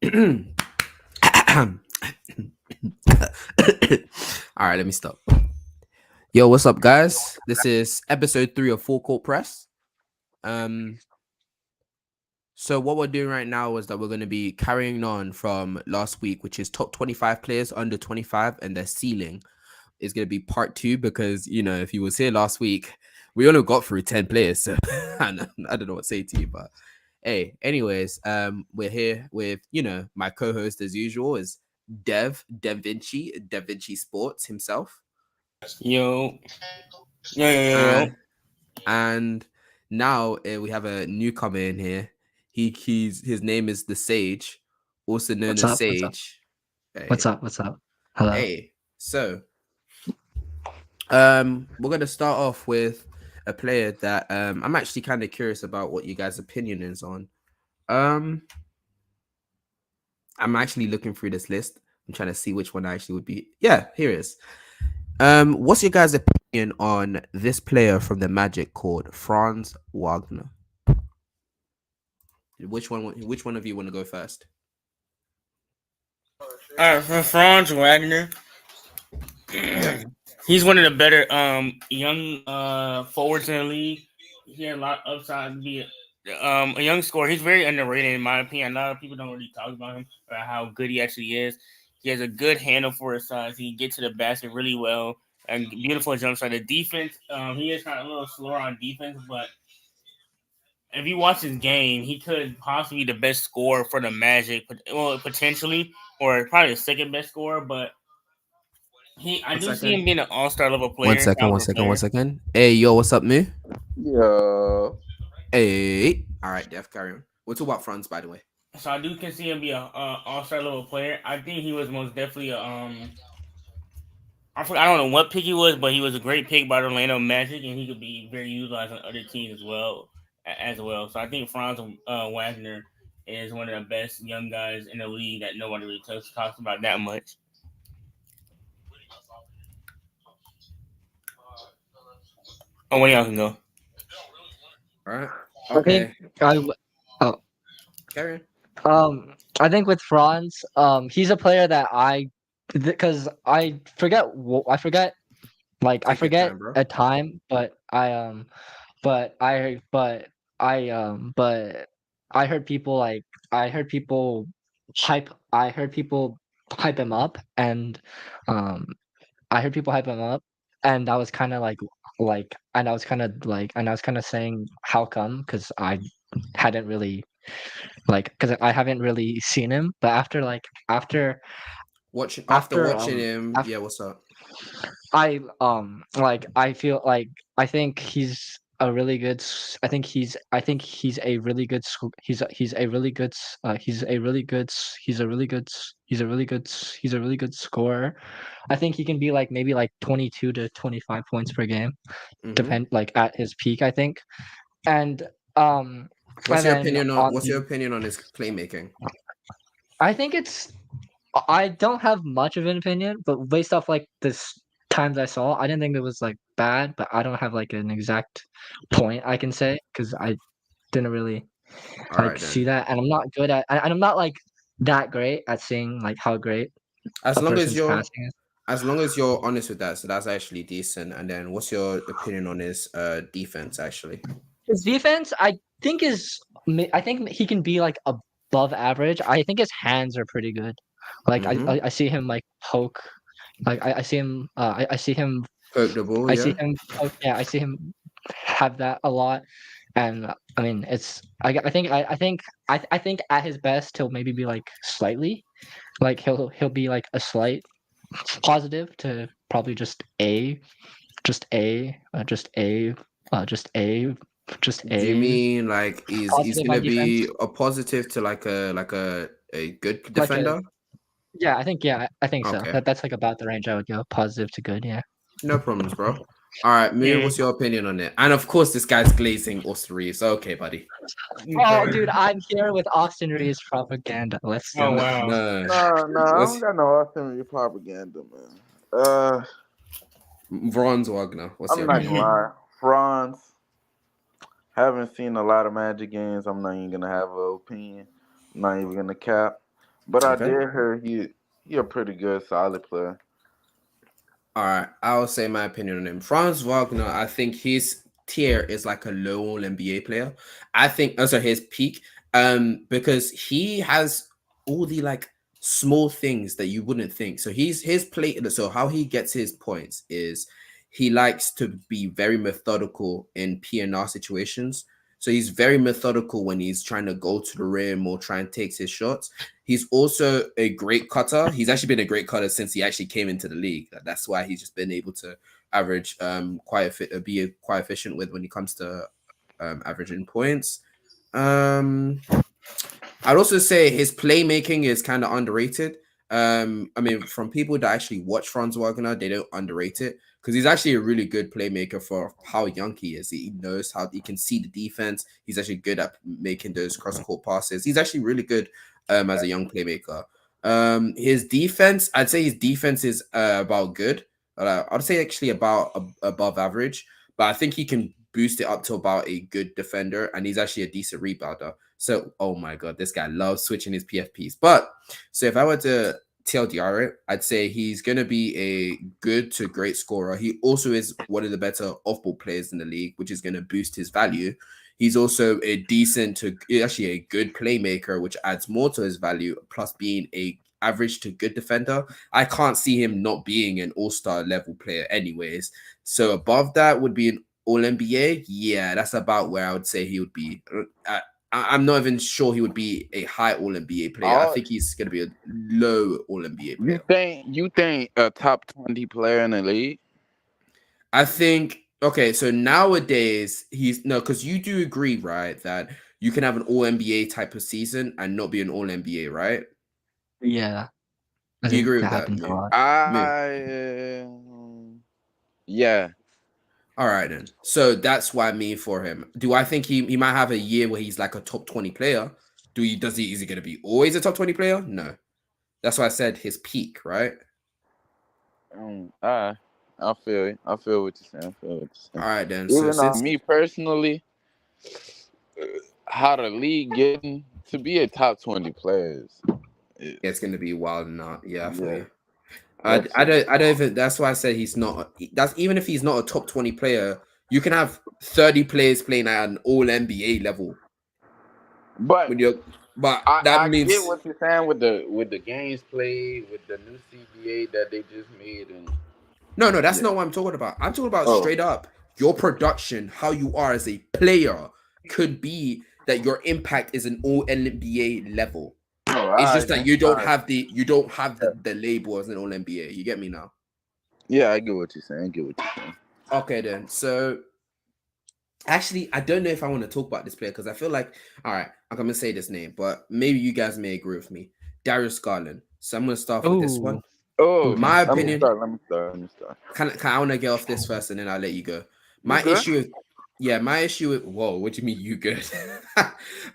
All right, let me stop. Yo, what's up, guys? This is episode 3 of Full Court Press. Um, so what we're doing right now is that we're going to be carrying on from last week, which is top 25 players under 25 and their ceiling is going to be part 2 because if you was here last week, we only got through 10 players. So I don't know what to say to you, but hey, anyways, we're here with my co-host as usual is Da Vinci Sports himself. Yo, yo. And and now we have a newcomer in here. His name is the Sage, also known What's as up? What's up? Sage. What's Hey, up? What's up? Hello. hey. So we're gonna start off with a player that I'm actually kind of curious about what you guys' opinion is on. Um, I'm actually looking through this list. I'm trying to see which one actually would be. Yeah, here it is. What's your guys' opinion on this player from the Magic called Franz Wagner? Which one of you want to go first? For Franz Wagner, Yep. he's one of the better young forwards in the league. He had a lot of upside to be a young scorer. He's very underrated in my opinion. A lot of people don't really talk about him or how good he actually is. He has a good handle for his size. He gets to the basket really well and beautiful jump shot. The defense, he is kind of a little slower on defense, but if you watch his game, he could possibly be the best scorer for the Magic. Well, potentially, or probably the second best scorer. But I One do see him second. being an all-star level One player, second. One caliber second. One player. second. Hey, yo, what's up, me? Yeah. Hey. All right, Def, carry on. We'll talk about Franz, by the way. So I do can see him be a all-star level player. I think he was most definitely a I don't know what pick he was, but he was a great pick by the Orlando Magic, and he could be very utilized on other teams as well. So I think Franz Wagner is one of the best young guys in the league that nobody really talks about that much. Oh, what y'all can go. All right. I think Okay. oh Carry I think with Franz, he's a player that because I forget I Take your forget time, bro. a time, but but I heard people I heard people I heard people hype him up um I heard people hype him up, and I was kind of and I was kind of saying how come, because hadn't really because I haven't really seen him, but After after watching him, after yeah. What's up? I feel I think he's a really good I think he's a really good he's a really good he's a really good he's a really good he's a really good scorer. I think he can be maybe 22 to 25 points per game, Mm-hmm. at his peak, I think. And um What's and your then opinion on on What's the your opinion on his playmaking? I think I don't have much of an opinion, but based off this times I saw, I didn't think it was bad, but I don't have an exact point I can say, because I didn't really All right see then. that, and I'm not good at and I'm not that great at seeing how great As a long as person's you're passing is. as long as you're honest with that, so that's actually decent. And then, what's your opinion on his defense? Actually. His defense, I think he can be above average. I think his hands are pretty good. Mm-hmm. I see him poke. I see him. I see him. Poke the ball, I see yeah. him. Poke, yeah, I see him have that a lot. And I mean, it's. I think at his best he'll maybe be slightly, he'll be a slight positive to probably just a, just a, just a, just Do you a mean like he's positive on gonna defense. be a positive to like a good Like a defender? I think so. Okay, That's about the range I would go. Positive to good. Yeah. no problems, bro. All right, Moo, Yeah. what's your opinion on it? And of course, this guy's glazing us Reeves. Okay, buddy. Oh, Okay. dude, I'm here with Austin Reeves propaganda. Let's Oh go. wow. No, No, I don't what's got no Austin propaganda, man. Uh, Franz Wagner? What's I'm your not gonna opinion? lie. Franz, haven't seen a lot of Magic games. I'm not even gonna have an opinion. I'm not even gonna cap. But I Okay. did hear he a pretty good, solid player. All right, I'll say my opinion on him. Franz Wagner, I think his tier is like a low all NBA player. I think also his peak, because he has all the like small things that you wouldn't think. So he's his play. So how he gets his points is he likes to be very methodical in PNR situations. So he's very methodical when he's trying to go to the rim or try and take his shots. He's also a great cutter. He's actually been a great cutter since he actually came into the league. That's why he's just been able to average quite efficient with when it comes to averaging points. I'd also say his playmaking is kind of underrated. I mean, from people that actually watch Franz Wagner, they don't underrate it because he's actually a really good playmaker for how young he is. He knows how he can see the defense. He's actually good at making those cross court passes. He's actually really good as a young playmaker. His defense, I'd say his defense is about good. I'd say actually about above average, but I think he can boost it up to about a good defender, and he's actually a decent rebounder. So, oh my god, this guy loves switching his PFPs. But so if I were to TLDR it, I'd say he's gonna be a good to great scorer. He also is one of the better off-ball players in the league, which is gonna boost his value. He's also a decent to actually a good playmaker, which adds more to his value, plus being a average to good defender. I can't see him not being an all-star level player anyways. So above that would be an all NBA. Yeah, that's about where I would say he would be. I'm not even sure he would be a high All NBA player. I All think he's going to be a low All NBA player. you think a top 20 player in the league? I think okay. So nowadays he's no, because you do agree, right, that you can have an All NBA type of season and not be an All NBA, right? Yeah, I Do you think agree that with that, happens a Moo? lot. Moo. Yeah. All right then. So that's why me for him. Do I think he might have a year where he's like a top 20 player? Is he going to be always a top 20 player? No. That's why I said his peak, right? I feel it. I feel what you're saying. All right then. So Even since me personally, how the league getting to be a top 20 players. it's going to be wild and not, yeah, I feel Yeah. you. I don't even. That's why I said he's not. That's even if he's not a top 20 player, you can have 30 players playing at an All NBA level But when you're. But that I get means what you're saying with the games played, with the new CBA that they just made, and no, that's yeah. not what I'm talking about. I'm talking about Oh, straight up your production, how you are as a player could be that your impact is an All NBA level. It's just that you don't have the label as an All NBA. You get me now? yeah, I get what you're saying. Okay, then. So actually, I don't know if I want to talk about this player because I feel like, all right, I'm gonna say this name, but maybe you guys may agree with me. Darius Garland. So I'm gonna start with this one. Oh, Oh, okay. My let me opinion. start. Can I want to get off this first and then I'll let you go. You My good? issue with my issue with whoa, what do you mean you good?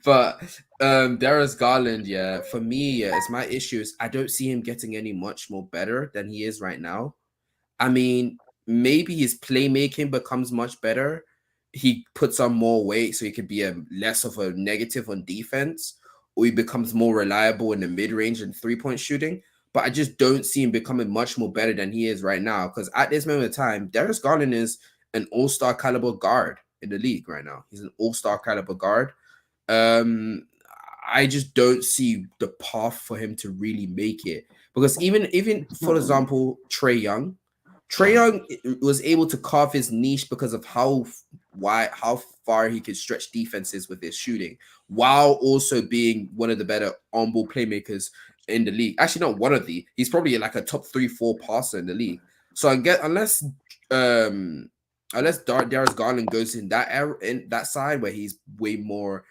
But Darius Garland, yeah, for me, yeah, it's my issue is I don't see him getting any much more better than he is right now. I mean, maybe his playmaking becomes much better. He puts on more weight so he could be a less of a negative on defense, or he becomes more reliable in the mid range and 3-point shooting. But I just don't see him becoming much more better than he is right now. Because at this moment of time, Darius Garland is an all-star caliber guard in the league right now. He's an all-star caliber guard. Um, I just don't see the path for him to really make it. Because even for example, Trey Young was able to carve his niche because of how far he could stretch defenses with his shooting, while also being one of the better on-ball playmakers in the league. Actually, not one of the. He's probably like a top 3-4 passer in the league. So I get unless Darius Garland goes in that era, in that side where he's way more.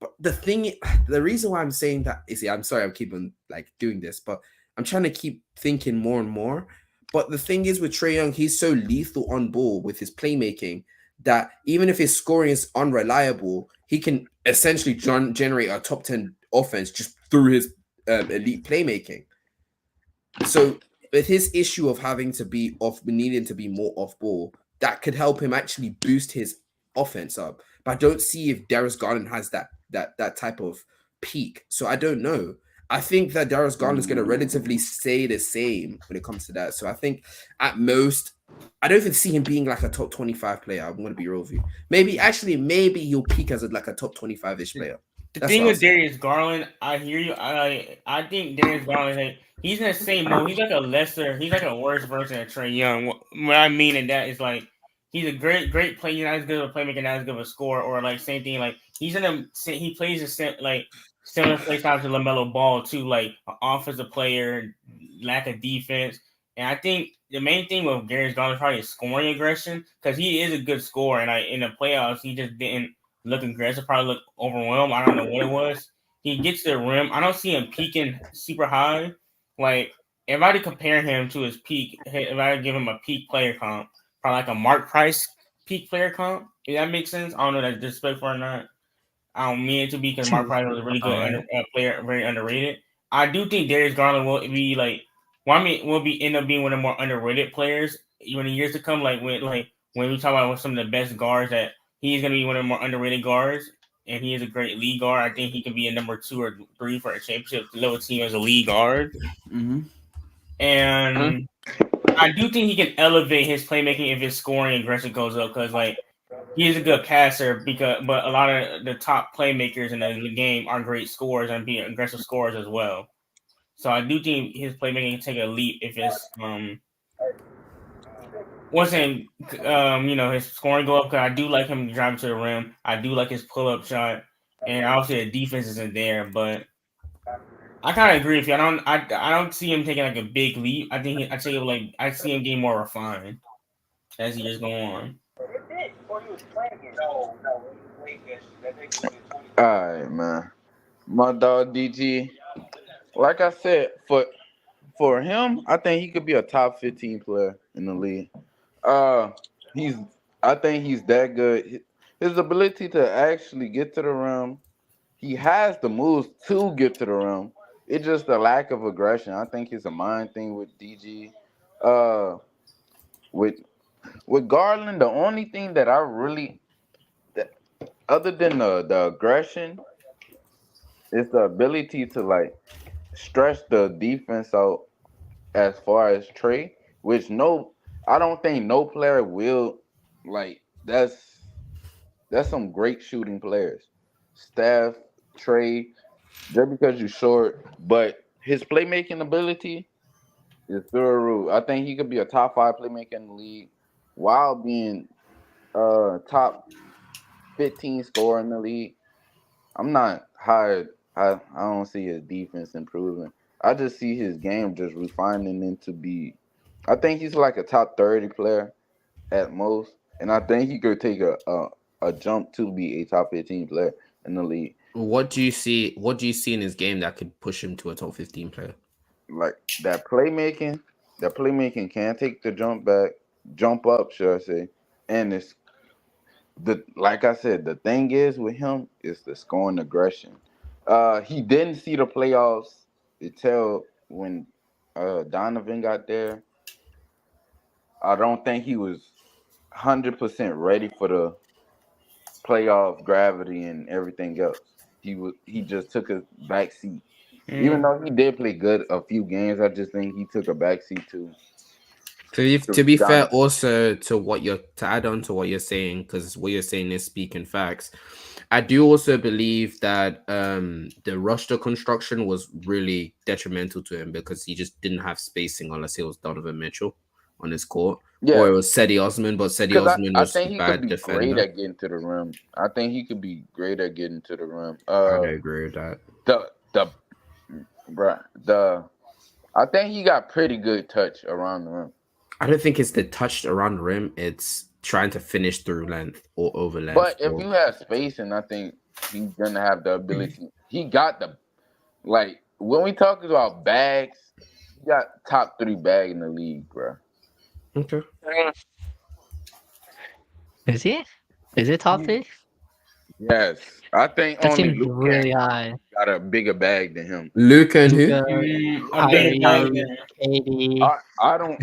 But the reason why I'm saying that is, I'm sorry, I'm keeping like doing this, but I'm trying to keep thinking more and more. But the thing is with Trey Young, he's so lethal on ball with his playmaking that even if his scoring is unreliable, he can essentially generate a top 10 offense just through his elite playmaking. So with his issue of having to be needing to be more off ball, that could help him actually boost his offense up. But I don't see if Darius Garland has that type of peak. So I don't know. I think that Darius Garland's going to relatively stay the same when it comes to that. So I think at most, I don't even see him being like a top 25 player. I'm going to be real with you. Maybe he'll peak as like a top 25-ish player. The That's thing what I'll with say. Darius Garland, I hear you. I think Darius Garland, like, he's in the same mode. He's like a worse version of Trey Young. What I mean in that is like he's a great player. He's not as good of a playmaker, not as good of a scorer, or like same thing. Like he plays like similar play styles to LaMelo Ball too, like an offensive player, lack of defense. And I think the main thing with Darius Garland is probably his scoring aggression because he is a good scorer, and in the playoffs he just didn't look aggressive, probably look overwhelmed. I don't know what it was. He gets to the rim. I don't see him peaking super high. Like, if I had to compare him to his peak, if I had to give him a peak player comp, probably like a Mark Price peak player comp, if that makes sense. I don't know if that's disrespectful or not. I don't mean it to be because Mark Price was a really good player, very underrated. I do think Darius Garland will be like, end up being one of the more underrated players even in years to come. Like when we talk about some of the best guards, that he's going to be one of the more underrated guards, and he is a great league guard. I think he can be a number 2 or 3 for a championship level team as a league guard, and I do think he can elevate his playmaking if his scoring aggression goes up because like. He is a good passer but a lot of the top playmakers in the game are great scorers and be aggressive scorers as well. So I do think his playmaking can take a leap if it's wasn't his scoring go up because I do like him driving to the rim. I do like his pull up shot, and obviously the defense isn't there, but I kind of agree with you. I don't see him taking like a big leap. I see him getting more refined as the years go on. All right, man. My dog DG. Like I said, for him, I think he could be a top 15 player in the league. Uh, he's. I think he's that good. His ability to actually get to the rim, he has the moves to get to the rim. It's just a lack of aggression. I think it's a mind thing with DG. Uh, with Garland, the only thing that I really, other than the aggression, is the ability to like stretch the defense out as far as Trey, which I don't think no player will like. That's some great shooting players. Steph, Trey, just because you're short, but his playmaking ability is through the roof. I think he could be a top 5 playmaker in the league while being top 15 scorer in the league. I'm not high. I don't see his defense improving. I just see his game just refining into be. I think he's like a top 30 player at most, and I think he could take a jump to be a top 15 player in the league. What do you see? What do you see in his game that could push him to a top 15 player? Like that playmaking can take the jump up, should I say? And it's like I said, the thing is with him is the scoring aggression. He didn't see the playoffs until when Donovan got there. I don't think he was 100% ready for the playoff gravity and everything else. He just took a back seat. Even though he did play good a few games, I just think he took a back seat too. To be fair, also to add on to what you're saying, because what you're saying is speaking facts. I do also believe that the roster construction was really detrimental to him because he just didn't have spacing unless it was Donovan Mitchell on his court. Yeah. Or it was Cedi Osman, but Cedi Osman was I think a he bad could be defender. great at getting to the rim. I think he could be great at getting to the rim. I don't agree with that. I think he got pretty good touch around the rim. I don't think it's the touch around the rim. It's trying to finish through length or over length. But if you have spacing, I think he's gonna have the ability. He got when we talk about bags, he got top 3 bag in the league, bro. Okay. Is he? Is it top 3? Yes, I think That only seems Luke really high. got a bigger bag than him. Luke and who? A bigger bag Kyrie, than KD. I don't.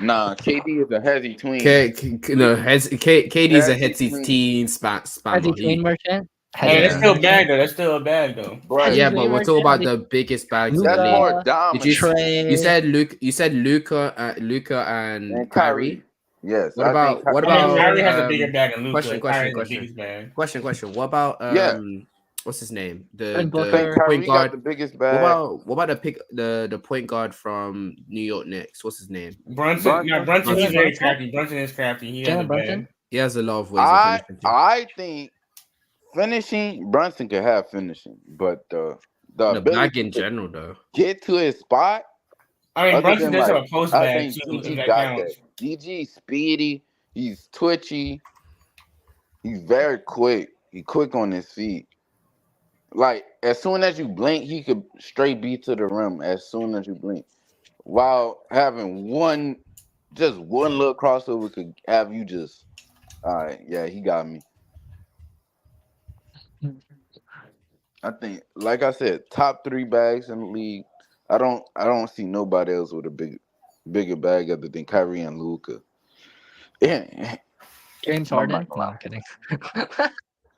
Nah, KD is a hezzy tween. KD's a hezzy teen spammer. Kyrie Twin merchant. Hey, that's Yeah. still bad though. That's still a bag though. But Yeah, but we're talking about the biggest bags in the that's league. more Luka, Did you? dominant. You Trey. said Luca and And Kyrie. Kyrie. Yes, What I think. about what I mean, about Kyrie has a bigger bag than question Luca. question Kyrie has the question biggest bag. question what about Yeah, what's his name, Devin the I think Booker. point Kyrie got guard? the biggest What bag. about the point guard from New York Knicks? What's his name? Brunson, no, Brunson. Brunson, he's Brunson. very Brunson? crafty. Brunson is crafty. He has a Jalen Brunson? bag. He has a lot of ways of I finishing too. I think finishing Brunson could have finishing, but the The bag ability in to general, though. get to his spot, I mean, other Brunson than does have like, a post I bag think too, if DG that got that. counts. DG speedy. He's twitchy. He's very quick. He quick on his feet. Like as soon as you blink, he could straight be to the rim. As soon as you blink, while having just one little crossover could have you just. All right, yeah, he got me. I think, like I said, top 3 bags in the league. I don't see nobody else with a bigger bag other than Kyrie and Luca. Yeah, James I'm not Harden? gonna No, lie. I'm kidding.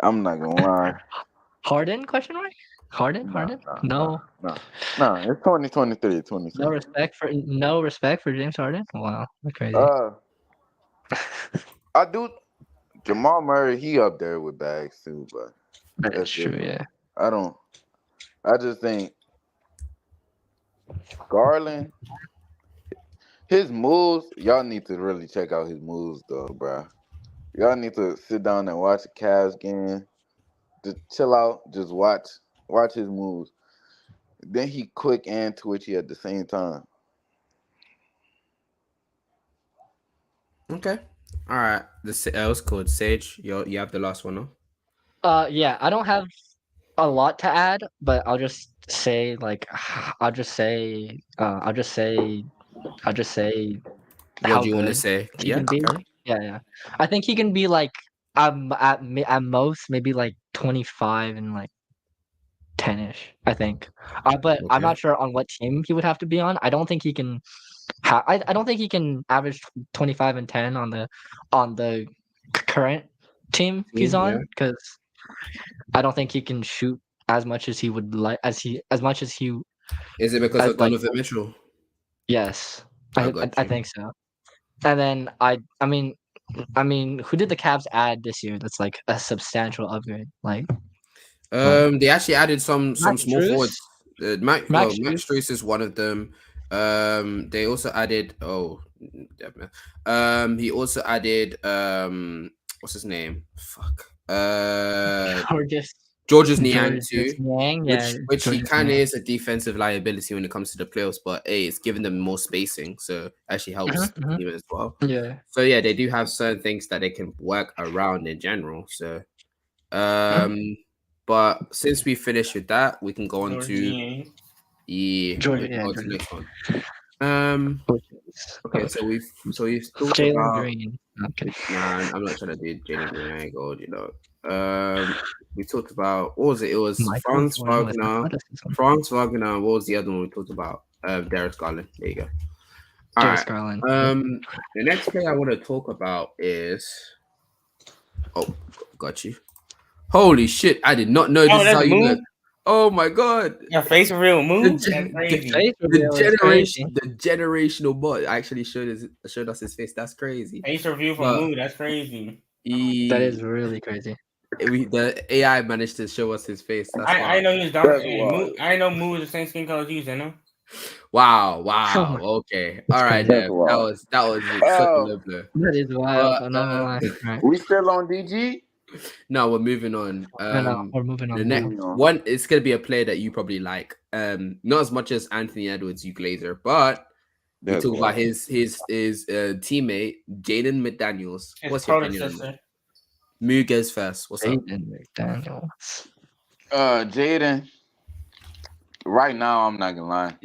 I'm not gonna lie. Harden? Question mark? Harden? Nah, Harden? nah, nah, No. nah, nah. It's 2023, No 2023. respect for James Harden? Wow, that's crazy. Uh, I do. Jamal Murray, he up there with bags too, but That's that's true, different. yeah. I don't. I just think Garland, his moves. Y'all need to really check out his moves, though, bruh. Y'all need to sit down and watch the Cavs game. Just chill out. Just watch his moves. Then he quick and twitchy at the same time. Okay. All right. What's called Sage. You have the last one, no? Yeah, I don't have a lot to add, but I'll just say like I'll just say What how do you want to good say? he Yeah. can be. Okay. Yeah, yeah. I think he can be like at most maybe like 25 and like 10ish, I think. But I'm Okay. not sure on what team he would have to be on. I don't think he can I don't think he can average 25 and 10 on the current team he's Yeah. on because I don't think he can shoot as much as he would like as much as he Is it because as of like Donovan Mitchell? yes. I I, got I you. think so. And then I mean who did the Cavs add this year that's like a substantial upgrade? Like They actually added some Max small Strus? forwards. Max Max Strus? Strus is one of them. They also added damn it. He also added what's his name? Fuck. George's Niang Georges too, Niang, yeah, which he Georges kind of Niang. is a defensive liability when it comes to the playoffs, but hey, it's giving them more spacing, so actually helps the Mhm, team as well. yeah. So yeah, they do have certain things that they can work around in general. So but since we finished with that, we can go on to Georgie. we Georgia, can yeah, go on to the Georgia. next one. Okay, so we've talked Jalen about Green. Okay. nah, I'm not trying to do Jalen Green. I ain't gold, we talked about what was it? It was Michael Jordan with athleticism. Franz Wagner. What was the other one we talked about? Darius Garland. There you go. All Darius right. Garland. The next player I want to talk about is got you. Holy shit! I did not know this Oh, is how that's you Moon. look. Oh my god! Your face reveal Moon. That's The crazy. Face reveal is crazy. the generational boy actually showed us his face. That's crazy. Face review from But Moon. That's crazy. That is really crazy. The AI managed to show us his face. That's I wild. know he was dark. That's Hey, wild. Moon, I know Moon was the same skin color as you, Xeno. Wow. my- Okay. That's All right. crazy. That's Then. wild. That was such a low blow. That is wild. But I'm not gonna lie. Right. We still on DG? no, we're moving on. No, we're moving on. The now. next one is gonna be a player that you probably like. Not as much as Anthony Edwards, you Glazer, but we That's talk about wild. his teammate Jaden McDaniels. His What's your opinion on that? predecessor. Mu goes first. What's up? Jaden McDaniels. Jaden. Right now, I'm not gonna lie.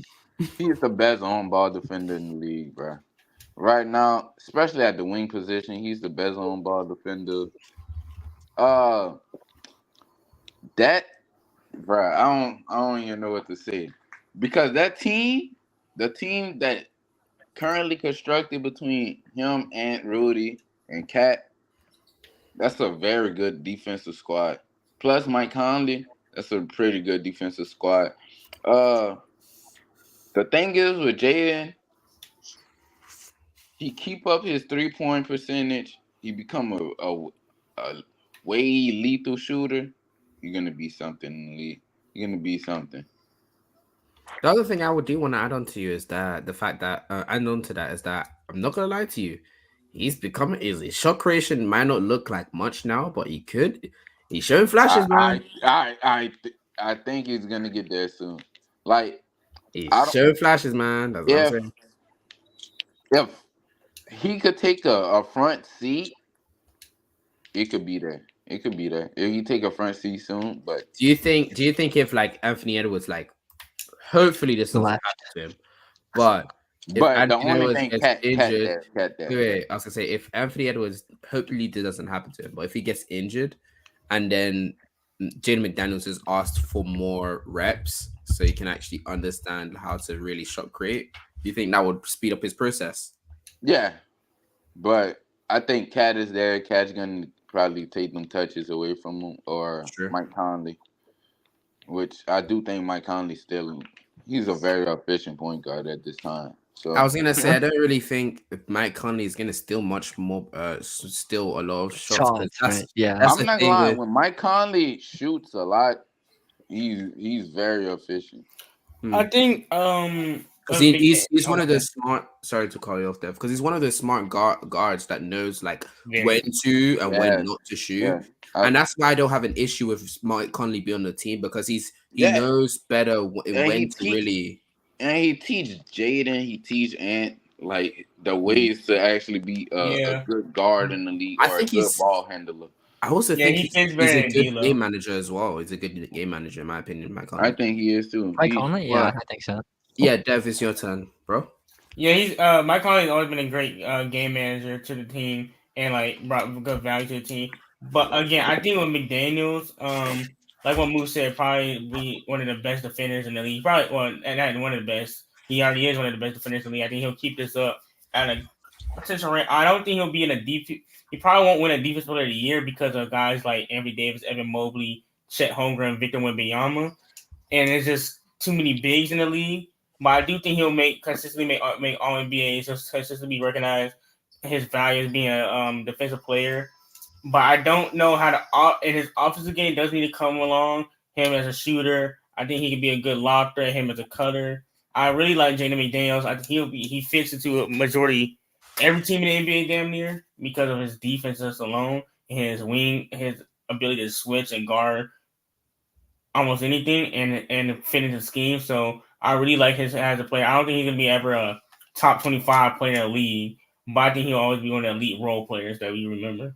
He's the best on ball defender in the league, bro. Right now, especially at the wing position, he's the best on ball defender. That, bro, I don't even know what to say because that team, the team that currently constructed between him and Rudy and Cat, that's a very good defensive squad. plus Mike Conley. That's a pretty good defensive squad. Uh, the thing is with Jaden, he keep up his 3-point percentage. He become a way lethal shooter. You're gonna be something in the league. You're gonna be something. The other thing I would do want to add on to you is that the fact that add on to that is that I'm not gonna lie to you, he's becoming his shot creation might not look like much now, but he could. He's showing flashes, man. I think he's gonna get there soon. Like He's I don't. showing flashes, man. That's what I'm If saying. if he could take a front seat, it could be there. It could be there. If he take a front seat soon, but Do you think? Do you think if like Anthony Edwards, like, hopefully this doesn't Left. happen to him, but if the Anthony only Edwards thing gets cat injured, that wait, I was gonna say if Anthony Edwards, hopefully this doesn't happen to him, but if he gets injured, and then Jaden McDaniels is asked for more reps so he can actually understand how to really shot create, do you think that would speed up his process? Yeah, but I think Cat is there. Cat's gonna probably take them touches away from him or Sure. Mike Conley, which I do think Mike Conley still he's a very efficient point guard at this time. So I was gonna say I don't really think Mike Conley is gonna steal much more, steal a lot of shots because Shots, right? Yeah. that's I'm the not gonna thing lie. with. When Mike Conley shoots a lot, he's very efficient. I think Because he's one of the smart. Sorry to call you off there. Because he's one of the smart guards that knows like when to and when not to shoot, Yeah. and that's why I don't have an issue with Mike Conley being on the team because he Yeah. knows better And when to really. And he teach Jaden, he teach Ant like the ways to actually be a good guard in the league I or a think good he's. ball handler. I also think he fits he's better a in good D-Lo. game manager as well. He's a good game manager in my opinion. Mike Conley. I think he is too. Mike Conley? Yeah, I think so. Yeah, Dev, it's your turn, bro. Yeah, he's Mike Conley's always been a great game manager to the team and like brought good value to the team. But again, I think with McDaniels, like what Moose said, probably be one of the best defenders in the league. Probably and one of the best. He already is one of the best defenders in the league. I think he'll keep this up at a potential rank. I don't think he'll be in a deep. He probably won't win a defense player of the year because of guys like Anthony Davis, Evan Mobley, Chet Holmgren, Victor Wembanyama, and it's just too many bigs in the league. But I do think he'll consistently make all NBAs. He'll consistently be recognized his value as being a defensive player. But I don't know how to in his offensive game does need to come along. Him as a shooter, I think he could be a good lob threat. Him as a cutter, I really like Jaden McDaniels. I think he fits into a majority every team in the NBA damn near because of his defenses alone, his ability to switch and guard almost anything and fit into the scheme. So I really like his as a player. I don't think he's gonna be ever a top 25 player in the league, but I think he'll always be one of the elite role players that we remember.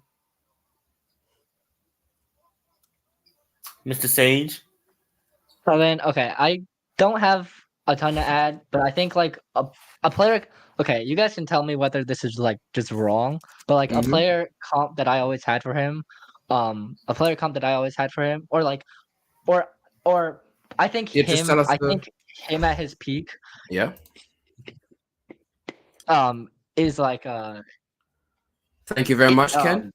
Mr. Sage. So then, okay, I don't have a ton to add, but I think like a player. Okay, you guys can tell me whether this is like just wrong, but like a player comp that I always had for him, a player comp that I always had for him, or like, or I think just tell us think him at his peak, Yeah. is like Thank you very much, Ken.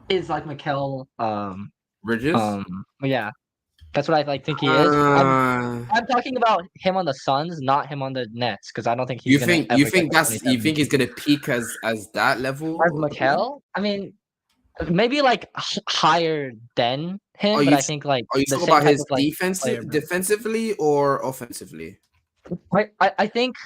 Is like Mikal Bridges. yeah. That's what I like think he is. I'm talking about him on the Suns, not him on the Nets, because I don't think he's you think he's gonna peak as that level? As Mikal? I mean, maybe like higher than him, but I think like are you talking about his player, defensively or offensively? I think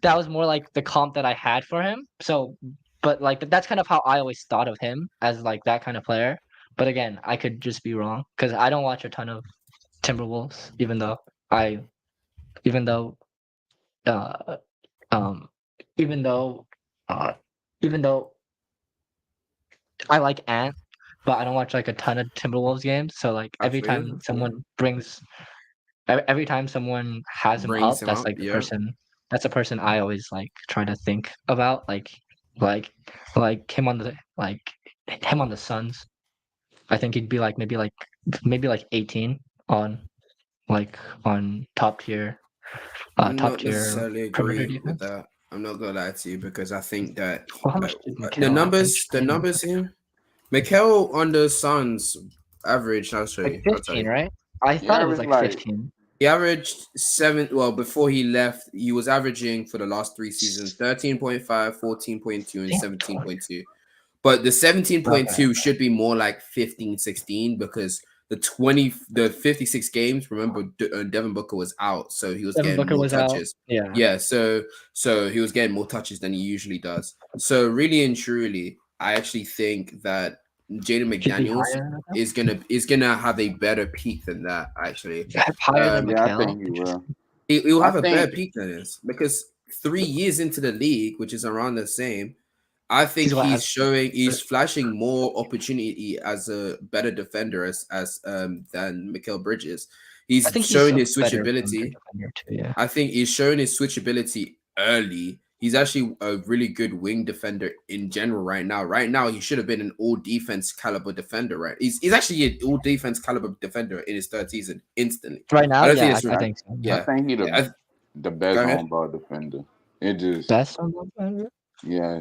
that was more like the comp that I had for him. So, but like that's kind of how I always thought of him as like that kind of player. But again, I could just be wrong because I don't watch a ton of Timberwolves, even though even though I like Ant, but I don't watch like a ton of Timberwolves games. So like every time someone has him up, that's like the person. That's a person I always like try to think about, like him on the Suns. I think he'd be like maybe like 18 on top tier. I'm not necessarily agree with that. I'm not gonna lie to you because I think that Well, how much did the numbers here. Mikel on the Suns average. I'll show Like you. I'll tell 15, you. right? I He thought it was averaged like like 15. He averaged 7. Well, before he left, he was averaging for the last 3 seasons 13.5, 14.2, and Damn, 17.2. But the Okay. 17.2 should be more like 15, 16 because the 56 games, remember Devin Booker was out, so he was Devin getting Booker more was out. touches. Yeah. Yeah, so he was getting more touches than he usually does. So really and truly, I actually think that Jaden Should be McDaniels higher. is gonna have a better peak than that actually. Higher than yeah, I Mikel. think he will. He'll I have a better think peak than this because 3 years into the league, which is around the same, I think He's what he's flashing more opportunity as a better defender as than Mikal Bridges. I He's think he's showing a his better perimeter switchability. defender too. Yeah. I think he's showing his switchability early. He's actually a really good wing defender in general right now. Right now, he should have been an all defense caliber defender, right? He's actually an all defense caliber defender in his third season instantly. Right now, I don't think yeah, it's I think so. I yeah. think he I, the go best ahead. on ball defender. It just Best on the defender. yeah.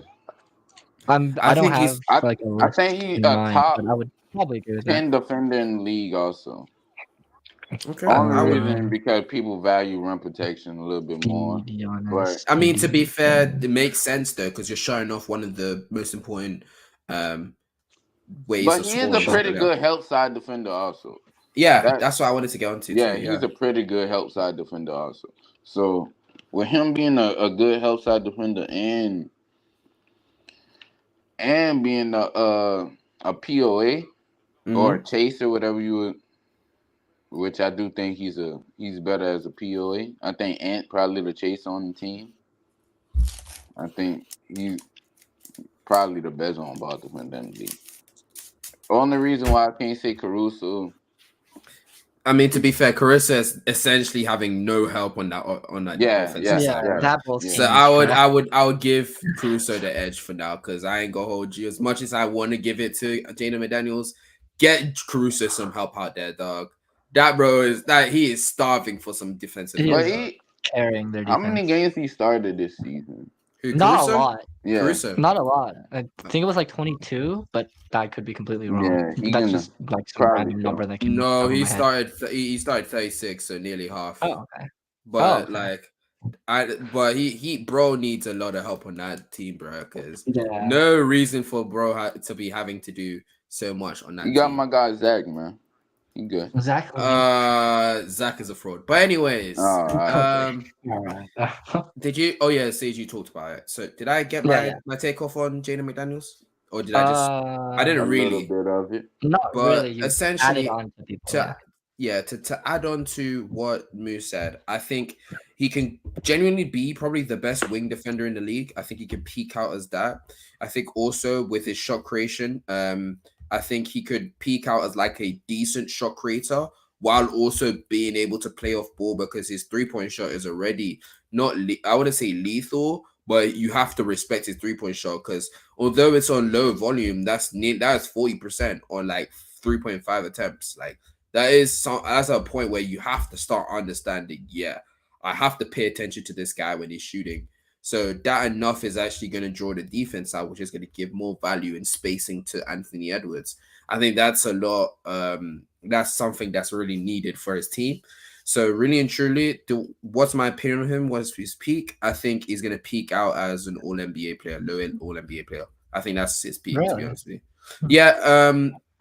I I don't think have he's like a I list think he in a mind, top but I would probably agree with that. 10 defender in the league also. okay. Only I would. reason because people value rim protection a little bit more. Speedy on But us. I mean, to be fair, it makes sense though because you're showing off one of the most important um, ways but of he is a scoring in the pretty playoff. good help side defender also. Yeah, That that's what I wanted to get onto yeah, too. he's Yeah, a pretty good help side defender also. So with him being a good help side defender and being a POA or a chaser, whatever you would, which I do think he's better as a POA. I think Ant probably the chaser on the team. I think he's probably the best on ball defender in the league. Only reason why I can't say Caruso, I mean, to be fair, Carissa is essentially having no help on that yeah, offensive yeah, Yeah, side, yeah, right? that both yeah. So team I is would trash. I would give Caruso the edge for now because I ain't gonna hold you as much as I want to give it to Jaden McDaniels. Get Caruso some help out there, dog. That bro is that he is starving for some defensive He help, But is dog. he, carrying their how many defense. games he started this season? Who, Not a Caruso? lot. Yeah, Caruso. Not a lot. I think it was like 22, but that could be completely wrong. yeah, he That's gonna just like some probably random number so. that came off the No, top of he my head. started he started 36, so nearly half. Oh, okay. But okay. like but he bro needs a lot of help on that team, bro, because Yeah. no reason for bro to be having to do so much on that You got team. my guy Zach, man. He good. Exactly. Zach is a fraud. But anyways, All right. All right. did you? Oh yeah, Sage, you talked about it. So did I get Yeah, my take off on Jaden McDaniels, or did I A didn't little really, bit of it. not but really. You added essentially on to people. Yeah. to add on to what Moose said, I think he can genuinely be probably the best wing defender in the league. I think he can peak out as that. I think also with his shot creation, I think he could peak out as like a decent shot creator while also being able to play off ball because his 3-point shot is already not I wouldn't say lethal, but you have to respect his 3-point shot because although it's on low volume, that's 40% on like 3.5 attempts. Like that's a point where you have to start understanding, yeah, I have to pay attention to this guy when he's shooting. So that enough is actually going to draw the defense out, which is going to give more value and spacing to Anthony Edwards. I think that's a lot. That's something that's really needed for his team. So really and truly, what's my opinion of him? What's his peak? I think he's going to peak out as an All NBA player, low end All NBA player. I think that's his peak, to be honest with you. Yeah.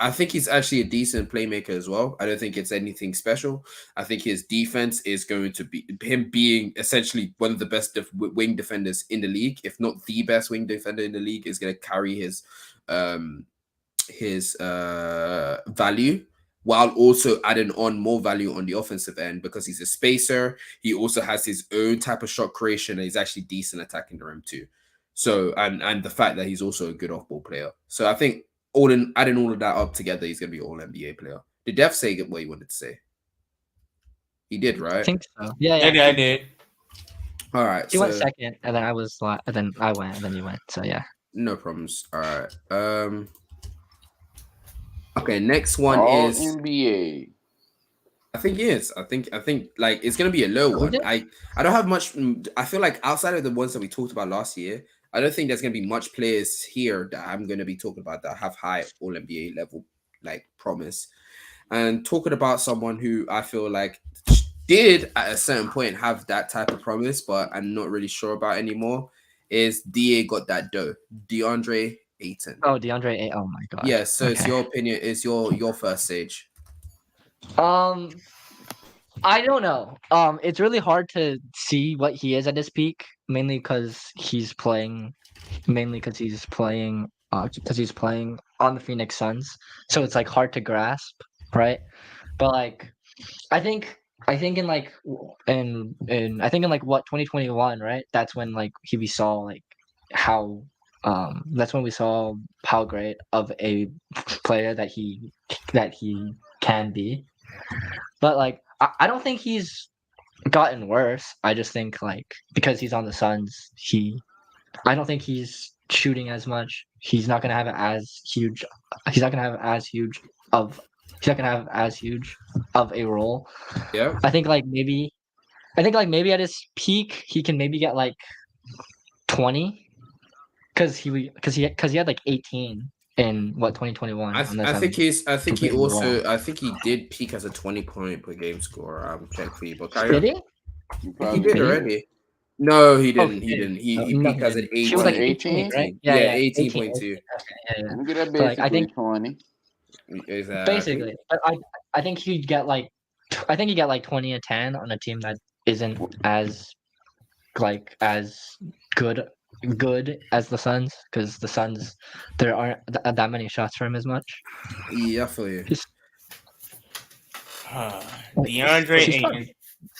I think he's actually a decent playmaker as well. I don't think it's anything special. I think his defense is going to be him being essentially one of the best wing defenders in the league, if not the best wing defender in the league, is going to carry his value while also adding on more value on the offensive end because he's a spacer. He also has his own type of shot creation and he's actually decent attacking the rim too. So and the fact that he's also a good off-ball player. So I think adding all of that up together, he's gonna be an all NBA player. Did Def say what he wanted to say? He did, right? I think so. Yeah. I did. All right. He went second, and then I was, and then I went, and then you went. So yeah. No problems. All right. Okay. Next one All is NBA. I think he is. I think like it's gonna be a low one. I don't have much. I feel like outside of the ones that we talked about last year, I don't think there's gonna be much players here that I'm gonna be talking about that have high All NBA level like promise. And talking about someone who I feel like did at a certain point have that type of promise, but I'm not really sure about anymore, is DA got that dough. DeAndre Ayton. Oh, DeAndre. Oh my God. Yeah, so it's Okay. your opinion, it's your first stage. I don't know. It's really hard to see what he is at his peak, mainly because he's playing, on the Phoenix Suns. So it's like hard to grasp, right? But like, I think, in like, I think in like what 2021, right? That's when like we saw like how, that's when we saw how great of a player that he can be. But like, I don't think he's gotten worse. I just think like because he's on the Suns, I don't think he's shooting as much. He's not gonna have as huge. He's not gonna have as huge of. He's not gonna have as huge of a role. Yeah. I think like maybe. I think like maybe at his peak he can maybe get like 20, because he had like 18 in what 2021 on the I think Suns. I think he did peak as a 20 point per game scorer. I'm checking for you, but carry Did on. he? You He probably did Did he? already. No, he Oh, didn't. He did. didn't. No, He no, peaked he as an didn't. He was like 18. 18, right? 18? Yeah, Yeah, yeah, 18.2. 18. Okay, yeah, yeah. I'm get that So like I basically think 20. Exactly. basically, but I think he'd get like I think you get like 20 and 10 on a team that isn't as like as good as the Suns, because the Suns there aren't that many shots for him as much. Yeah, for you. He's, DeAndre he's Ayton. probably,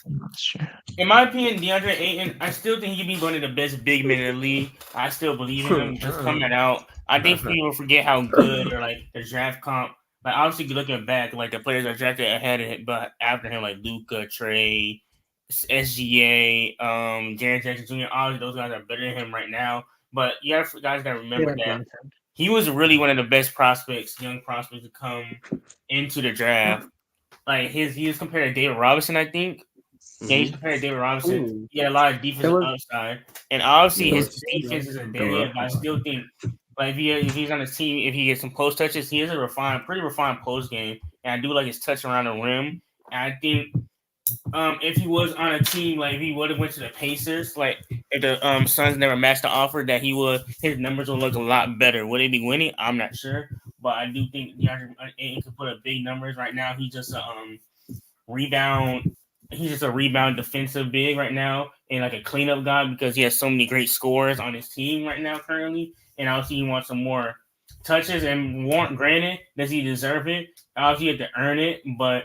I'm not sure. In my opinion, DeAndre Ayton, I still think he'd be one of the best big men in the league. I still believe in him just coming out. I think people forget how good or like the draft comp. Like obviously looking back, like the players that drafted ahead of him, but after him, like Luka, Trey, SGA, Jaren Jackson Jr. Obviously, those guys are better than him right now. But you guys gotta remember that he was really one of the best prospects, young prospects, to come into the draft. Like he was compared to David Robinson, I think. Yeah, he's compared to David Robinson. Ooh. He had a lot of It defensive was upside, and obviously It his was. defense isn't there yet. But I still think, like, if he's on the team, if he gets some post touches, he has a pretty refined post game, and I do like his touch around the rim. And I think, if he was on a team, like if he would have went to the Pacers, like if the Suns never matched the offer, that his numbers would look a lot better. Would they be winning? I'm not sure, but I do think DeAndre Ayton could put up big numbers. Right now, he's just a rebound. He's just a rebound defensive big right now, and like a cleanup guy because he has so many great scorers on his team right now currently. And obviously, he wants some more touches. And granted, does he deserve it? Obviously, you have to earn it, but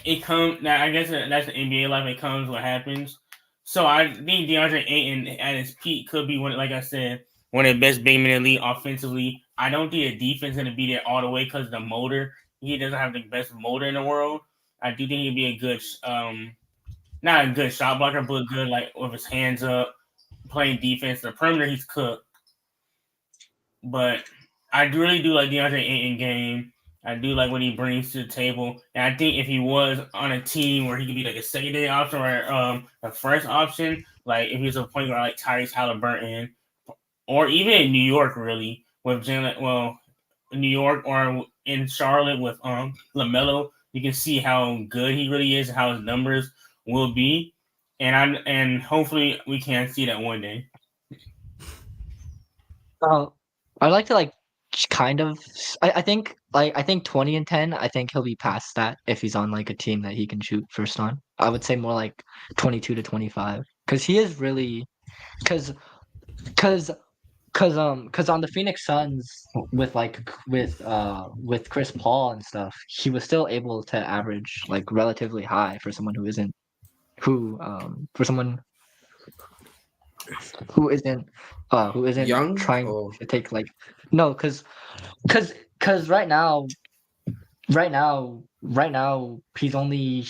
it comes. I guess that's the NBA life. It comes what happens. So I think DeAndre Ayton at his peak could be like I said, one of the best big men in the league offensively. I don't think the defense is going to be there all the way because of the motor. He doesn't have the best motor in the world. I do think he'd be a good, not a good shot blocker, but good like with his hands up, playing defense. The perimeter, he's cooked. But I really do like DeAndre Ayton game. I do like what he brings to the table, and I think if he was on a team where he could be like a secondary option or a first option, like if he was a point guard like Tyrese Halliburton, or even in New York, really with New York or in Charlotte with LaMelo, you can see how good he really is, how his numbers will be, and hopefully we can see that one day. I'd like to like kind of. I think 20 and 10. I think he'll be past that if he's on like a team that he can shoot first on. I would say more like 22 to 25, because he is really because on the Phoenix Suns with Chris Paul and stuff, he was still able to average like relatively high for someone who isn't for someone who isn't Young trying or to take like no, because right now he's only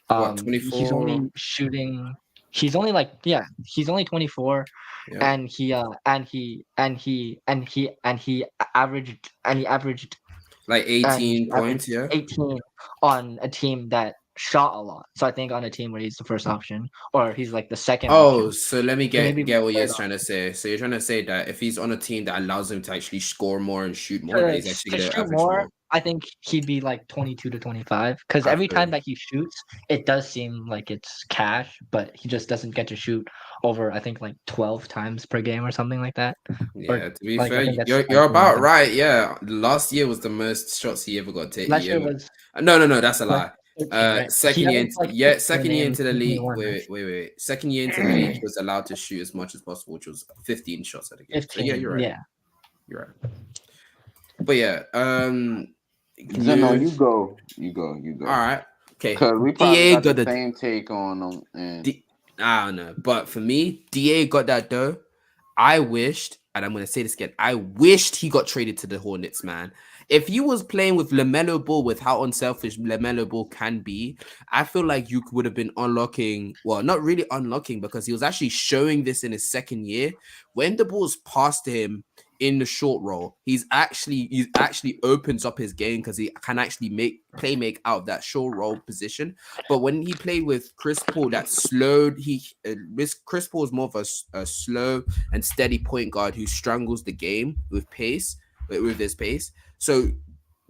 what, he's 24? only shooting. He's only 24, Yeah. and he averaged Like 18 points, yeah. 18 on a team that shot a lot. So I think on a team where he's the first option or he's like the second Oh, option, so let me maybe get what you're third trying to say. So you're trying to say that if he's on a team that allows him to actually score more and shoot more, that to, he's actually to going to shoot average more, more. I think he'd be like 22 to 25 because I every feel time you. that he shoots, it does seem like it's cash, but he just doesn't get to shoot over, I think, like 12 times per game or something like that. Yeah, Or to be like I fair, think that's you're like about right. Yeah, last year was the most shots he ever got last year taken. was No, that's a lie. 13, right? He Second year, averaged like 15 a second year game into the in league. 21, right? Wait. Second year into the league, he was allowed to shoot as much as possible, which was 15 shots at a game. So yeah, 15, you're right. yeah. You're right. But yeah, Zeno, you. you go. All right. Okay. Because we probably Da got got the the. same take on them. And I don't know, but for me, Da got that dough. I wished, and I'm gonna say this again, I wished he got traded to the Hornets, man. If you was playing with LaMelo Ball, with how unselfish LaMelo Ball can be, I feel like you would have been unlocking, well, not really unlocking, because he was actually showing this in his second year. When the ball's passed to him in the short roll, he actually opens up his game because he can actually make out of that short roll position. But when he played with Chris Paul, that slowed. Chris Paul is more of a slow and steady point guard who strangles the game with his pace. So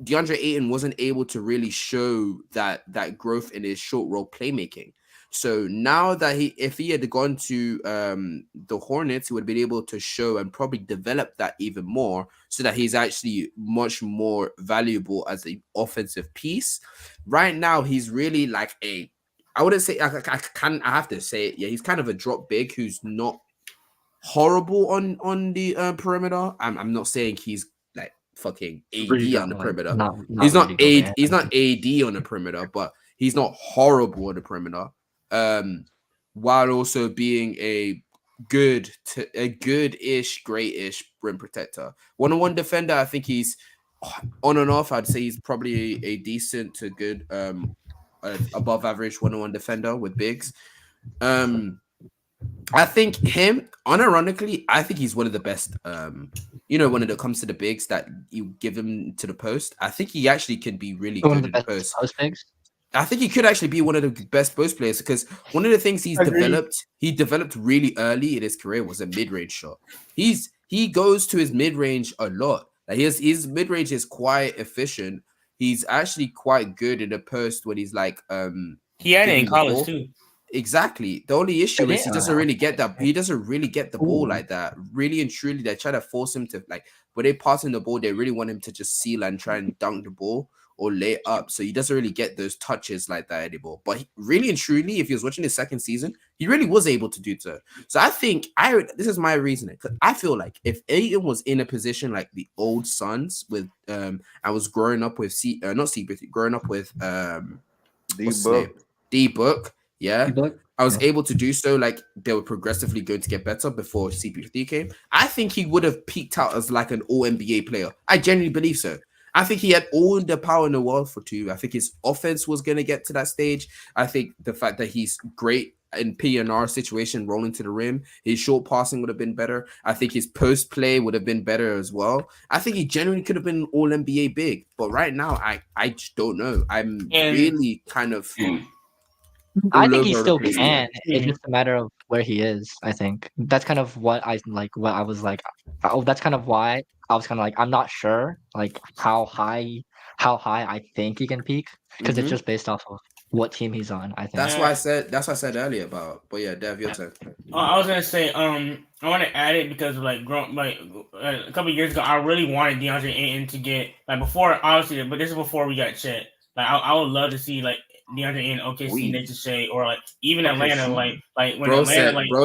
DeAndre Ayton wasn't able to really show that growth in his short roll playmaking. So now that if he had gone to the Hornets, he would have been able to show and probably develop that even more, so that he's actually much more valuable as an offensive piece. Right now, he's really like I wouldn't say I have to say it. Yeah, he's kind of a drop big who's not horrible on the perimeter. I'm not saying he's like fucking AD on the Like, perimeter. not Rudy Gobert. He's not AD on the perimeter, but he's not horrible on the perimeter. While also being a good-ish, great-ish rim protector. One-on-one defender, I think he's on and off. I'd say he's probably a decent to good, above average one-on-one defender with bigs. I think him, unironically, I think he's one of the best. When it comes to the bigs that you give him to the post, I think he actually can be really One of good the in the best post. post bigs. I think he could actually be one of the best post players, because one of the things he developed really early in his career was a mid-range shot. He goes to his mid-range a lot. Like his mid-range is quite efficient. He's actually quite good in the post when he's like He had it in giving the college ball. too. Exactly. The only issue is he doesn't really get that. He doesn't really get the ball Ooh. like that. Really and truly, they try to force him to, like, when they pass him the ball, they really want him to just seal and try and dunk the ball or lay up. So he doesn't really get those touches like that anymore. But really and truly, if he was watching his second season, he really was able to do so. So I think this is my reasoning, because I feel like if Ayton was in a position like the old Suns with I was growing up with growing up with what's his name? D-Book. Yeah. I was able to do so. Like, they were progressively going to get better before CP3 came. I think he would have peaked out as like an all NBA player. I genuinely believe so. I think he had all the power in the world for two. I think his offense was going to get to that stage. I think the fact that he's great in PNR situation, rolling to the rim, his short passing would have been better. I think his post play would have been better as well. I think he genuinely could have been an all NBA big. But right now, I just don't know. I'm really kind of I all think he over the still place. can. It's just a matter of where he is. I think that's kind of what I like. What I was like. Oh, that's kind of why I was kind of like, I'm not sure, like how high I think he can peak, because it's just based off of what team he's on. I think That's why I said earlier about. But yeah, Dev, your turn. I was gonna say, I want to add it because a couple of years ago, I really wanted DeAndre Ayton to get, like, before, obviously, but this is before we got Chet. Like, I would love to see, like, DeAndre Ayton, OKC, Nathan Shea, or like even Atlanta, like when Bro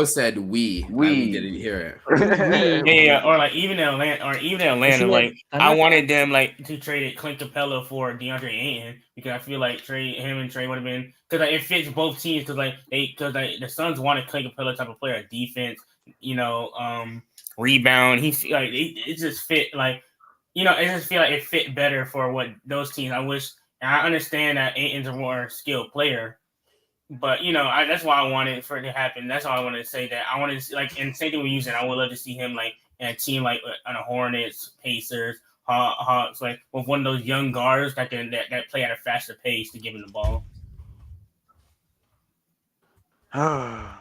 said we didn't hear it. Yeah, or like even Atlanta, like I wanted them like to trade Clint Capella for DeAndre Ayton, because I feel like him and Trey would have been, because like, it fits both teams, because the Suns wanted Clint Capella type of player, defense, rebound. He's like it just fit, like, it just feel like it fit better for what those teams. I understand that Ayton's a more skilled player, but that's why I wanted for it to happen. That's all I wanted to say. That I wanted to see, like, and same thing with using. I would love to see him like in a team like on the Hornets, Pacers, Hawks, like with one of those young guards that play at a faster pace to give him the ball. Um,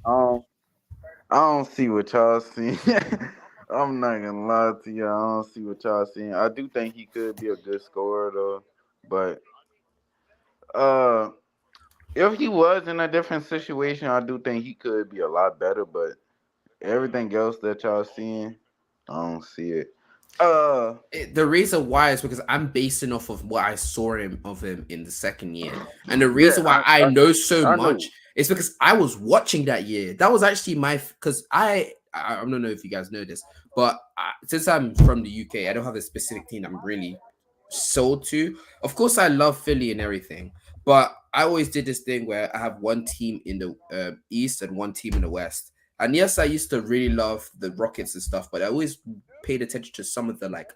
I don't see what y'all see. I'm not gonna lie to you. I don't see what y'all seeing. I do think he could be a good scorer though, but uh, if he was in a different situation, I do think he could be a lot better. But everything else that y'all seeing, I don't see it. The reason why is because I'm basing off of what I saw of him in the second year, and the Yeah, reason why I know so I much know. is because I was watching that year. That was actually my because I don't know if you guys know this, but since I'm from the UK, I don't have a specific team I'm really sold to. Of course, I love Philly and everything, but I always did this thing where I have one team in the East and one team in the West. And yes, I used to really love the Rockets and stuff, but I always paid attention to some of the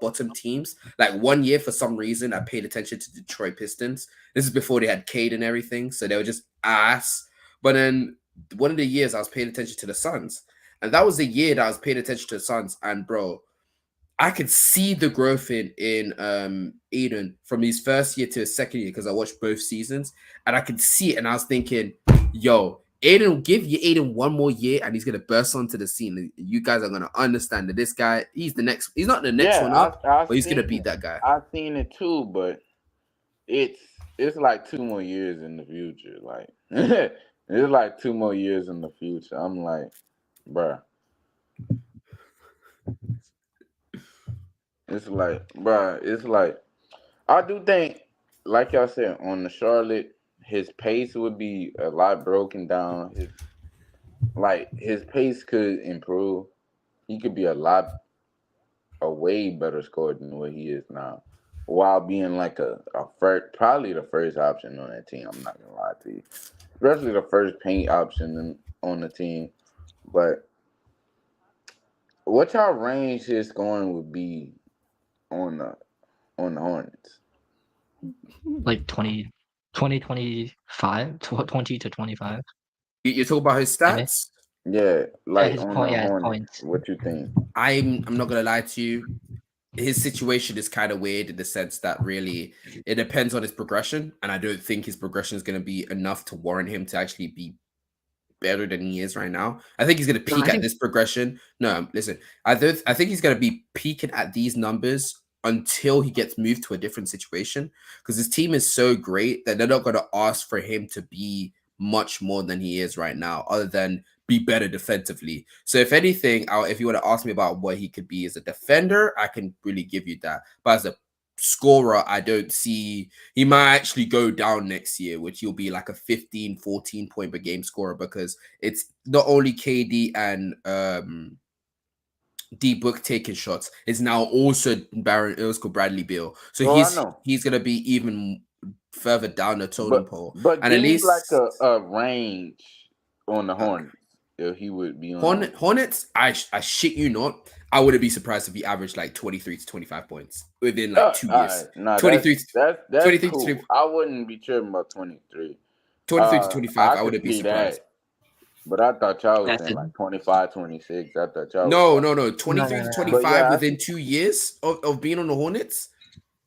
bottom teams. Like one year, for some reason, I paid attention to Detroit Pistons. This is before they had Cade and everything, so they were just ass. But then one of the years I was paying attention to the Suns, and that was the year that I was paying attention to the Suns. And bro, I could see the growth in Aiden from his first year to his second year because I watched both seasons, and I could see it. And I was thinking, yo, Aiden will give you Aiden one more year, and he's gonna burst onto the scene. And you guys are gonna understand that this guy, he's the next. He's not the next one Yeah, up, I but he's gonna seen beat it. that guy. I seen it too, but it's it's like 2 more years in the future. Like it's like 2 more years in the future. I'm like, bruh. It's like I do think, like y'all said, on the Charlotte, his pace would be a lot broken down. His pace could improve. He could be a way better scorer than what he is now, while being like a first, probably the first option on that team. I'm not gonna lie to you, especially the first paint option on the team. But what y'all range his scoring would be on the Hornets? Like 20, 25, 20 to 25. You talk about his Maybe. stats. Yeah, Yeah, like his on point. the Yeah, his Hornets. points. What you think? I'm not gonna lie to you. His situation is kind of weird in the sense that really it depends on his progression, and I don't think his progression is going to be enough to warrant him to actually be better than he is right now. I think he's going to No, peak I at think this progression. No, listen, I think he's going to be peaking at these numbers until he gets moved to a different situation because his team is so great that they're not going to ask for him to be much more than he is right now, other than be better defensively. So if anything, if you want to ask me about what he could be as a defender, I can really give you that. But as a scorer, I don't see he might actually go down next year, which he'll be like a 15, 14 point per game scorer because it's not only KD and D Book taking shots, it's now also Baron Ilsko Bradley Beal. So Oh, I know. he's gonna be even further down the totem But pole. but And at give me like least a range on the uh, Hornets if he would be on the Hornets, I shit you not. I wouldn't be surprised if he averaged like 23 to 25 points within like 2 years. All right, no, 23 to that's 23 to cool. I wouldn't be tripping about 23. 23 to 25, I I could wouldn't be see surprised. that, but I thought y'all was that's saying it. like 25, 26. I thought y'all was No, talking. no, no. No, 23 no, to no. But 25 yeah, within 2 years of being on the Hornets.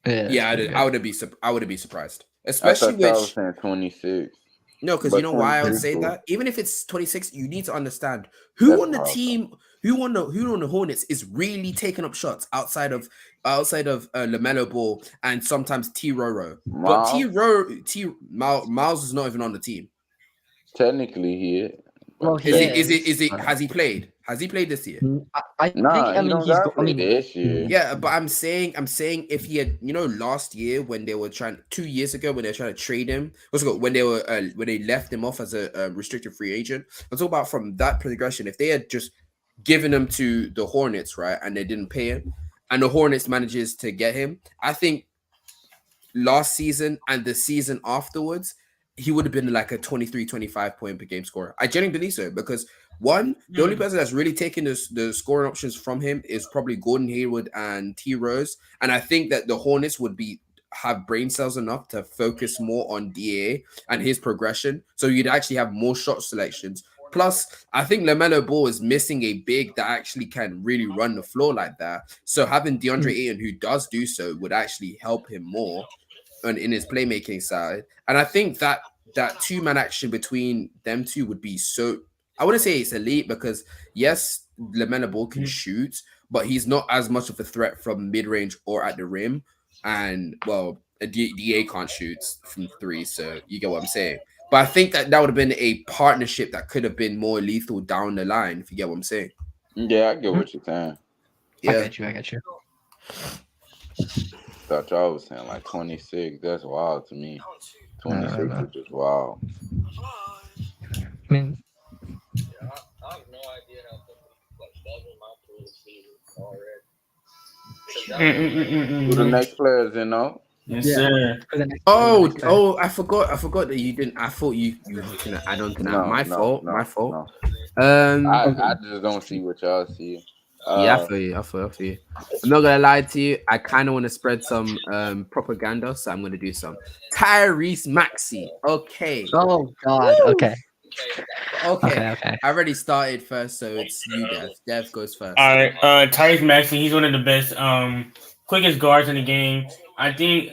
Yeah, that's Yeah, pretty I good. wouldn't be I wouldn't be surprised. I Especially thought y'all was which saying 26, no, because you but know why I would 23 say cool. that? Even if it's 26, you need to understand That's who on the what I was saying. team, who on the Hornets is really taking up shots outside of LaMelo Ball and sometimes T Roro. But Miles, Miles is not even on the team. technically he is, Well, but he Is is. it has he played? Has he played this year? I think. nah, I he mean, don't he's. got I play mean, this year. Yeah, but I'm saying if he had, last year when they were trying 2 years ago when they were trying to trade him, what's it called, when they left him off as a restricted free agent. I'm talking about from that progression. If they had just given him to the Hornets, right, and they didn't pay him, and the Hornets manages to get him, I think last season and the season afterwards, he would have been like a 23, 25 point per game scorer. I genuinely believe so because one, the only person that's really taken the scoring options from him is probably Gordon Hayward and T Rose. And I think that the Hornets would have brain cells enough to focus more on DA and his progression. So you'd actually have more shot selections. Plus, I think LaMelo Ball is missing a big that actually can really run the floor like that. So having DeAndre Ayton, who does do so, would actually help him more. in his playmaking side, and I think that that two-man action between them two would be so. I wouldn't say it's elite because yes, Lamella Ball can shoot, but he's not as much of a threat from mid-range or at the rim. And well, DA can't shoot from three, so you get what I'm saying. But I think that that would have been a partnership that could have been more lethal down the line, if you get what I'm saying. Yeah, I get what you're saying. I Yeah. get you. I get you. Thought y'all was saying like 26. That's wild to me. 26 no. is just wild. I mean, I have no idea how somebody like doesn't not through the season already. Who the next player is in, though? Yes, Yeah. sir. for the next, Oh, I forgot that you didn't. I thought you were gonna add on to that. My fault. No. My fault. I Okay. just don't see what y'all see. Yeah, I feel you. I feel you. I'm not gonna lie to you. I kind of want to spread some propaganda, so I'm gonna do some Tyrese Maxey. Okay. Oh God. Woo! Okay. Okay. Okay. I already started first, so it's you, Dev. Dev goes first. All right, Tyrese Maxey, he's one of the best, quickest guards in the game. I think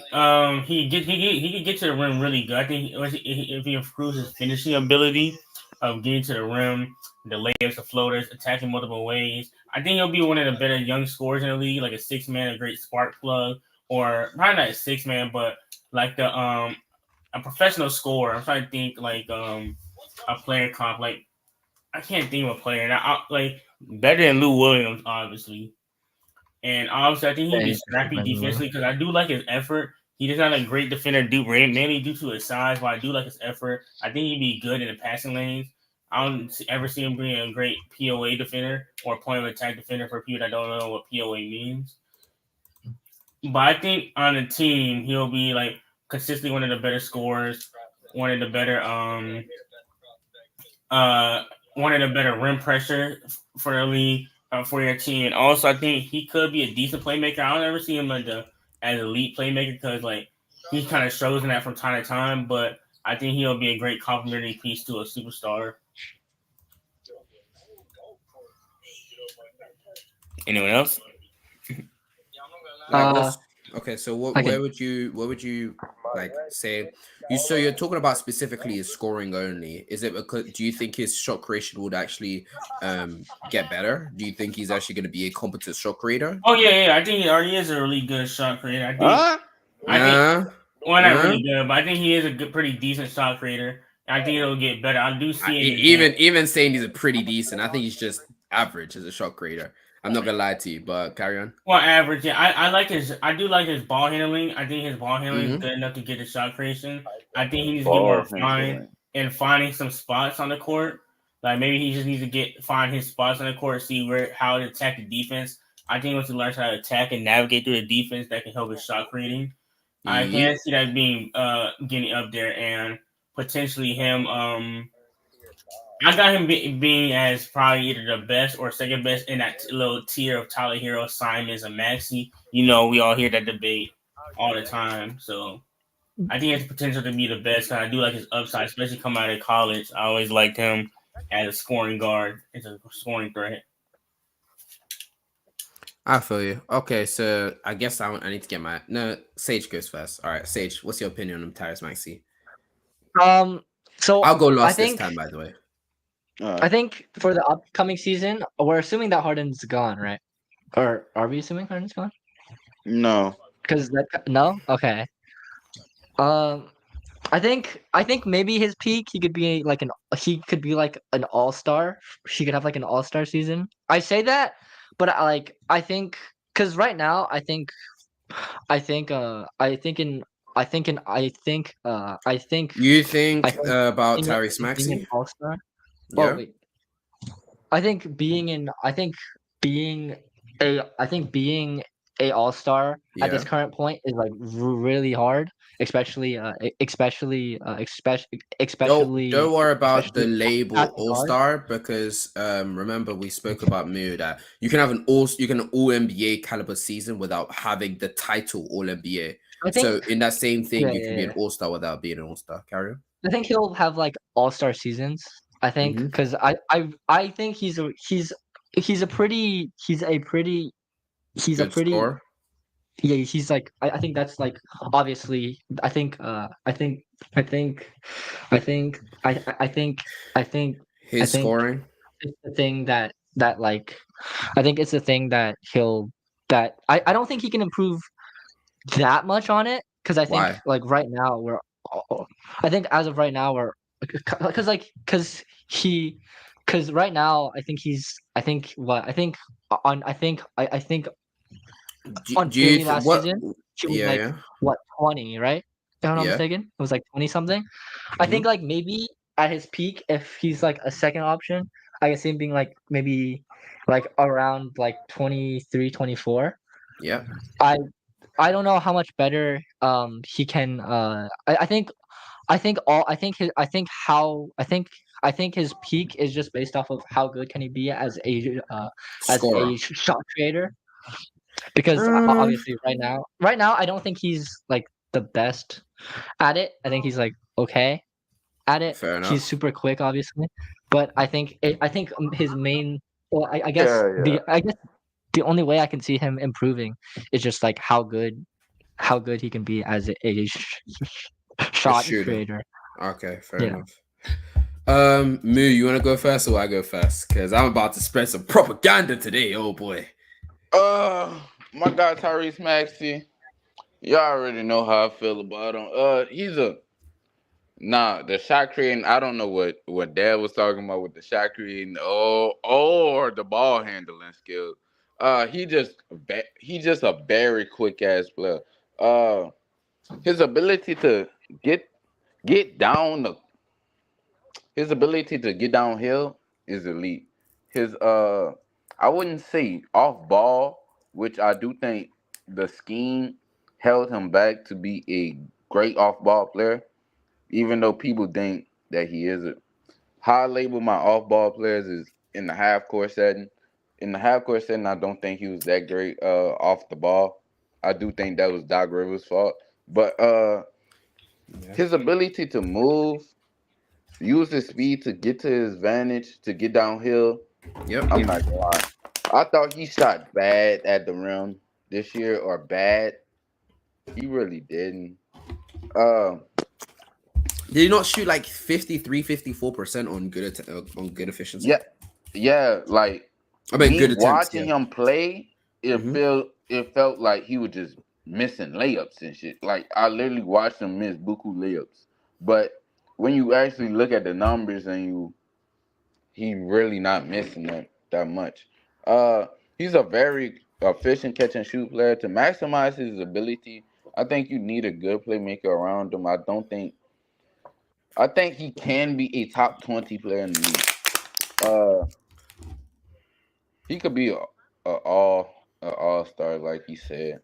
he could get to the rim really good. I think if he improves his finishing ability of getting to the rim, the layups, the floaters, attacking multiple ways, I think he'll be one of the better young scorers in the league, like a 6-man, a great spark plug, or probably not a 6-man, but like the a professional scorer. I'm trying to think like a player comp like. I can't think of a player. Like better than Lou Williams, obviously. And obviously, I think he'd be scrappy defensively because I do like his effort. He does not a great defender, mainly due to his size, but I do like his effort. I think he'd be good in the passing lanes. I don't ever see him being a great POA defender or point of attack defender for people that don't know what POA means. But I think on the team, he'll be like consistently one of the better scorers, one of the better one of the better rim pressure for the league for your team. And also, I think he could be a decent playmaker. I don't ever see him like as elite playmaker because like he kind of struggles in that from time to time. But I think he'll be a great complementary piece to a superstar. Anyone else? Okay, so where would you like say so you're talking about specifically his scoring only? Is it because do you think his shot creation would actually get better? Do you think he's actually going to be a competent shot creator? Oh yeah. I think he already is a really good shot creator. I think not really good, but I think he is a pretty decent shot creator. I think it'll get better. I do see it. Even saying he's a pretty decent, I think he's just average as a shot creator. I'm not gonna lie to you, but carry on. Well, average. Yeah, I do like his ball handling. I think his ball handling is good enough to get the shot creation. I think he needs to get more refined and finding some spots on the court. Like maybe he just needs to find his spots on the court, see how to attack the defense. I think once he learns how to attack and navigate through the defense, that can help his shot creating. I can see that being getting up there and potentially him. I got him being as probably either the best or second best in that little tier of Tyler Hero, Simons, and Maxey. You know, we all hear that debate all the time. So I think he has potential to be the best. I do like his upside, especially coming out of college. I always liked him as a scoring guard, as a scoring threat. I feel you. Okay, so I guess I need to get Sage goes first. All right, Sage, what's your opinion on Tyrese Maxey? So I'll go last this time, by the way. I think for the upcoming season, we're assuming that Harden's gone, right? Or are we assuming Harden's gone? No. Because no? Okay. I think maybe his peak he could be like an all-star. He could have like an all-star season. I say that, but I think because right now I think you think about Tyrese Maxey? All-star. Yeah. Well, wait. I think being a all-star at this current point is like really hard, especially don't worry about the label all-star because remember we spoke about Mu that you can have an all NBA caliber season without having the title all NBA. So in that same thing, you can be an all-star without being an all-star. Carry on. I think he'll have like all-star seasons. I think because I think he's a pretty scorer? yeah, he's like I think that's like obviously I think I think I think I think I His think scoring. it's the thing that like I think it's the thing that he'll that I don't think he can improve that much on it because I think Why? like right now I think as of right now we're he because right now I think he's I think what on I think on Do you Philly last what? season she was Yeah, like yeah, what 20, right? If I'm not yeah. mistaken, it was like 20 something. I think Hmm. like maybe at his peak, if he's like a second option, I can see him being like maybe like around like 23, 24. Yeah. I I don't know how much better he can I think his I think how I think his peak is just based off of how good can he be as Scorer. a shot creator because Mm, obviously right now I don't think he's like the best at it. I think he's like okay at it. fair He's enough. super quick obviously, but I think his main well Yeah. I guess the only way I can see him improving is just like how good he can be as A shot shooter. creator. Okay, fair Yeah. enough. Moo, you want to go first or I go first? Because I'm about to spread some propaganda today. Oh boy. Uh, my guy Tyrese Maxey. Y'all already know how I feel about him. He's a nah. The shot creating, I don't know what Dad was talking about with the shot creating, or the ball handling skills. He just a very quick ass player. Uh, his ability to get get down the his ability to get downhill is elite. His I wouldn't say off ball, which I do think the scheme held him back to be a great off ball player, even though people think that he isn't. How I label my off ball players is in the half court setting. In the half court setting, I don't think he was that great off the ball. I do think that was Doc Rivers' fault. But Yeah. his ability to move, use his speed to get to his advantage, to get downhill. Yep. I'm not gonna lie. I thought he shot bad at the rim this year, or bad. He really didn't. Uh, Did he not shoot like 53, 54% on on good efficiency? yeah, yeah. Like I mean, me good attempts. watching Yeah. him play, Hmm. it felt like he was just missing layups and shit. Like I literally watched him miss buku layups. But when you actually look at the numbers and he really not missing that much. Uh, he's a very efficient catch and shoot player. To maximize his ability, I think you need a good playmaker around him. I think he can be a top 20 player in the league. Uh, he could be a all star like he said.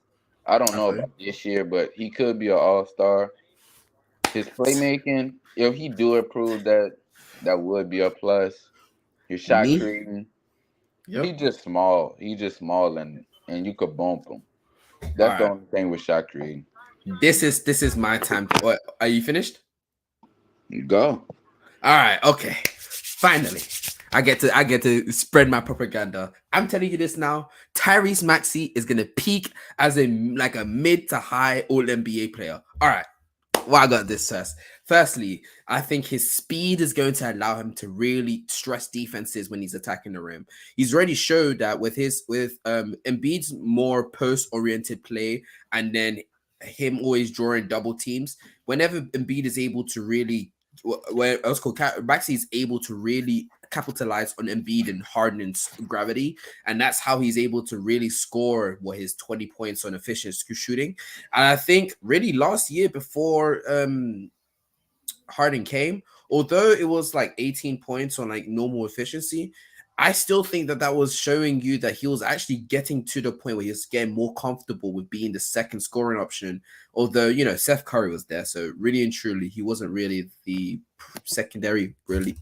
I don't know Okay. about this year, but he could be an all star. His playmaking, if he do improve that, that would be a plus. His shot Me? creating, Yep. He just small and you could bump him. All That's the right. only thing with shot creating. This is my time. What? Are you finished? Go. All right. Okay. Finally, I get to spread my propaganda. I'm telling you this now. Tyrese Maxey is gonna peak as a mid to high All NBA player. All right. Well, I got this first. Firstly, I think his speed is going to allow him to really stress defenses when he's attacking the rim. He's already showed that with Embiid's more post-oriented play and then him always drawing double teams. Whenever Embiid is able to really, where else called Maxey is able to really capitalize on Embiid and Harden's gravity, and that's how he's able to really score his 20 points on efficient shooting. And I think really last year before Harden came, although it was like 18 points on like normal efficiency, I still think that was showing you that he was actually getting to the point where he was getting more comfortable with being the second scoring option. Although, Seth Curry was there. So really and truly, he wasn't really the secondary, really.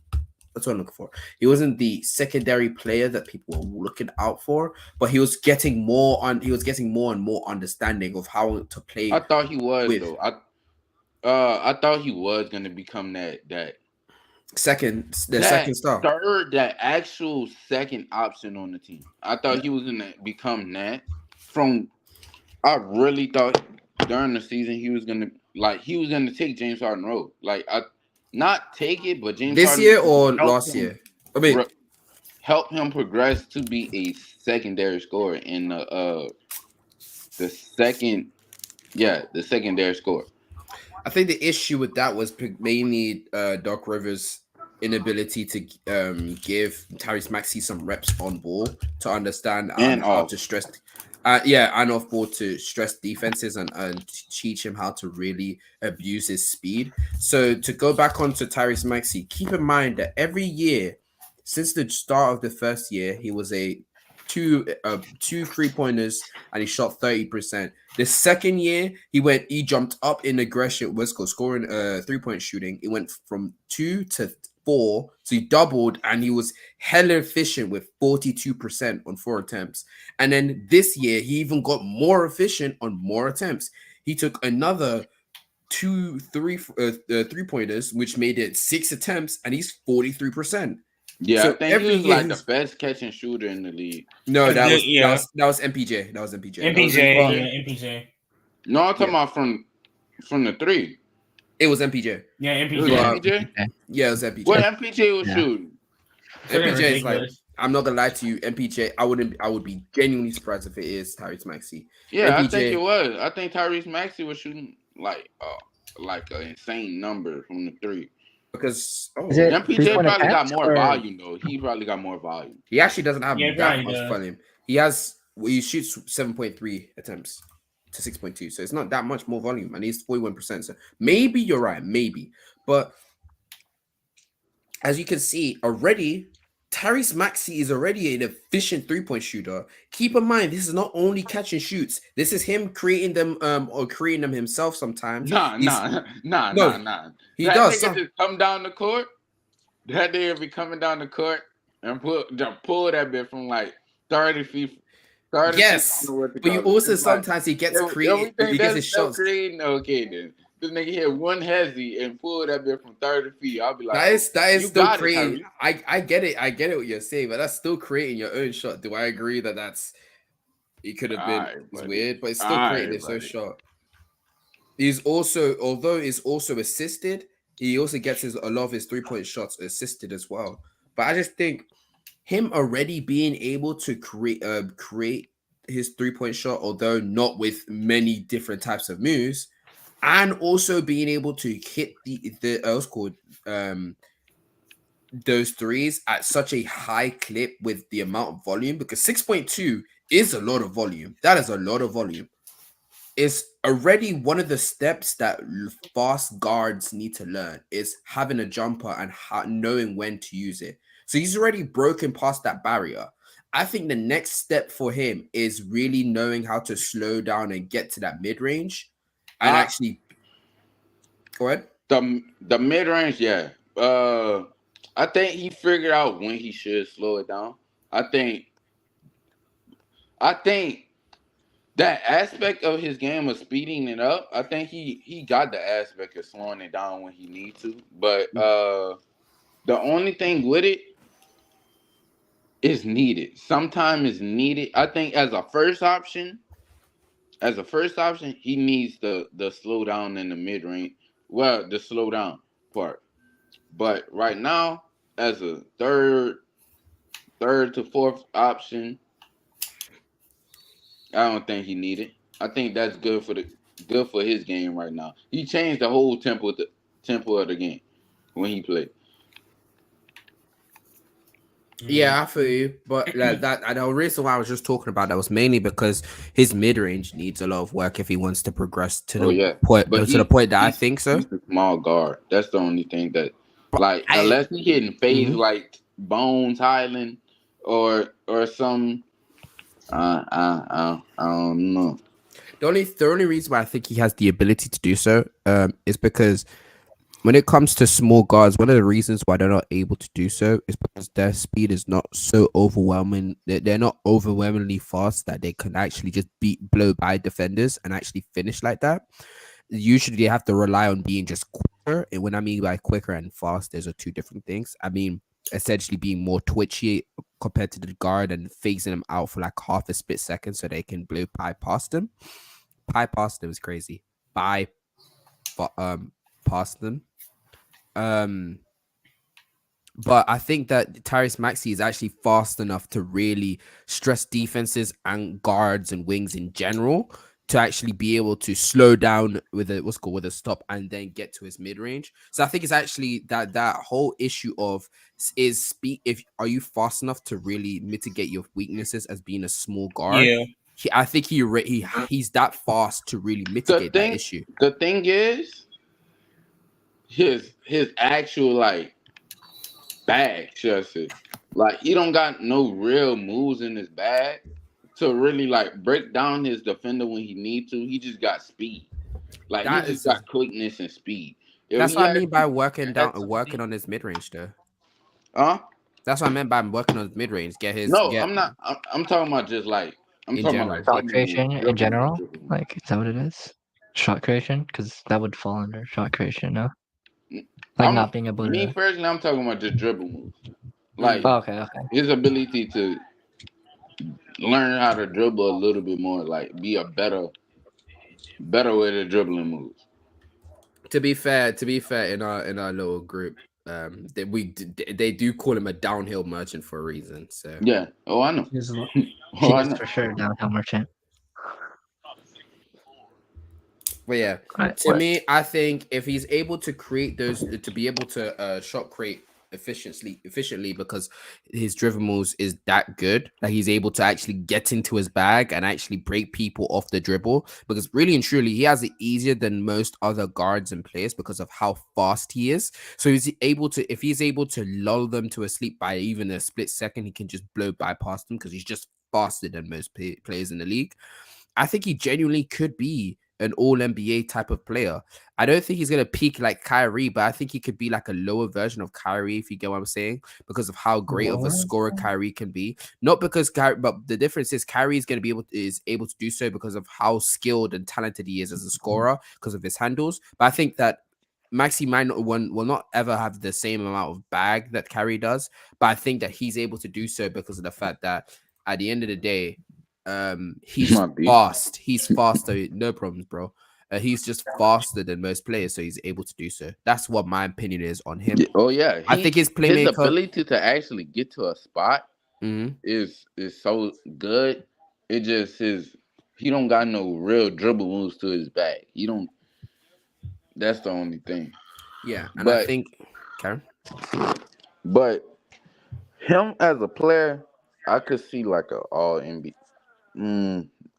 That's what I'm looking for. He wasn't the secondary player that people were looking out for, but he was getting more on. He was getting more and more understanding of how to I play thought he was with though. I thought he was gonna become the second star. that actual second option on the team. I thought Yeah. he was gonna become that from I really thought during the season he was gonna take James Harden role. Like I not take it, but James This Harden year or help last him year? I mean, help him progress to be a secondary scorer in the second the secondary scorer. I think the issue with that was mainly Doc Rivers' inability to give Tyrese Maxey some reps on ball to understand And how off. to stress, and off ball to stress defenses and teach him how to really abuse his speed. So to go back onto Tyrese Maxey, keep in mind that every year since the start of the first year, he was a two 3-pointers and he shot 30%. The second year, he jumped up in aggression, was scoring 3-point shooting. It went from 2 to 4, so he doubled, and he was hella efficient with 42% on 4 attempts. And then this year, he even got more efficient on more attempts. He took another 3-pointers, which made it 6 attempts, and he's 43%. Yeah, I So think he every was year like the best catching shooter in the league. no, That's good, yeah. that was MPJ. That was MPJ. MPJ, Well, yeah, MPJ. No, I'm talking Yeah. about from the three. It was MPJ. Yeah, It was MPJ. MPJ. Yeah, it was MPJ. What MPJ was Yeah. shooting? Freaking MPJ is like, ridiculous. I'm not gonna lie to you, MPJ. I would be genuinely surprised if it is Tyrese Maxey. Yeah, I MPJ, think it was. I think Tyrese Maxey was shooting like an insane number from the three. because Is it MPJ 3-point probably got attempts more or- volume though. He probably got more volume. he actually doesn't have Yeah, that probably much does. volume. He shoots 7.3 attempts to 6.2, so it's not that much more volume, and he's 41%. So maybe you're right, maybe, but as you can see already, Tyrese Maxey is already an efficient 3-point shooter. Keep in mind, this is not only catch and shoots. This is him creating them or creating them himself sometimes. Nah. No, he That does. nigga just come down the court. That nigga be coming down the court and pull that bit from like 30 feet. 30 Yes, feet. I don't know what to but you call it. also It's like, sometimes he gets yeah, creative. we think He gets his that's no shots. creating. Okay, then this nigga hit one hezzy and pull that bit from 30 feet. I'll be like, That is you still got it, creating. Tyrese. I get it. I get it what you're saying, but that's still creating your own shot. Do I agree that that's it could have been Alright, it's buddy. weird, but it's still creating his own buddy. shot. He's also, although he's also assisted, he also gets a lot of his 3-point shots assisted as well. But I just think him already being able to create his 3-point shot, although not with many different types of moves, and also being able to hit the what's called those threes at such a high clip with the amount of volume, because 6.2 is a lot of volume. That is a lot of volume. It's already one of the steps that fast guards need to learn is having a jumper and knowing when to use it. So he's already broken past that barrier. I think the next step for him is really knowing how to slow down and get to that mid range and actually go ahead. The mid range, yeah. I think he figured out when he should slow it down. I think that aspect of his game of speeding it up, I think he got the aspect of slowing it down when he needs to. But the only thing with it is needed. Sometimes it's needed. I think as a first option, he needs the slow down in the mid range. Well, the slow down part. But right now, as a third to fourth option, I don't think he need it. I think that's good for his game right now. He changed the whole tempo of the game when he played. Yeah, I feel you, but like that, and the reason why I was just talking about that was mainly because his mid range needs a lot of work if he wants to progress to the point that I think so. He's a small guard. That's the only thing that, But like, unless he hitting phase like Bones Highland or some, I don't know. The only reason why I think he has the ability to do so is because when it comes to small guards, one of the reasons why they're not able to do so is because their speed is not so overwhelming. They're not overwhelmingly fast that they can actually just blow by defenders and actually finish like that. Usually they have to rely on being just quicker. And when I mean by quicker and fast, those are two different things. I mean, essentially being more twitchy compared to the guard and phasing them out for like half a split second so they can blow by past them. past them is crazy. Past them. Um, but I think that Tyrese Maxey is actually fast enough to really stress defenses and guards and wings in general to actually be able to slow down with a with a stop and then get to his mid range. So I think it's actually that whole issue of is speed. If are you fast enough to really mitigate your weaknesses as being a small guard? Yeah. I think he's that fast to really The mitigate that thing, issue. the thing is, his actual like bag, should I say? Like he don't got no real moves in his bag to really like break down his defender when he need to. He just got speed. Like he That just is got quickness and speed. If that's he what I mean by actually had some working speed, on his mid range though. huh? That's what I meant by working on his mid range. No, Get I'm not. I'm talking about just like I'm in talking about like general. Shot dribble moves, creation in dribble moves, general, dribble moves. like is that what it is? Shot creation, because that would fall under shot creation, no? Like I'm not being able me to. personally. I'm talking about just dribble moves, like Mm. Oh, okay, okay. his ability to learn how to dribble a little bit more, like be a better way to dribbling moves. To be fair, in our little group, they do call him a downhill merchant for a reason. So, Yeah. Oh, I know. He's Oh, he I is know. for sure downhill merchant. but yeah, Right. to me, I think if he's able to create those, to be able to shot create efficiently because his driven moves is that good, like he's able to actually get into his bag and actually break people off the dribble. Because really and truly, he has it easier than most other guards and players because of how fast he is. So he's able to, if he's able to lull them to a sleep by even a split second, he can just blow bypass them because he's just faster than most players in the league. I think he genuinely could be an all NBA type of player. I don't think he's gonna peak like Kyrie, but I think he could be like a lower version of Kyrie, if you get what I'm saying, because of how great of a Lower? scorer Kyrie can be. Not because Kyrie, but the difference is Kyrie is gonna be able to do so because of how skilled and talented he is as a scorer, because of his handles. But I think that Maxi might not one will not ever have the same amount of bag that Kyrie does, but I think that he's able to do so because of the fact that at the end of the day, he's My B. fast. He's faster. No problems, bro. He's just faster than most players, so he's able to do so. That's what my opinion is on him. Yeah, oh yeah, I think his his playmaker. ability to actually get to a spot Mhm. is so good. It just his he don't got no real dribble moves to his back. He don't. That's the only thing. Yeah, and I But think Karen. but him as a player, I could see like a all NBA.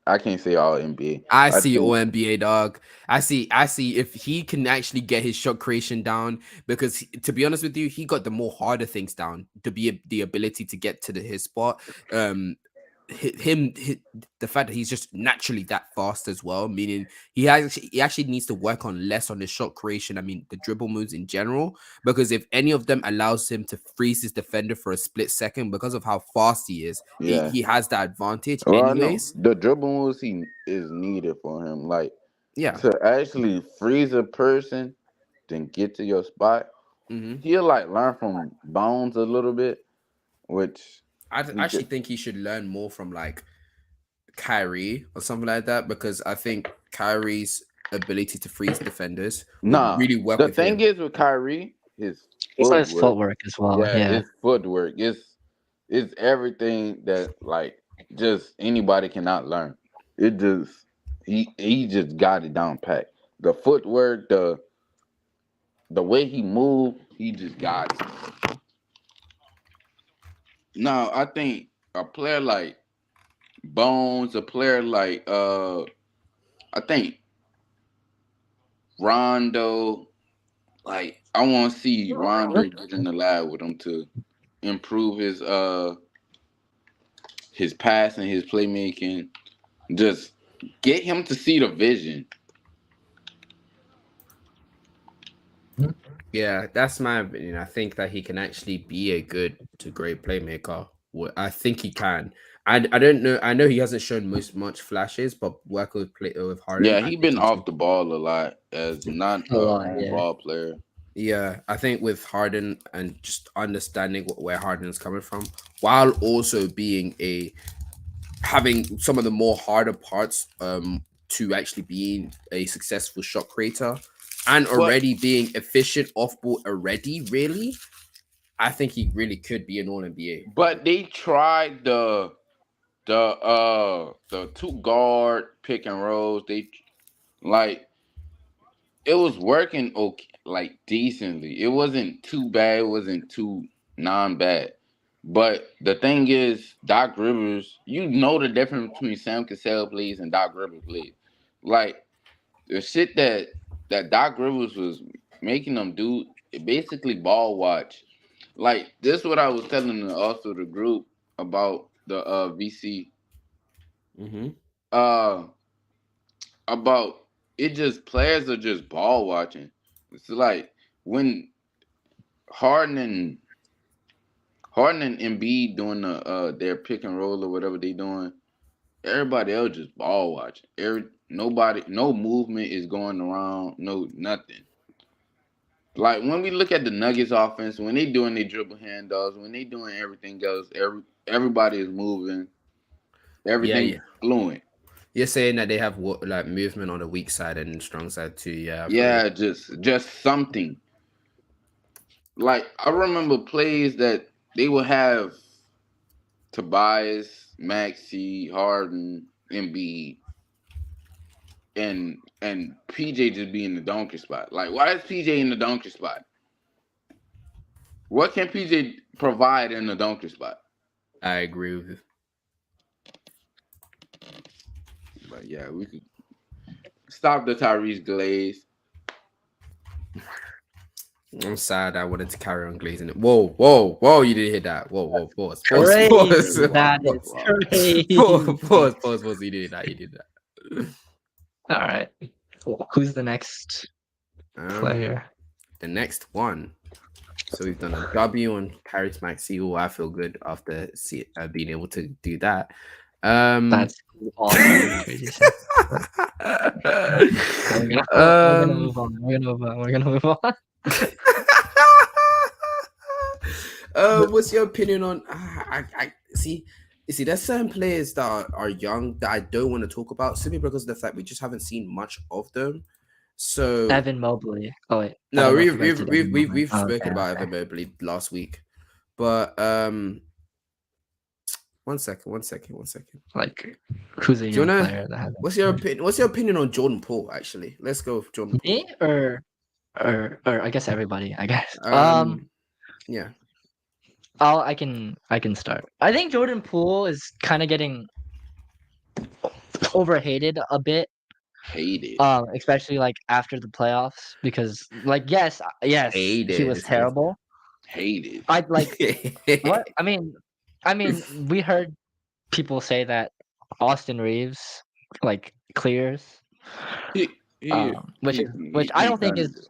I can't say all I NBA. I see think all NBA dog. I see if he can actually get his shot creation down because to be honest with you, he got the more harder things down to be the ability to get to his spot. Um the fact that he's just naturally that fast as well, meaning he actually needs to work on less on his shot creation. I mean the dribble moves in general, because if any of them allows him to freeze his defender for a split second because of how fast he is, yeah. he has that advantage Well, I know anyways. the dribble moves he is needed for him. Like Yeah. to actually freeze a person, then get to your spot. Hmm. He'll like learn from Bones a little bit, which he Actually could. think he should learn more from like Kyrie or something like that, because I think Kyrie's ability to freeze defenders would Nah, really work the with thing him. is with Kyrie, his Also his footwork. footwork as well. Yeah, Yeah. his footwork. It's everything that like just anybody cannot learn. It just he just got it down pat. The footwork, the way he moved, he just got it. Now I think a player like Bones, a player like I think Rondo, like I want to see Rondo get in the lab with him to improve his passing, his playmaking. Just get him to see the vision. Yeah, that's my opinion. I think that he can actually be a good to great playmaker. I think he can. I don't know. I know he hasn't shown much flashes, but working with Harden, Yeah, I he think been he's off the ball a lot as not A a lot, on yeah. ball player. yeah. I think with Harden and just understanding where Harden is coming from, while also being a having some of the more harder parts to actually being a successful shot creator and But already being efficient off ball already, really, I think he really could be an all NBA. but they tried the two guard pick and rolls. They like it was working okay, like decently. It wasn't too bad. It wasn't too non bad. But the thing is, Doc Rivers, you know the difference between Sam Cassell plays and Doc Rivers plays. Like the shit that Doc Rivers was making them do, it basically ball watch. Like this, what I was telling also the group about the VC. Mm-hmm. Uh, about it just players are just ball watching. It's like when Harden and Harden and Embiid doing their pick and roll or whatever they doing, everybody else just ball watching. Nobody, no movement is going around, no nothing. Like when we look at the Nuggets offense, when they doing their dribble handoffs, when they doing everything else, everybody is moving, Yeah, everything yeah. fluent. You're saying that they have like movement on the weak side and strong side too. Yeah, I feel you. Yeah, just something. Like I remember plays that they would have Tobias, Maxey, Harden, Embiid, and PJ just be in the donkey spot. Like why is PJ in the donkey spot? What can PJ provide in the donkey spot? I agree with you. But yeah, we could stop the Tyrese Glaze. I'm sad. I wanted to carry on glazing it. Whoa, whoa, whoa! You didn't hear that. Whoa, whoa, pause, pause, Crazy. pause, That Wow, is wow. crazy. pause. You did that. You did that. All right. Who's the next player? The next one. So we've done a W on Paris Maxi. Oh, I feel good after being able to do that. That's awesome. Crazy shit. We're gonna move on. We're gonna move on. What's your opinion on? I see. You see, there's certain players that are young that I don't want to talk about simply because of the fact we just haven't seen much of them. So Evan Mobley. Oh wait. I no, don't know if you guys did Evan Mobley. we've Oh, spoken okay, about okay. Evan Mobley last week, but one second. Like, who's a Do you young wanna? player that has? What's your opinion? What's your opinion on Jordan Poole? Actually, let's go with Jordan Poole. Me or I guess everybody. I guess. Yeah. I can start. I think Jordan Poole is kind of getting overhated a bit. Hated. Especially like after the playoffs because like yes, he was terrible. Hated. I like what I mean. We heard people say that Austin Reeves like clears, which I don't think is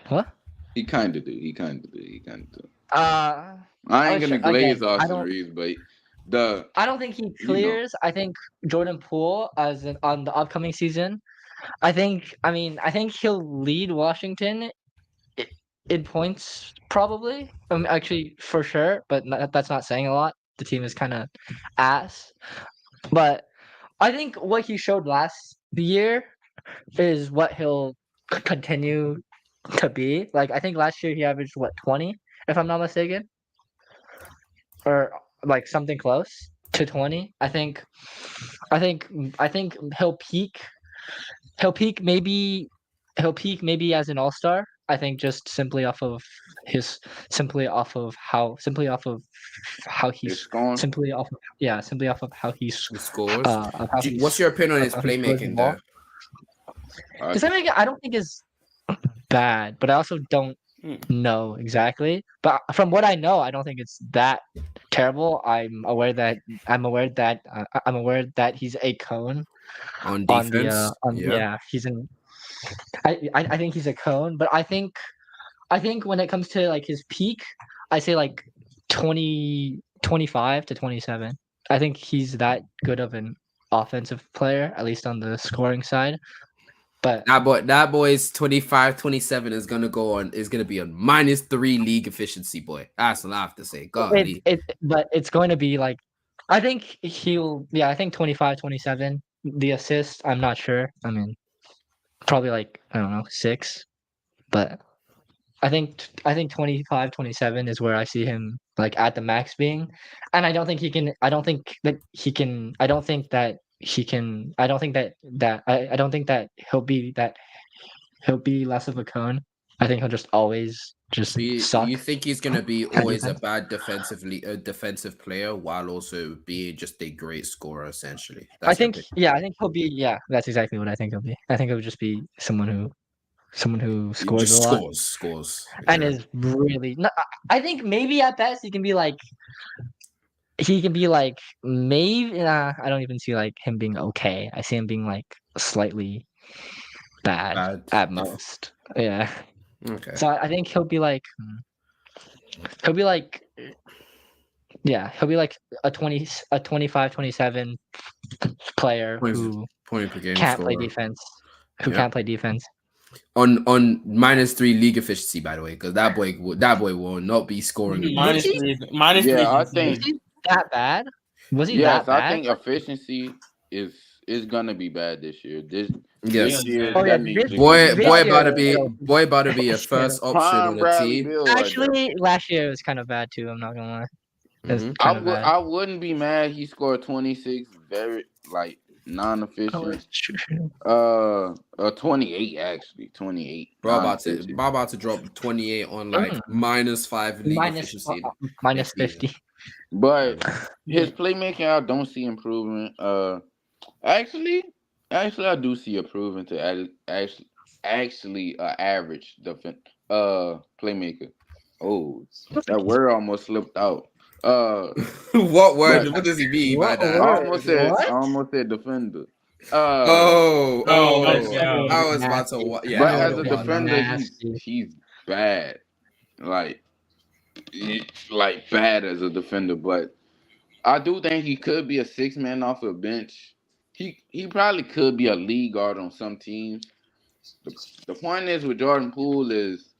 what He kind of do. He kind of do. I I ain't gonna glaze again, Austin Reeves, but I don't think he clears. I think Jordan Poole on the upcoming season. I think he'll lead Washington in points probably. Actually for sure, but that's not saying a lot. The team is kind of ass. But I think what he showed last year is what he'll continue to be. Like I think last year he averaged 20, if I'm not mistaken, or like something close to 20. I think he'll peak. Maybe as an all-star. I think just simply off of how he's scoring. simply off of how he's scores. of how What's your opinion on his how he scores the playmaking ball. though? His playmaking, I don't think is bad, but I also don't know exactly. But from what I know, I don't think it's that terrible. I'm aware that he's a cone On on defense, the he's in. I think he's a cone, but I think when it comes to like his peak, I say like 25 to 27. I think he's that good of an offensive player, at least on the scoring side. But that boy's 25, 27 is gonna be on -3 league efficiency, boy. That's what I have to say. God, but it's going to be like I think 25, 27. the assists, I'm not sure. I mean, probably like I don't know 6, but I think 25, 27 is where I see him like at the max being, and I don't think he can. I don't think that he can. I don't think that he can. I don't think I don't think that he'll be less of a cone. I think he'll just always just So you suck think he's gonna be at always a defense. bad defensive player while also being just a great scorer essentially? I That's your think pick. yeah, I think he'll be yeah. That's exactly what I think he'll be. I think he'll just be someone who He scores a just lot scores. and Yeah. is really. No, I think maybe at best he can be like maybe. I don't even see like him being okay. I see him being like slightly bad Bad. at most. Yeah. Okay. So I think he'll be like yeah he'll be like a 25, 27 player Points who point per game can't play scorer. defense. Who Yeah. can't play defense. On -3 league efficiency, by the way, because that boy will not be scoring the ball. Minus he? three. Minus three. Yeah, I Was think he that bad? Was he yes, that I bad? think efficiency is gonna be bad this year. Yeah, This Yes. year Oh yeah, that needs to be this year Boy about to be a this year. first option prime on the Bradley team. Bill right there. Actually, last year it was kind of bad too. I'm not gonna lie, it was Hmm. kind of bad. I wouldn't be mad he scored 26 very like Oh, non-efficient. it's true. 28 actually. 28 Bro non-efficient. about to drop 28 on like Mm, -5 league minus efficiency minus next season. 50. But his playmaking I don't see improvement. Actually, I do see improvement to actually average playmaker. Oh, that word almost slipped out. Uh, What word? but What does he mean by What that? word? I What? almost said defender. Oh, That yeah. was I was about to. nasty. Yeah, But That I would was as have a won. defender, nasty. he's bad. Like like bad as a defender. But I do think he could be a 6 man off the bench. He probably could be a lead guard on some teams. The, the point is with Jordan Poole is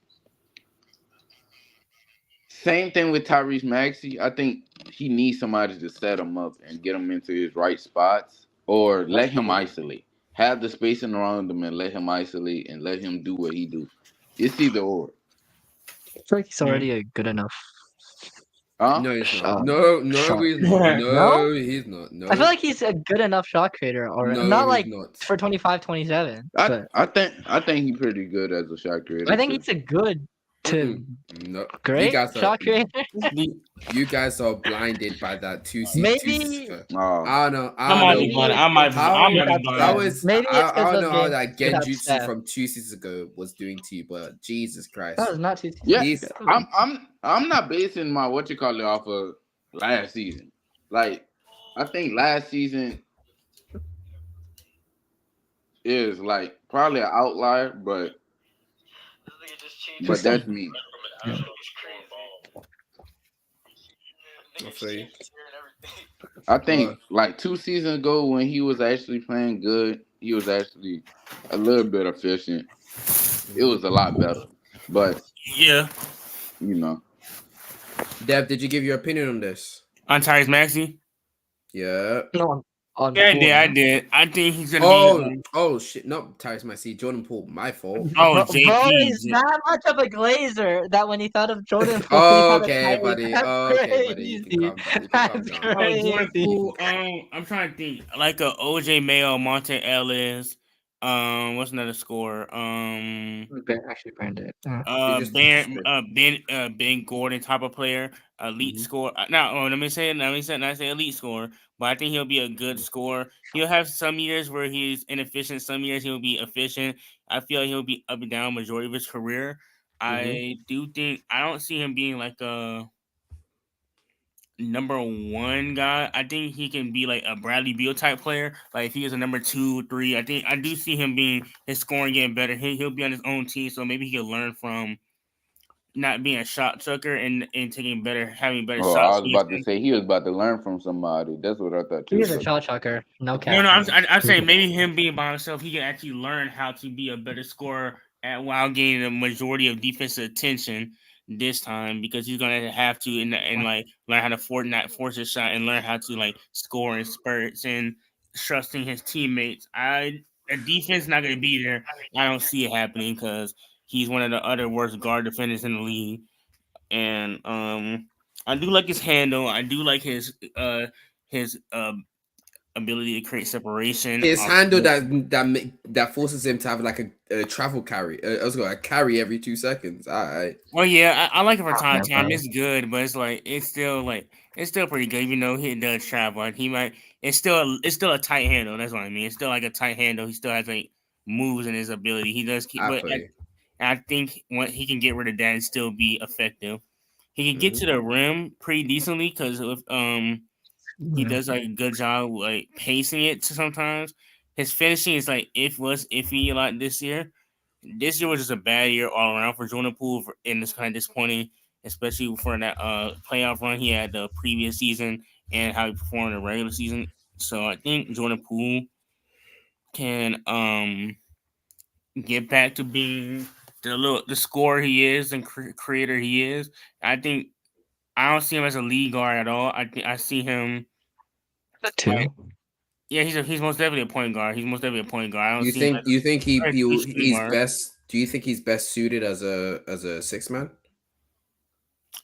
same thing with Tyrese Maxey. I think he needs somebody to set him up and get him into his right spots, or let him isolate. Have the spacing around him and let him isolate and let him do what he do. It's either or. I feel like he's Mhm. already a good enough Huh? No, he's not. shot. No, Shot. he's not. No, No, he's not. I feel No, like he's a good enough shot creator already. no, Not he's like not. for 25, 27, but I think he's pretty good as a shot creator I think too. he's a good Mm-mm. to No, great shot creator. you guys are blinded by that two seasons Maybe ago. Oh, I I don't might know be maybe blind. it's I might be. I how might be how blind. is maybe it's I because don't those know how games that you have genjutsu Steph. from 2 seasons ago was doing to you, but Jesus That Christ, was not 2 seasons yeah. he's ago. I'm not basing my what you call it off of last season. Like I think last season is like probably an outlier, but Still, that's me. yeah. I feel you. I But think like 2 seasons ago when he was actually playing good, he was actually a little bit efficient. It was a lot better. But Yeah. you know, Dev, did you give your opinion on this? On Tyrese Maxey. Yeah. No, on Yeah, I pool, did. I no. did. I think he's gonna be. Oh shit! No, Tyrese Maxey, Jordan Poole, my fault. Oh, Bro JP. is that much of a glazer that when he thought of Jordan Poole, he Oh, thought of okay, Kyrie. buddy. That's Oh, okay, buddy. crazy. You can calm That's down. Oh, Jordan crazy. Poole. I'm trying to think. Like a OJ Mayo, Monte Ellis. What's another score? Actually burned it. You just Ben Gordon type of player, elite Mhm. score. No, let me say elite score. But I think he'll be a good scorer. He'll have some years where he's inefficient. Some years he'll be efficient. I feel like he'll be up and down majority of his career. Mhm. I do think I don't see him being like a number one guy. I think he can be like a Bradley Beal type player. Like if he is a number 2, 3, I do see him being his scoring getting better. He'll be on his own team, so maybe he can learn from not being a shot chucker and taking better, having better oh, shots. I was about to say he was about to learn from somebody. That's what I thought you He were is a about to shot say. chucker. No No, cap. no, I'm saying maybe him being by himself, he can actually learn how to be a better scorer while gaining the majority of defensive attention this time because he's gonna have to and like learn how to not force his shot and learn how to like score in spurts and trusting his teammates. A defense not going to be there. I don't see it happening because he's one of the other worst guard defenders in the league. And I do like his handle. I do like his ability to create separation. His handle that forces him to have like a travel carry. I was going a carry every 2 seconds. All right. Well, yeah, I like it for time. Okay. It's good, but it's still pretty good. Even though he does travel, like, he might. It's still a tight handle. That's what I mean. It's still like a tight handle. He still has like moves in his ability. He does keep, I but play. I think when he can get rid of that and still be effective. He can get Mhm. to the rim pretty decently because he Yeah. does like a good job like pacing it sometimes. His finishing is like was iffy a lot this year. This year was just a bad year all around for Jordan Poole, and it's kind of disappointing, especially for that playoff run he had the previous season and how he performed in the regular season. So I think Jordan Poole can get back to being the scorer he is and creator he is. I think I don't see him as a lead guard at all. I see him The like, two. yeah, he's most definitely a point guard. He's most definitely a point guard. I don't You see him think as you think a true shooting he's guard. best? Do you think he's best suited as a 6 man?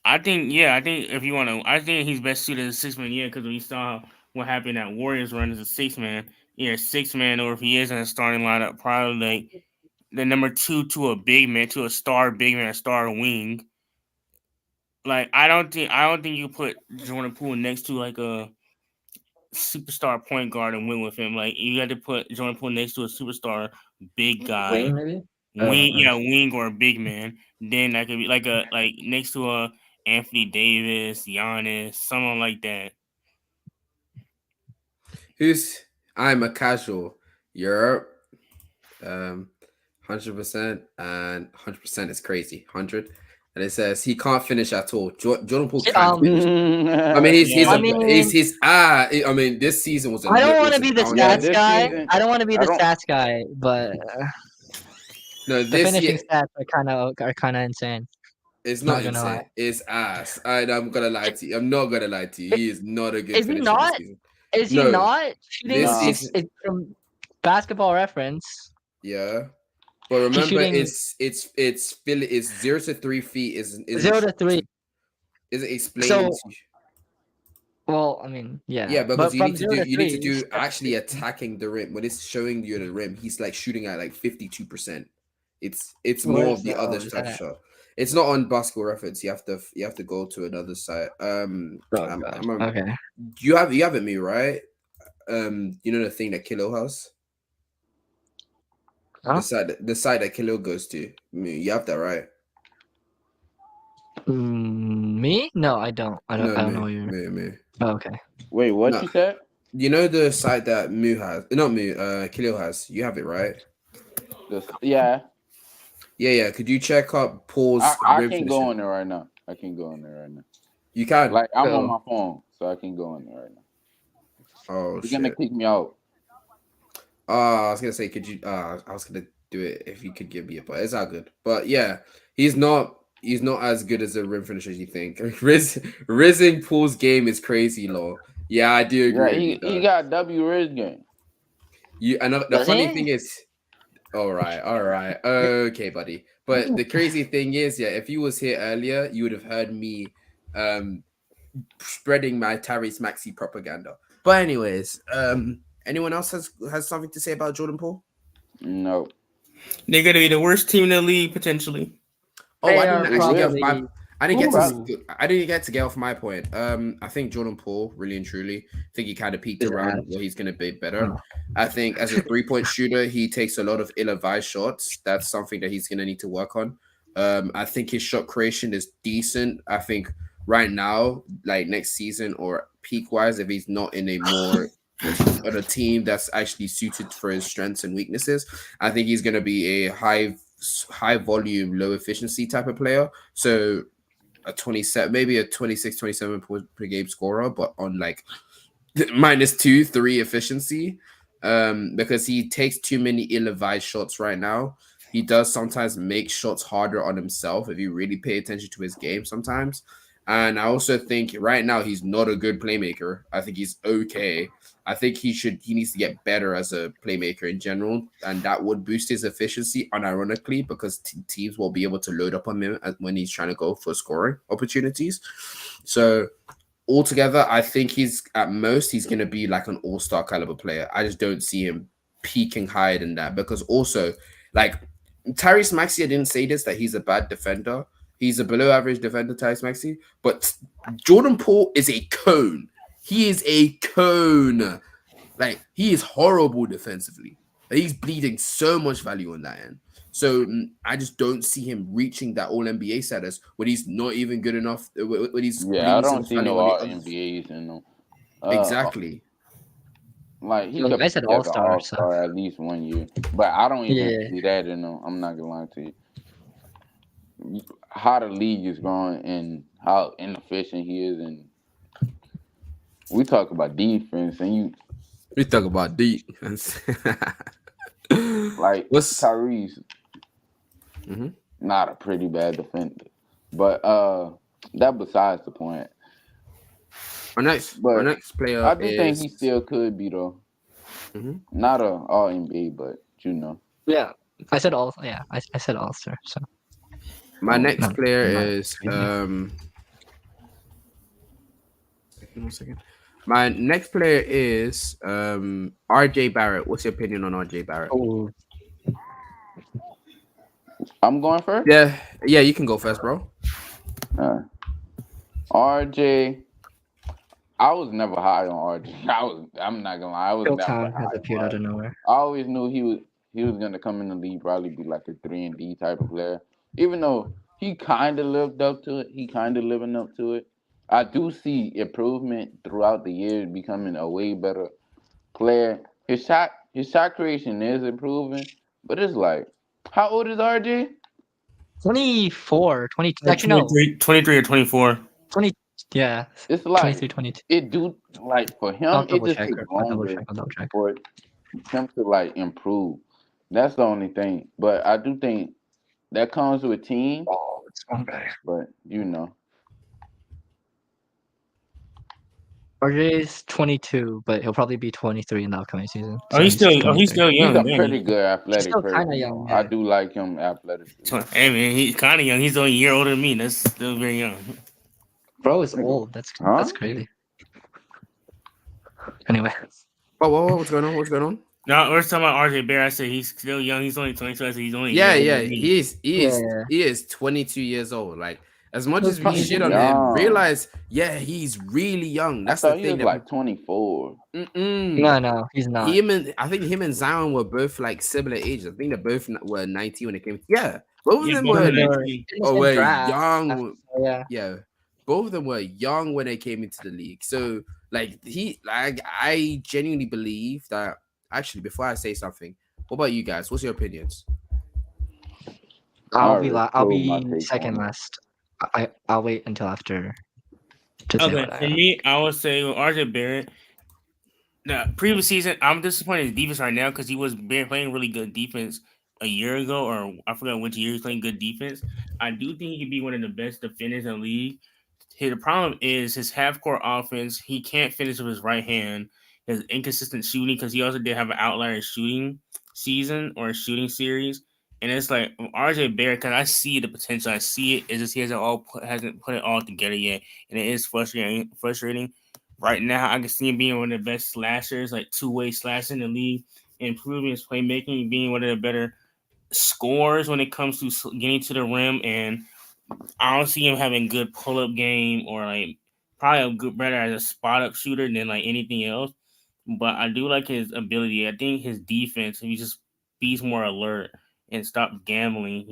I think if you want to, I think he's best suited as a 6 man. Yeah, because we saw what happened at Warriors run as a 6 man. Yeah, 6 man, or if he is in a starting lineup, probably like the number two to a big man, to a star big man, a star wing. Like I don't think you put Jordan Poole next to like a superstar point guard and win with him. Like you got to put Jordan Poole next to a superstar big guy, Wing maybe. wing, I yeah, see. wing or a big man. Then that could be like next to a Anthony Davis, Giannis, someone like that. Who's I'm a casual. Europe. 100% and 100% is crazy. 100. And it says he can't finish at all. Jordan Poole can finish. I mean, Yeah. I mean, I mean, this season was a I don't want was to a be the downhill. Yeah, stats this guy. season I don't want to be I the don't. stats guy, but No, the this year finishing stats are kind of insane. it's not Not gonna lie. insane. It's ass. I'm gonna lie to you. I'm not gonna lie to you. He is not a good Is he finisher this not? season. Is he No, not shooting this Nah. season, from Basketball Reference? yeah. But He's remember, shooting it's 0 to 3 feet zero to three. isn't explaining So, to you. well, I mean, Yeah, yeah, because but from zero to you need to three, do actually attacking the rim. When it's showing you the rim, he's like shooting at like 52%. It's more where's of the the other is type of that? shot. It's not on Basketball Reference. You have to go to another site. Oh god. Okay. You have it, me right? You know the thing that Kilo has, Huh? the site that Kilo goes to. Me, you have that right? Me? No, I don't. I don't. No, I don't know what you're. me. Oh, okay. Wait, what No, you said? you know the site that Mu has, not Mu, Kilo has. You have it right? Yeah, Yeah. Could you check up Paul's I rim can go finishing? in there right now. I can go in there right now. You can. Like I'm on So, my phone, so I can go in there right now. Oh You're gonna shit. kick me out. I was gonna say, could you? I was gonna do it if you could give me a, but it's all good. But yeah, he's not. He's not as good as a rim finisher as you think. Rizzing Paul's game is crazy, low. Yeah, I do Yeah, agree with you, he dog. got W Riz game. You and the does funny he? thing is, all right, okay, buddy. But the crazy thing is, yeah, if you was here earlier, you would have heard me spreading my Tyrese Maxey propaganda. But anyways, anyone else has something to say about Jordan Paul? No, They're gonna be the worst team in the league potentially. Oh, They I didn't are actually get off my. probably. I didn't get Ooh, to. I didn't get to get off my point. I think Jordan Paul, really and truly, I think he kind of peaked his around ass. where he's going to be better. Oh. I think as a 3-point shooter, he takes a lot of ill-advised shots. That's something that he's going to need to work on. I think his shot creation is decent. I think right now, like next season or peak-wise, if he's not in a more on a team that's actually suited for his strengths and weaknesses, I think he's going to be a high volume, low efficiency type of player. So a 27, maybe a 26, 27 point per game scorer, but on like -2, 3 efficiency. Because he takes too many ill-advised shots right now. He does sometimes make shots harder on himself if you really pay attention to his game sometimes. And I also think right now he's not a good playmaker. I think he's okay. I think he needs to get better as a playmaker in general, and that would boost his efficiency unironically because teams will be able to load up on him when he's trying to go for scoring opportunities. So altogether, I think he's going to be like an all-star caliber player. I just don't see him peaking higher than that because also like Tyrese Maxey, I didn't say this that he's a bad defender. He's a below average defender, Tyrese Maxey, but Jordan Poole is a cone. He is a cone. Like he is horrible defensively. He's bleeding so much value on that end. So I just don't see him reaching that All NBA status when he's not even good enough. When he's Yeah, I bleeding so don't much see value no on the all other. NBAs in them. Exactly. Like he Well, could I be said like an all-star, all star at least 1 year, but I don't even Yeah. see that in them. I'm not gonna lie to you. How the league is going and how inefficient he is, and we talk about defense, and you We talk about deep. like What's Tyrese, Mhm. not a pretty bad defender, but that besides the point. our But next player I do think is he still could be though. Mhm. Not a all NBA, but you know. Yeah. I said all. Yeah, I said all-star. So My next no, player not is crazy. one second. My next player is RJ Barrett. What's your opinion on RJ Barrett? Oh, I'm going first. Yeah, you can go first, bro. Uh, RJ, I was never high on RJ. I'm not gonna lie. I was never Showtime has high appeared on out RJ. of nowhere. I always knew he was gonna come in the league, probably be like a 3 and D type of player. Even though he kind of lived up to it, he kind of living up to it. I do see improvement throughout the years, becoming a way better player. His shot creation is improving, but it's like, how old is RJ? 24, 20. Or Actually, no. 23 or 24. 20. Yeah. It's like 23, 22. it do like for I'll him, it double just check. takes I'll double longer check. I'll double check. for him to like improve. That's the only thing. But I do think that comes with team. Oh, it's one guy. But RJ's 22, but he'll probably be 23 in the upcoming season. Oh, So he's he's still 23. he's young, a man. pretty good He's athletic still kind of person. young. I Yeah. do like him athletically. Hey man, he's kind of young. He's only a year older than me. That's still very young. Bro is Nigga, old. That's huh? crazy. Anyway, What's going on? What's going on? No, we're talking about RJ Barrett. I said he's still young. He's only 22. I said he's only a Yeah, year older yeah, than me. yeah. he is 22 years old. Like as much He'll as we probably shit be on him, young. realize he's really young. I That's the thought he thing was that like 24. No, he's not. I think him and Zion were both like similar ages. I think they both were 19 when they came. Yeah, both of Yeah, them both I of were mean, them they were 19. in the same were draft. young. So, yeah. Yeah, both of them were young when they came into the league. So I genuinely believe that. Actually, before I say something, what about you guys? What's your opinions? I I'll already I'll told my be take second on it. last. I'll wait until after to say Okay, what I for have. me, I would say with RJ Barrett. The previous season, I'm disappointed in his defense right now because he was playing really good defense a year ago, or I forgot which year he was playing good defense. I do think he could be one of the best defenders in the league. The problem is his half court offense. He can't finish with his right hand. His inconsistent shooting because he also did have an outlier shooting season or a shooting series. And it's like RJ Barrett, because I see the potential, I see it. It's just he hasn't put it all together yet, and it is frustrating. Frustrating. Right now, I can see him being one of the best slashers, like two-way slashing in the league, improving his playmaking, being one of the better scorers when it comes to getting to the rim, and I don't see him having good pull up game or like probably a good better as a spot up shooter than like anything else. But I do like his ability. I think his defense, if he just be more alert and stop gambling,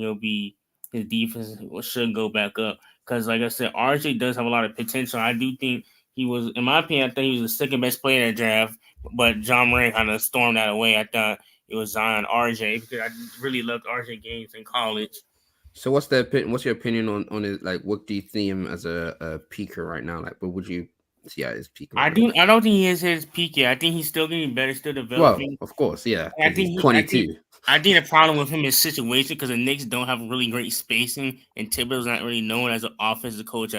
his defense should go back up. Because like I said, RJ does have a lot of potential. I do think he was, in my opinion, I think he was the second best player in the draft. But John Moran kind of stormed that away. I thought it was Zion RJ because I really loved RJ games in college. So what's your opinion on it? Like, what do you see him as a peaker right now? Like, what would you see at his peak right now? I don't think he is his peak yet. I think he's still getting better, still Well, developing. of course, yeah, I because he's think he, 22. I think the problem with him is situation because the Knicks don't have really great spacing, and Thibodeau's not really known as an offensive coach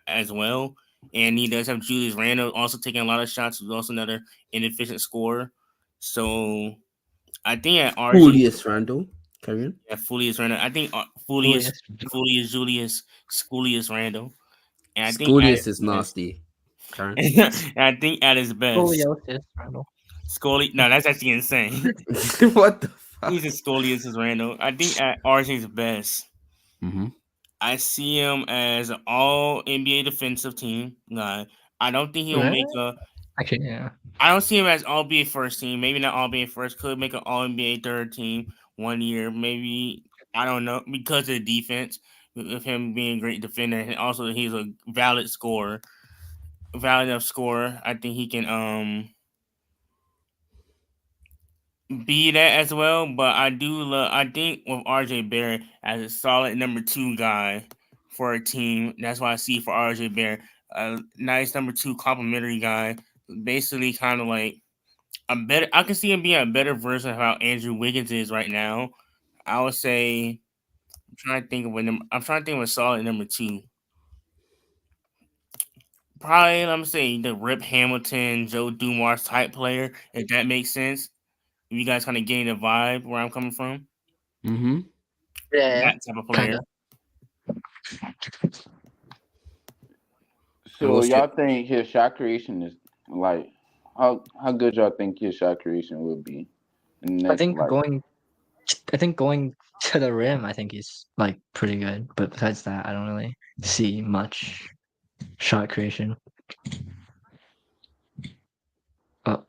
as well. and he does have Julius Randle also taking a lot of shots. Who's also another inefficient scorer. So I think at RJ, Julius Randle. Carry on. yeah, Julius Randle. I think Julius, Julius. Julius, Julius Randle, and I think at Scoolius his is best, nasty. Carry and I think at his best, Scoliosis, Randall. Scully. No, that's actually insane. on. What the He's fuck? a Scullius is Randall. I think at RJ's best, Mm-hmm. I see him as an all NBA defensive team guy. I don't think he'll Yeah. make a. Actually, yeah. I don't see him as all NBA first team. Maybe not all NBA first. Could make an all NBA third team 1 year. Maybe I don't know because of the defense of him being a great defender and also he's a valid scorer, valid enough scorer. I think he can be that as well. But I do love. I think with RJ Barrett as a solid number 2 guy for a team. That's why I see for RJ Barrett a nice number 2 complimentary guy. Basically, kind of like a better. I can see him being a better version of how Andrew Wiggins is right now. I would say. I'm trying to think of a number. I'm trying to think of a solid number 2. Probably, I'm say the Rip Hamilton, Joe Dumars type player, if that makes sense. If you guys kind of getting the vibe where I'm coming from, Mm-hmm. Yeah, that type of kind player. of. And So what's your y'all think his shot creation is like how good y'all think his shot creation will be in the I next think like going. I think going to the rim. I think he's like pretty good. But besides that, I don't really see much shot creation. Oh,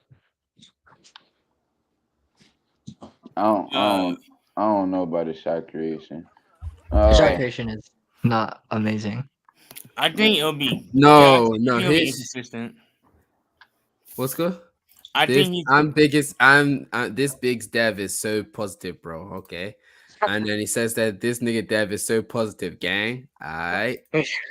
I don't I Uh, don't I don't know about his shot creation. his shot Uh creation is not amazing. I think it'll be. Yeah, I no, think no, he'll be his inconsistent. what's good? I This think he's. I'm biggest I'm this Big's Dev is so positive, bro. Okay. And then he says that this nigga Dev is so positive, gang. Alright.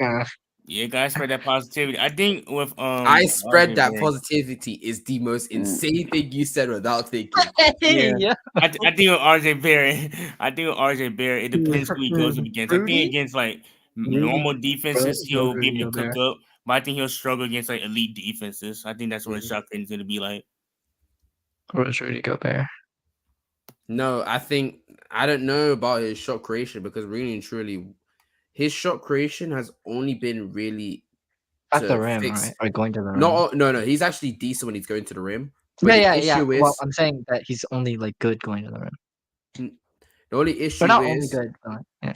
Yeah. Yeah, guys, spread that positivity. I think with I spread RJ that Barrett. positivity is the most mm, insane thing you said without thinking. Yeah. yeah. I think with RJ Barrett, I think with RJ Barrett, it depends who he goes up against. I think Rudy. against like Rudy. normal Bro, defenses, love he'll be Rudy able to cook Gobert. up, but I think he'll struggle against like elite defenses. I think that's what his Mhm. shot creating is going to be like. Where's Rudy Gobert? No, I think I don't know about his shot creation because really and truly, his shot creation has only been really At the to rim, fix. right? Or going to the rim. No. He's actually decent when he's going to the rim. But Yeah, the yeah. issue Well, is I'm saying that he's only like good going to the rim. the only Or issue not only is good, but yeah.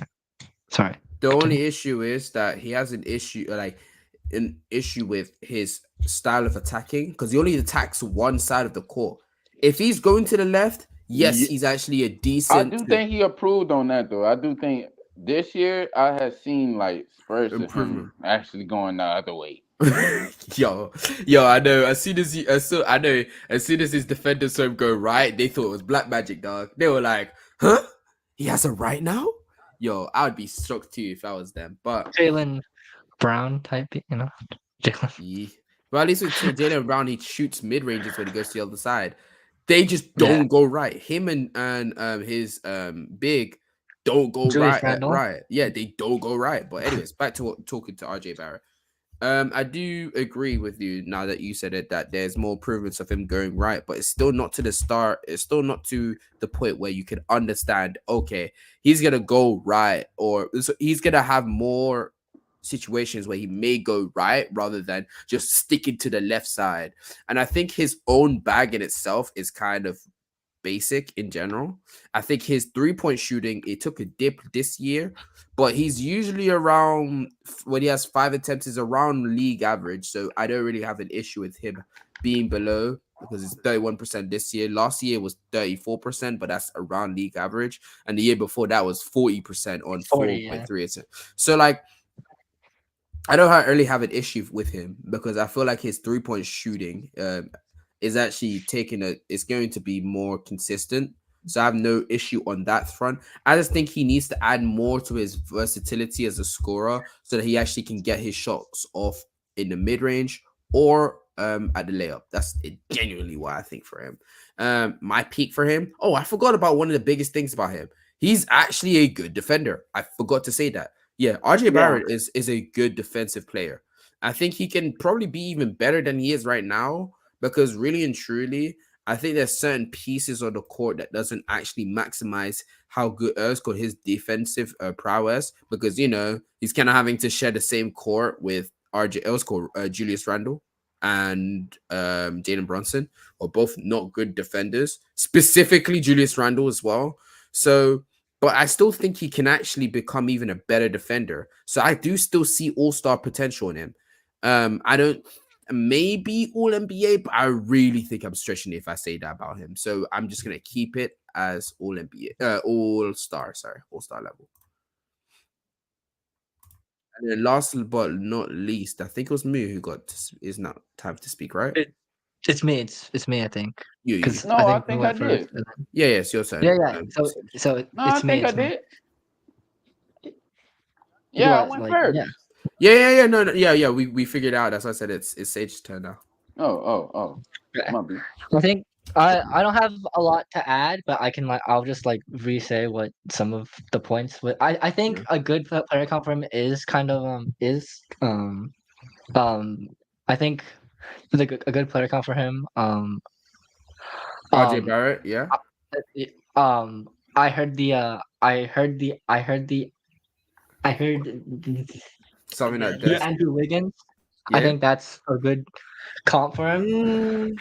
Sorry. the Continue. only issue is that he has an issue with his style of attacking because he only attacks one side of the court. If he's going to the left, yes, yeah, he's actually a I decent do think he improved on that though. I do think this year I have seen like spurts of him improvement. actually going the other way. yo, I know. I know. As soon as his defenders saw him go right, they thought it was black magic, dog. They were like, "Huh? He has a right now?" Yo, I would be shocked too if I was them. But Jalen Brown type, you know? Jalen. yeah. But at least with Jalen Brown, he shoots mid ranges when he goes to the other side. They just Yeah. don't go right. Him and his big don't go Julius right. Randle. Right. Yeah, they don't go right. But anyways, back to talking to RJ Barrett. I do agree with you now that you said it that there's more improvements of him going right, but it's still not to the start. It's still not to the point where you can understand. Okay, he's gonna go right, or he's gonna have more situations where he may go right rather than just sticking to the left side. And I think his own bag in itself is kind of basic in general. I think his 3-point shooting, it took a dip this year, but he's usually around when he has 5 attempts is around league average. So I don't really have an issue with him being below because it's 31% this year. Last year was 34%, but that's around league average. And the year before that was 40% on 40, yeah. 4.3. So like I don't really have an issue with him because I feel like his 3-point shooting is actually it's going to be more consistent. So I have no issue on that front. I just think he needs to add more to his versatility as a scorer so that he actually can get his shots off in the mid range or at the layup. That's genuinely what I think for him. My peak for him. Oh, I forgot about one of the biggest things about him. He's actually a good defender. I forgot to say that. Yeah, RJ Yeah. Barrett is a good defensive player. I think he can probably be even better than he is right now because really and truly, I think there's certain pieces of the court that doesn't actually maximize how good got his defensive prowess because he's kind of having to share the same court with RJ Erskine, Julius Randle, and Jalen Brunson, are both not good defenders. Specifically, Julius Randle as well. So, but I still think he can actually become even a better defender. So I do still see all-star potential in him. I don't maybe all NBA, but I really think I'm stretching it if I say that about him. So I'm just gonna keep it as all NBA, all star, all star level. And then last but not least, I think it was me who is not time to speak, right? It's me. It's me. I think You. because No, I I think we think I went first. did. and then- Yeah, it's your turn. Yeah. So No, I it's me. think I It's me. did. You Yeah, I what, went like first. yeah. Yeah. No, yeah. We figured out. That's why I said it's Sage's turn now. Oh. Yeah. My bad. I think I don't have a lot to add, but I'll just like re-say what some of the points. I think Yeah. a good player comp for him is kind of um I think a good player comp for him RJ um Barrett, yeah. I heard I heard Something like the that. Andrew Wiggins. I Yeah. think that's a good comp for him. Mm,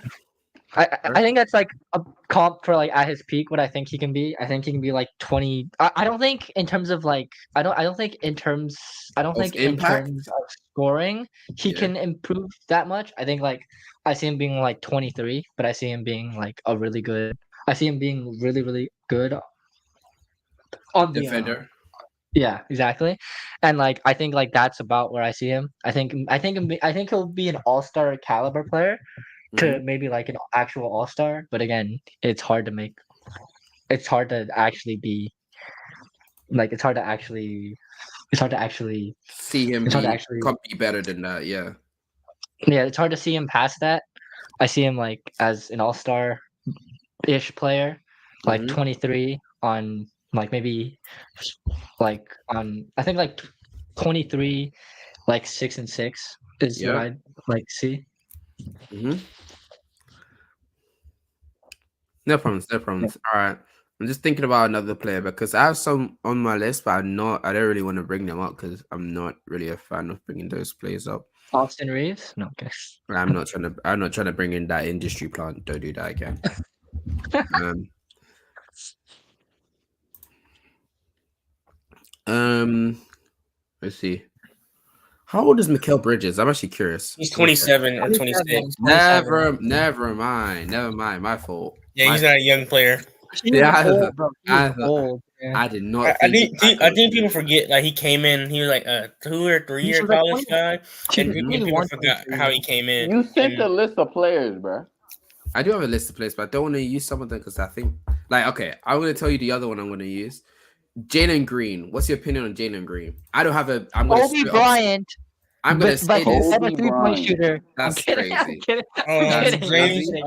I think that's like a comp for like at his peak what I think he can be. I think he can be like 20. I don't think in terms of like I don't think in terms of impact. of scoring he Yeah. can improve that much. I think like I see him being like 23, but I see him being like a really good. I see him being really good on the Defender. yeah, exactly. And like I think like that's about where I see him. I think he'll be an all-star caliber player to Mhm. maybe like an actual all-star, but again, it's hard to actually be like it's hard to actually See him it's hard to be actually can't be better than that. Yeah. yeah, it's hard to see him past that. I see him like as an all-star ish player, like Mhm. 23 on like maybe like on I think like 23 like 6 and 6 is what Yeah. I'd like see. Mhm. No problems. No Yeah. problems. All right. I'm just thinking about another player because I have some on my list, but I don't really want to bring them up because I'm not really a fan of bringing those players up. Austin Reeves? No, okay. I'm not trying to bring in that industry plant. Don't do that again. Um. Let's see. How old is Mikal Bridges? I'm actually curious. He's One sec. 27 or 26. 27. Never mind. My fault. Yeah, he's not a young player. He Yeah, was old, bro. He was I, old. Yeah. I did not think. I think people forget like he came in. He was like a 2 or 3 He year was like college guy, and, Mhm. and people forgot how he came in. You sent And a list of players, bro. I do have a list of players, but I don't want to use some of them because I think, like, okay, I'm going to tell you the other one I'm going to use. Jalen Green. What's your opinion on Jalen Green? I don't have a. I'm going to. Kobe Bryant, I'm going to but say he's this. never Kobe 3-point Bryant. shooter. I'm That's kidding. I'm crazy. kidding. I'm That's kidding. James crazy.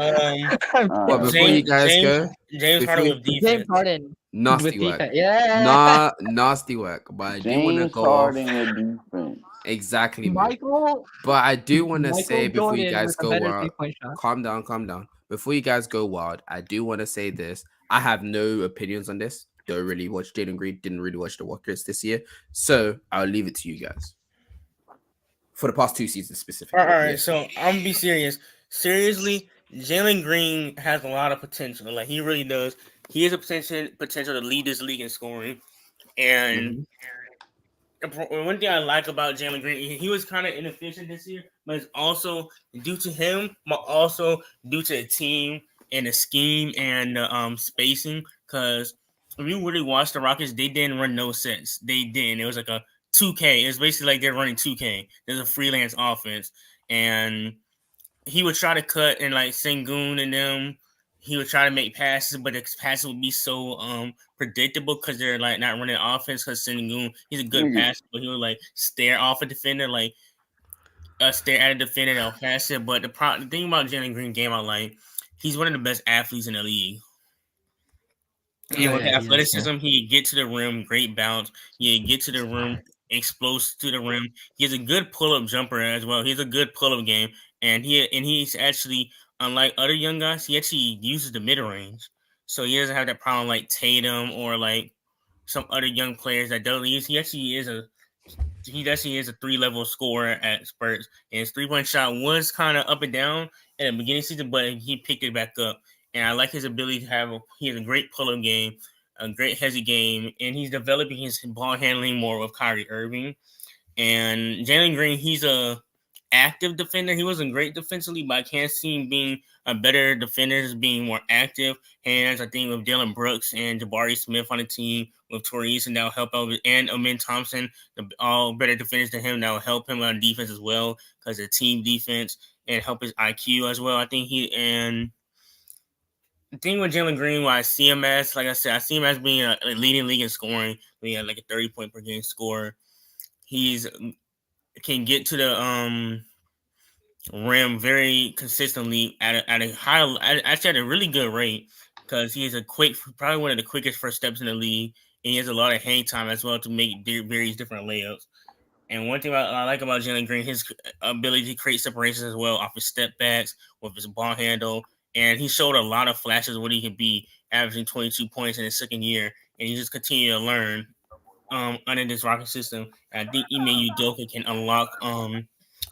I'm All But right. before you guys James go, James before Harden you, with James defense. Harden nasty with work. defense. Yeah. Nasty work. But I do want to James go off. Harden with defense. Exactly, mate. Michael But I do want to say Michael before you Jordan guys with a go better wild, 3-point shot. calm down. Before you guys go wild, I do want to say this. I have no opinions on this. Don't really watch Jalen Green. Didn't really watch the Walkers this year, so I'll leave it to you guys for the past 2 seasons specifically. All right, Yeah. so I'm gonna be serious. Seriously, Jalen Green has a lot of potential. Like he really does. He has a potential to lead this league in scoring. And Mhm. one thing I like about Jalen Green, he was kind of inefficient this year, but it's also due to him, but also due to the team and the scheme and the spacing. Because if you really watch the Rockets, they didn't run no sets. They didn't. It was like a 2K. It's basically like they're running 2K. There's a freelance offense, and he would try to cut and like Sengun and them. He would try to make passes, but his passes would be so predictable because they're like not running offense. Because Sengun, he's a good Nigga, passer, but he would like stare off a defender, like stare at a defender and will pass it. But the thing about Jalen Green game, I like he's one of the best athletes in the league. And Oh with the yeah, he is. Yeah. athleticism, he get to the rim, great bounce. He get to the rim explodes to the rim. He has a good pull up jumper as well. He has a good pull up game, and he's actually, unlike other young guys, he actually uses the mid range, so he doesn't have that problem like Tatum or like some other young players that don't use. He actually is a 3 level scorer at Spurs, and his 3 point shot was kind of up and down at the beginning of the season, but he picked it back up. And I like his ability to he has a great pull up game, a great hezzy game, and he's developing his ball handling more with Kyrie Irving. And Jalen Green, he's a active defender. He wasn't great defensively, but I can't see him being a better defender, being more active hands. I think with Dylan Brooks and Jabari Smith on the team, with Therese, and that'll help out, and Amin Thompson, all better defenders than him, that will help him on defense as well, because of team defense and help his IQ as well. I think the thing with Jalen Green, why I see him as, like I said, I see him as being a leading league in scoring, being like a 30 point per game scorer. He's can get to the rim very consistently at a high, actually at a really good rate, because he is probably one of the quickest first steps in the league, and he has a lot of hang time as well to make various different layups. And one thing I like about Jalen Green, his ability to create separations as well off his step backs with his ball handle, and he showed a lot of flashes of what he could be, averaging 22 points in his second year, and he just continued to learn under this Rocket system. And I think Ime Udoka can unlock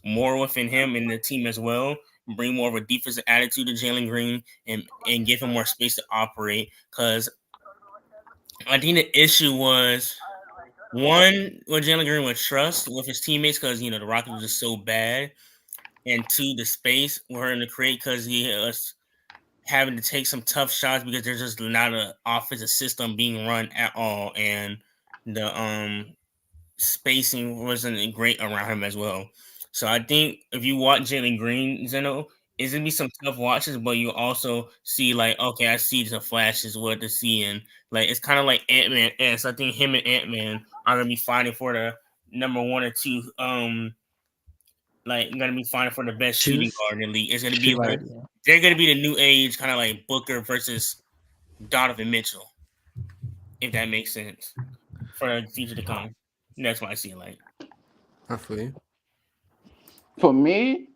more within him and the team as well, bring more of a defensive attitude to Jalen Green, and give him more space to operate. Because I think the issue was, one, with Jalen Green would trust with his teammates, because the Rockets were just so bad, and two, the space for him to create, because he was having to take some tough shots because there's just not an offensive system being run at all, and the spacing wasn't great around him as well. So I think if you watch Jalen Green, Zeno, it's gonna be some tough watches, but you also see like, okay, I see the flashes, what to see, and like it's kind of like Ant-Man S. I think him and Ant-Man are gonna be fighting for the number 1 or 2. Like gonna be fighting for the best shooting Shoes. guard in the league. It's gonna be Shoot like guard. Yeah. they're gonna be the new age, kind of like Booker versus Donovan Mitchell, if that makes sense, for the future to come. That's what I see it like. I feel you. For me,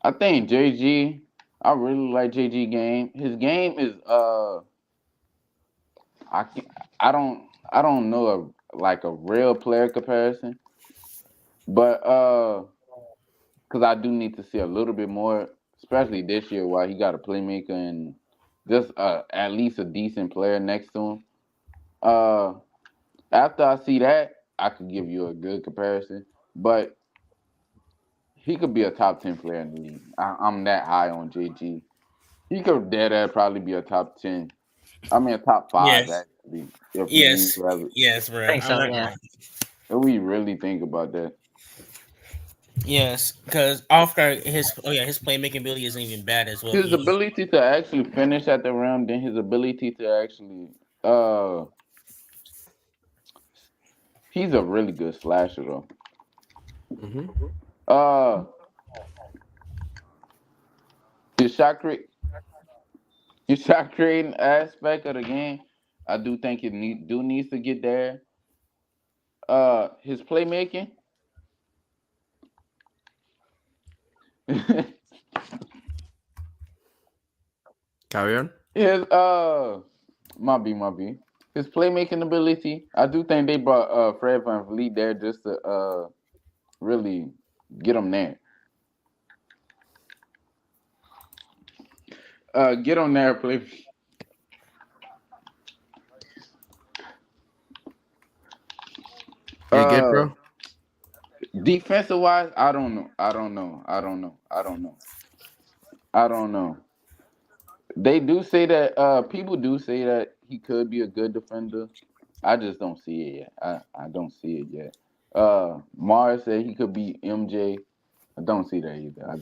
I think JG. I really like JG game. His game is I can, I don't know a real player comparison, but because I do need to see a little bit more, especially this year while he got a playmaker and just at least a decent player next to him. Uh, After I see that, I could give you a good comparison, but he could be a top 10 player in the league. I'm that high on JG. He could dead at probably be a top 10. I mean, a top 5 Yes. actually. If Yes, we really, yes, bro. I think I so. like Yeah. that. if we really think about that. Yes, because Oscar, his playmaking ability isn't even bad as well. His ability to actually finish at the rim, then his ability to actually he's a really good slasher though. Mm-hmm. Uh his shot create his shot creating aspect of the game, I do think it needs to get there. His playmaking. Carry on. His my B. His playmaking ability. I do think they brought Fred Van Vliet there just to really get him there. Get on there, play. You good, bro? Defensive wise, I don't know. I don't know. They do say that people do say that he could be a good defender. I just don't see it yet. I don't see it yet. Mars said he could be MJ. I don't see that either. I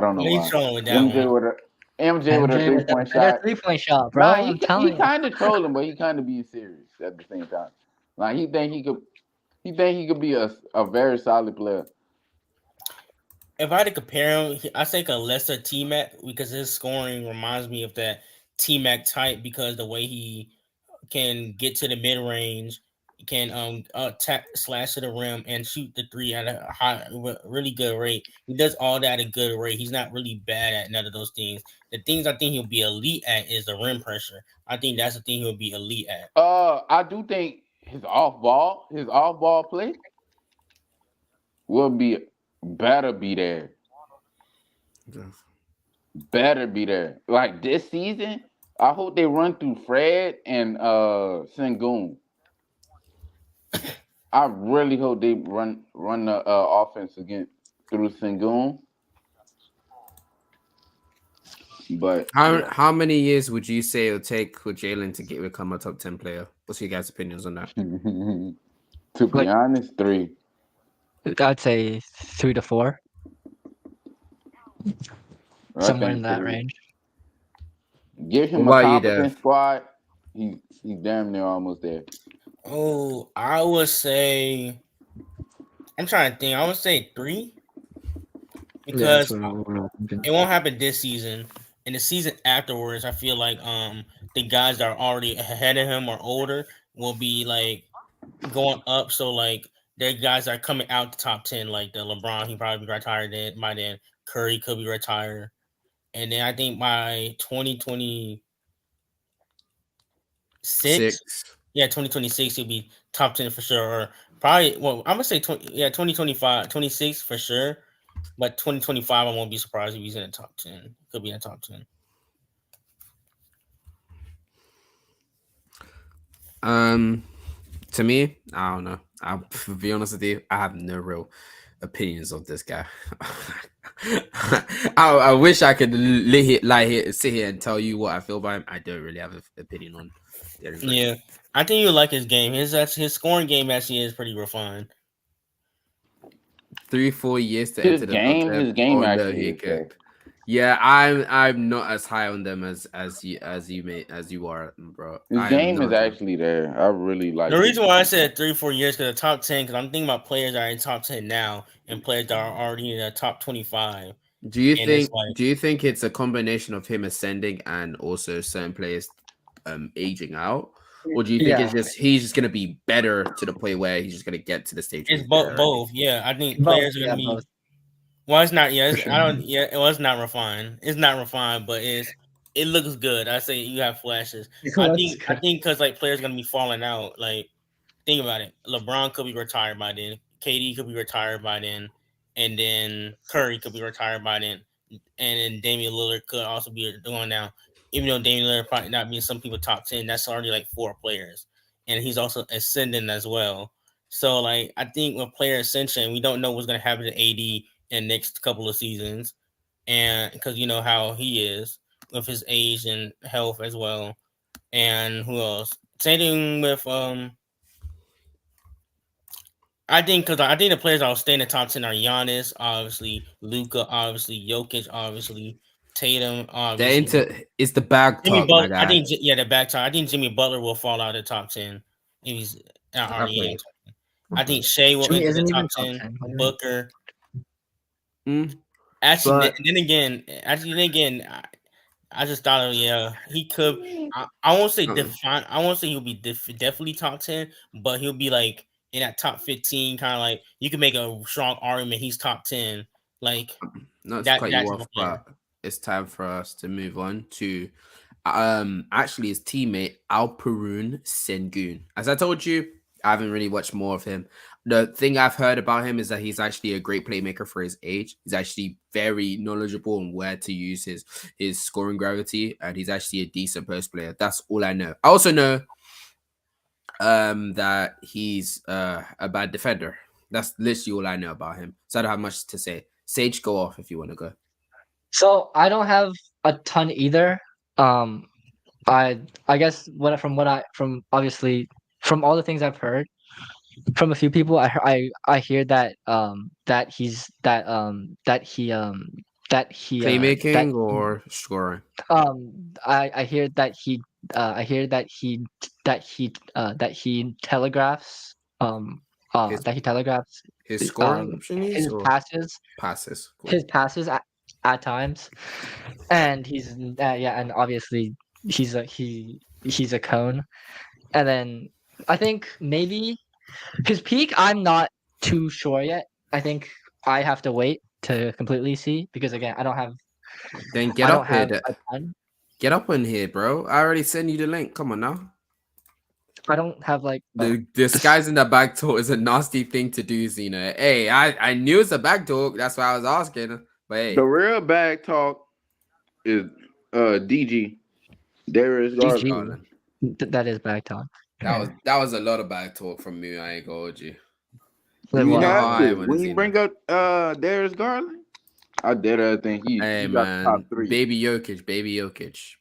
don't know Yeah, he's why. trolling with that MJ one. with a MJ with a MJ three with a point better shot. 3-point shot, bro. Nah, I'm he telling you. kind of trolling, but he kind of being serious at the same time. Like he think he could be a very solid player. If I had to compare him, I think a lesser T Mac, because his scoring reminds me of that T Mac type, because the way he can get to the mid range slash to the rim and shoot the three at a really good rate. He does all that at a good rate. He's not really bad at none of those things. The things I think he'll be elite at is the rim pressure. I think that's the thing he'll be elite at. I do think his off ball play will be better be there. Better be there. Like this season, I hope they run through Fred and Sengun. I really hope they run the offense again through Sengun. But How many years would you say it'll take for Jalen to become a top 10 player? What's your guys' opinions on that? to be Like- honest, 3. I'd say 3 to 4, I somewhere think in that 3. range. Give him What a about you, competent Dev? squad. He's damn near almost there. Oh, I would say. I'm trying to think. I would say 3 because it won't happen this season. In the season afterwards, I feel like the guys that are already ahead of him or older will be like going up. So like their guys that are coming out the top 10, like the LeBron, he probably be retired then. By then, Curry could be retired, and then I think by 2026, yeah, 2026 he'll be top 10 for sure. Or probably, well, I'm gonna say 2025, 26 for sure. But 2025, I won't be surprised if he's in the top 10. Could be in the top 10. To me, I don't know. I'll be honest with you, I have no real opinions of this guy. I wish I could sit here and tell you what I feel about him. I don't really have an opinion on Derrick Rose. Yeah, I think you like his game. His scoring game actually is pretty refined. 3-4 years to His enter the top 10. his game Oh, no, actually he is could. there. Yeah, I'm not as high on them as you are, bro. His I am game is not. actually there. I really like The his reason why I game. said 3-4 years because the top 10, because I'm thinking about players that are in top 10 now and players that are already in the top 25. Do you And it's think? like- Do you think it's a combination of him ascending and also certain players aging out, or do you think it's just he's just gonna be better to the point where he's just gonna get to the stage? It's where he's better both. Yeah, I think Both, players are yeah, gonna be. both. Well, it's not. Yeah, For it's, sure. I don't. Yeah, it was not refined. It's not refined, but it looks good. I say you have flashes. I think because like players gonna be falling out. Like think about it. LeBron could be retired by then. KD could be retired by then, and then Curry could be retired by then, and then Damian Lillard could also be going down. Even though Damian Lillard probably not being some people top 10, that's already like 4 players, and he's also ascending as well. So like I think with player ascension, we don't know what's gonna happen to AD in the next couple of seasons, and because you know how he is with his age and health as well, and who else? Same thing with I think because I think the players that will stay in the top 10 are Giannis, obviously, Luka, obviously, Jokic, obviously, Tatum, obviously. it's the bag Jimmy talk, my Butler, guy. the back top. I think Jimmy Butler will fall out of the top 10 if he's not already in. I think Shea will Jimmy enter the isn't top even top 10. 10. Booker. Mm, Actually, but then again, I just thought, he could. I won't say define. I won't say he'll be definitely top 10, but he'll be like in that top 15. Kind of like you can make a strong argument he's top 10. Like not to that. cut you That's off, but it's time for us to move on to actually his teammate Alperun Sengun. As I told you, I haven't really watched more of him. The thing I've heard about him is that he's actually a great playmaker for his age. He's actually very knowledgeable on where to use his scoring gravity, and he's actually a decent post player. That's all I know. I also know that he's a bad defender. That's literally all I know about him. So I don't have much to say. Sage, go off if you want to go. So I don't have a ton either. I guess from obviously from all the things I've heard from a few people, I hear that that he's that he Playmaking or scoring? I hear that he telegraphs His- that he telegraphs His scoring options his or passes passes? Cool. his passes at times, and he's and obviously he's a cone, and then I think maybe his peak. I'm not too sure yet. I think I have to wait to completely see because again, Then I don't have a ton. Get up in here, bro. I already sent you the link. Come on now. I don't have like The disguise in the back talk is a nasty thing to do, Xeno. Hey, I knew it's a back talk. That's why I was asking. But hey, The real bag talk is DG Darius Garland. GG. That is back talk. that was a lot of back talk from me. I ain't gonna hold you. Like You what? have I to wanna when see you bring up Darius Garland. I did think he Hey got man, top 3. baby Jokic.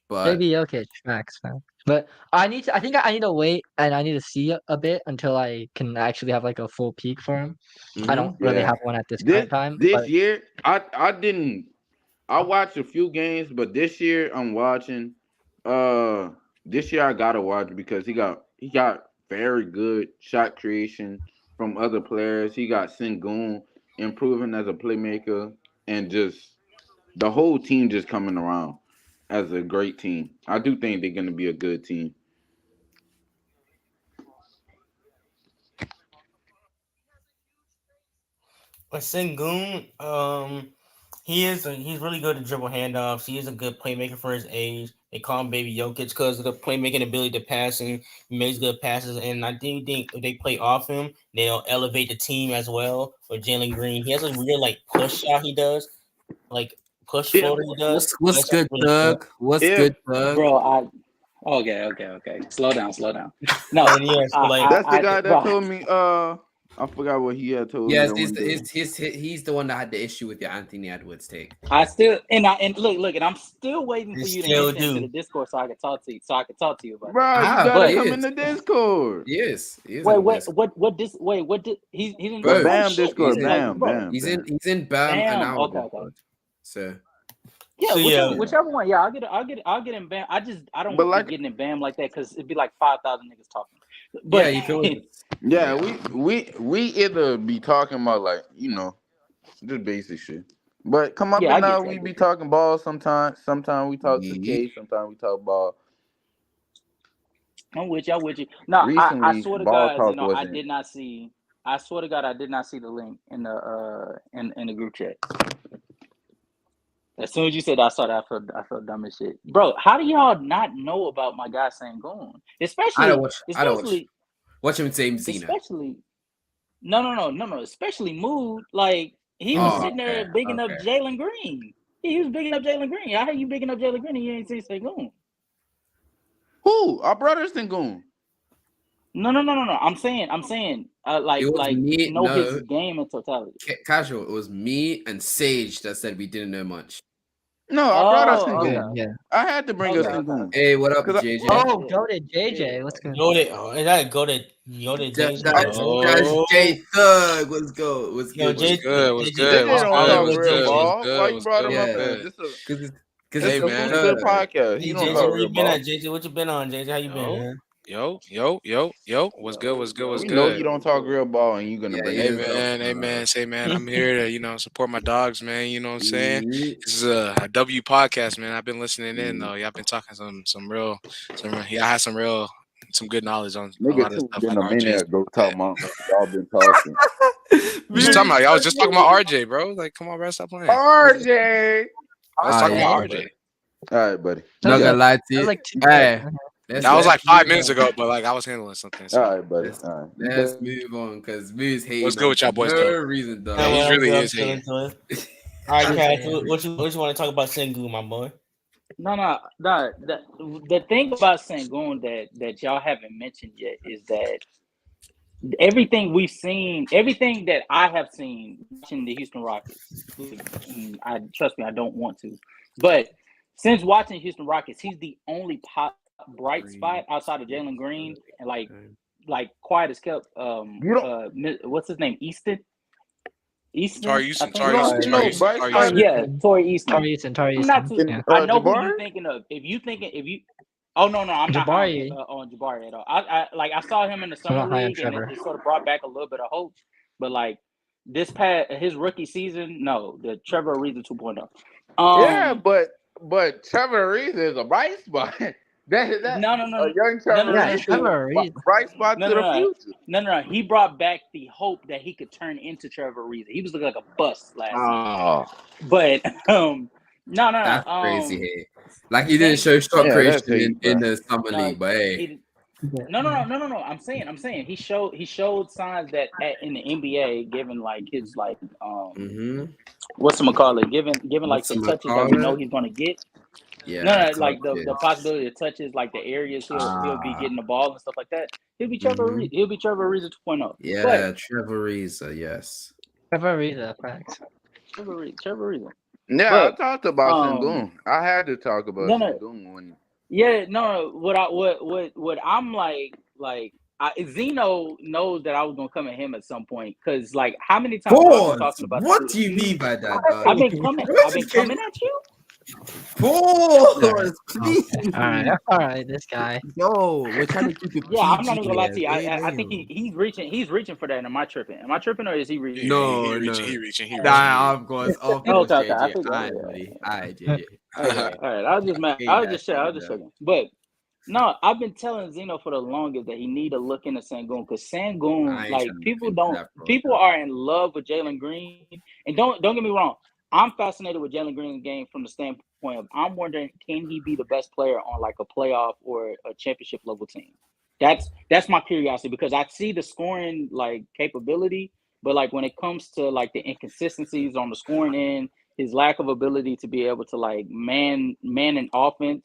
But Maybe Jokic, max. But I need to. I think I need to wait and I need to see a bit until I can actually have like a full peak for him. I don't really Yeah. have one at this current time. This But year, I didn't. I watched a few games, but this year I'm watching. This year I gotta watch because he got very good shot creation from other players. He got Sengun improving as a playmaker, and just the whole team just coming around as a great team. I do think they're gonna be a good team. But Sengun, he's really good at dribble handoffs. He is a good playmaker for his age. They call him Baby Jokic because of the playmaking ability to passing. He makes good passes, and I do think if they play off him, they'll elevate the team as well. With Jalen Green, he has a real like push shot. He does like push Yeah, floater. He does. what's That's good, really good. Doug? What's yeah. good, Doug? Bro, okay. Slow down. No, And yeah, so like That's the I guy that bro, told me. I forgot what he had told me Yes, that one day. he's the one that had the issue with your Anthony Edwards take. I still and look, and I'm still waiting for You you to still enter into the do. Discord so I can talk to you. So I can talk to you about it. Bro, you Ah, gotta But he come in is. the Discord. Yes, he is wait, in wait, this. what did he's in The Bro, bro Bam shit. Discord. he's in, Bam, Bro, bam, he's bam. in Bam and Bam. our Okay. Discord. So Yeah, So yeah, whichever one. Yeah, I'll get in Bam. I don't But be like, getting in Bam like that because it'd be like 5,000 niggas talking. yeah, But you can always. yeah, we either be talking about like just basic shit. But come up yeah, I and get you. we be talking ball sometimes. Sometimes we talk 2K. Sometimes we talk ball. I'm with you. I'm with you. No, I Recently, swear to ball God, talk I wasn't. did not see. I swear to God, I did not see the link in the in the group chat. As soon as you said I saw that, I felt dumb as shit, bro. How do y'all not know about my guy Sangoon? I don't watch. Especially, Watch him say Xena. especially. No. Especially Mood. Like he was Oh, sitting there bigging up okay. Jalen Green. He was bigging up Jalen Green. How you bigging up Jalen Green and you ain't seen Sangoon? Who? Our brothers Sengun. No. I'm saying, It was me. know his No, game in totality. casual. It was me and Sage that said we didn't know much. No, I brought us Oh, Yeah, Sengun. okay. yeah. I had to bring us Okay. Sengun. Hey, what up, 'Cause JJ? Oh, Yeah. goated JJ. Yeah. Let's go. go to is that go to Jason? That's J Thug. Let's go. What's Yo, good, J, J? JJ JJ, don't all talk with real JJ. ball. Why you brought him up Yeah, here? because This it's a a Foodstood Thug. podcast. He Hey, don't JJ, talk where real you been ball. at, JJ? What you been on, JJ? How you been, man? Yo. What's We know good? you don't talk real ball, and you gonna Yeah, bring he Hey it is up. up. man, say man, I'm here to support my dogs, man. You know what I'm saying? Mhm. This is a W podcast, man. I've been listening in Mm. though. Y'all been talking I had some good knowledge on a Nigga lot of tuned stuff in like a minute RJ's. ago talking about y'all been talking. What you talking about? Y'all was just talking about RJ, bro. Like, come on, bro, stop playing. RJ. I was Ah, talking yeah, about yeah. RJ. All right, buddy. Not You gonna got lie to That was you. like 2 Hey, minutes. That was like let's 5 move minutes on. ago, but like I was handling something. it. So All right, buddy. Let's, All right. let's move on because Moo's what's hating good on with y'all for boys no though? reason, dog. Yeah, he's I'm really good. I'm is still hating. into it. All right, Cash, what you want to talk about Sengu, my boy? No. The thing about Sangoon that y'all haven't mentioned yet is that everything we've seen, everything that I have seen watching the Houston Rockets, I trust me, I don't want to, but since watching Houston Rockets, he's the only bright spot outside of Jalen Green and like quiet as kept. You don't. What's his name? Easton, Tari I Houston, think. Tari You don't Houston, see Tari no Houston, bright Tari spot Houston. Yeah, Torrey Easton. Tari I'm not Easton. too. in I know who Jabari. you're thinking of. If you oh no, I'm not high Jabari. on Jabari at all. I saw him in the I'm summer not high on league, and Trevor. it sort of brought back a little bit of hope. But like this past his rookie season, no, the Trevor Ariza 2.0. Yeah, but Trevor Reese is a bright spot. That No. a young Trevor No. Yeah, Reese, Trevor Reese. bright spot to the future. No. He brought back the hope that he could turn into Trevor Reese. He was looking like a bust last season. Oh, But no. That's crazy. Hey, like he Sang- didn't show shot Yeah, creation that's hate, in bro. the summer no, league, but hey, he, no. I'm saying he showed signs that in the NBA, given like his like whatchamacallit, given like the touches that we know he's gonna get. yeah, No, like the touches. possibility of touches, like the areas he'll be getting the ball and stuff like that. He'll be Mhm. He'll be Trevor Reese 2.0. Yeah, But Trevor Reese, yes. Trevor Reese, facts. Trevor Reese. Yeah, But I talked about Sengun. I had to talk about no. Sengun when. Yeah, no. What I'm like Xeno knows that I was gonna come at him at some point because like how many times have I been Pause. talking about What this do you dude? mean by that, I've dog? been coming at you. Pause, please. All right, this guy. Yo, we're trying to keep it Yeah, I'm not even PG gonna lie to you. here. I think he's reaching for that. Am I tripping? Am I tripping or is he reaching? No, he no. reaching. Nah, of course, Okay, I JJ. figured. Alright, buddy. Alright, JJ. Okay, all right. I was just checking. But no, I've been telling Xeno for the longest that he need to look into Sengun because Sengun, I ain't like trying to people look into that, bro. people are in love with Jalen Green, and don't get me wrong, I'm fascinated with Jalen Green's game from the standpoint of I'm wondering can he be the best player on like a playoff or a championship level team. That's my curiosity because I see the scoring like capability, but like when it comes to like the inconsistencies on the scoring end, his lack of ability to be able to like man an offense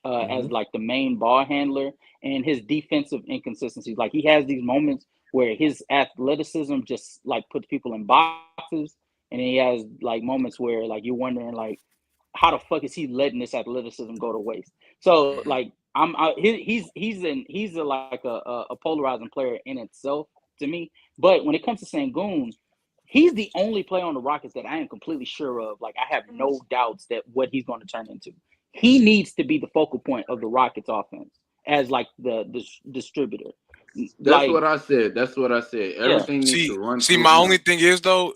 as like the main ball handler and his defensive inconsistencies. Like he has these moments where his athleticism just like puts people in boxes, and then he has like moments where like you're wondering like how the fuck is he letting this athleticism go to waste? So like he's like a polarizing player in itself to me. But when it comes to Sengun, he's the only player on the Rockets that I am completely sure of. Like I have no doubts that what he's going to turn into. He needs to be the focal point of the Rockets offense as like the distributor. That's what I said. Everything needs to run. See, my only thing is though,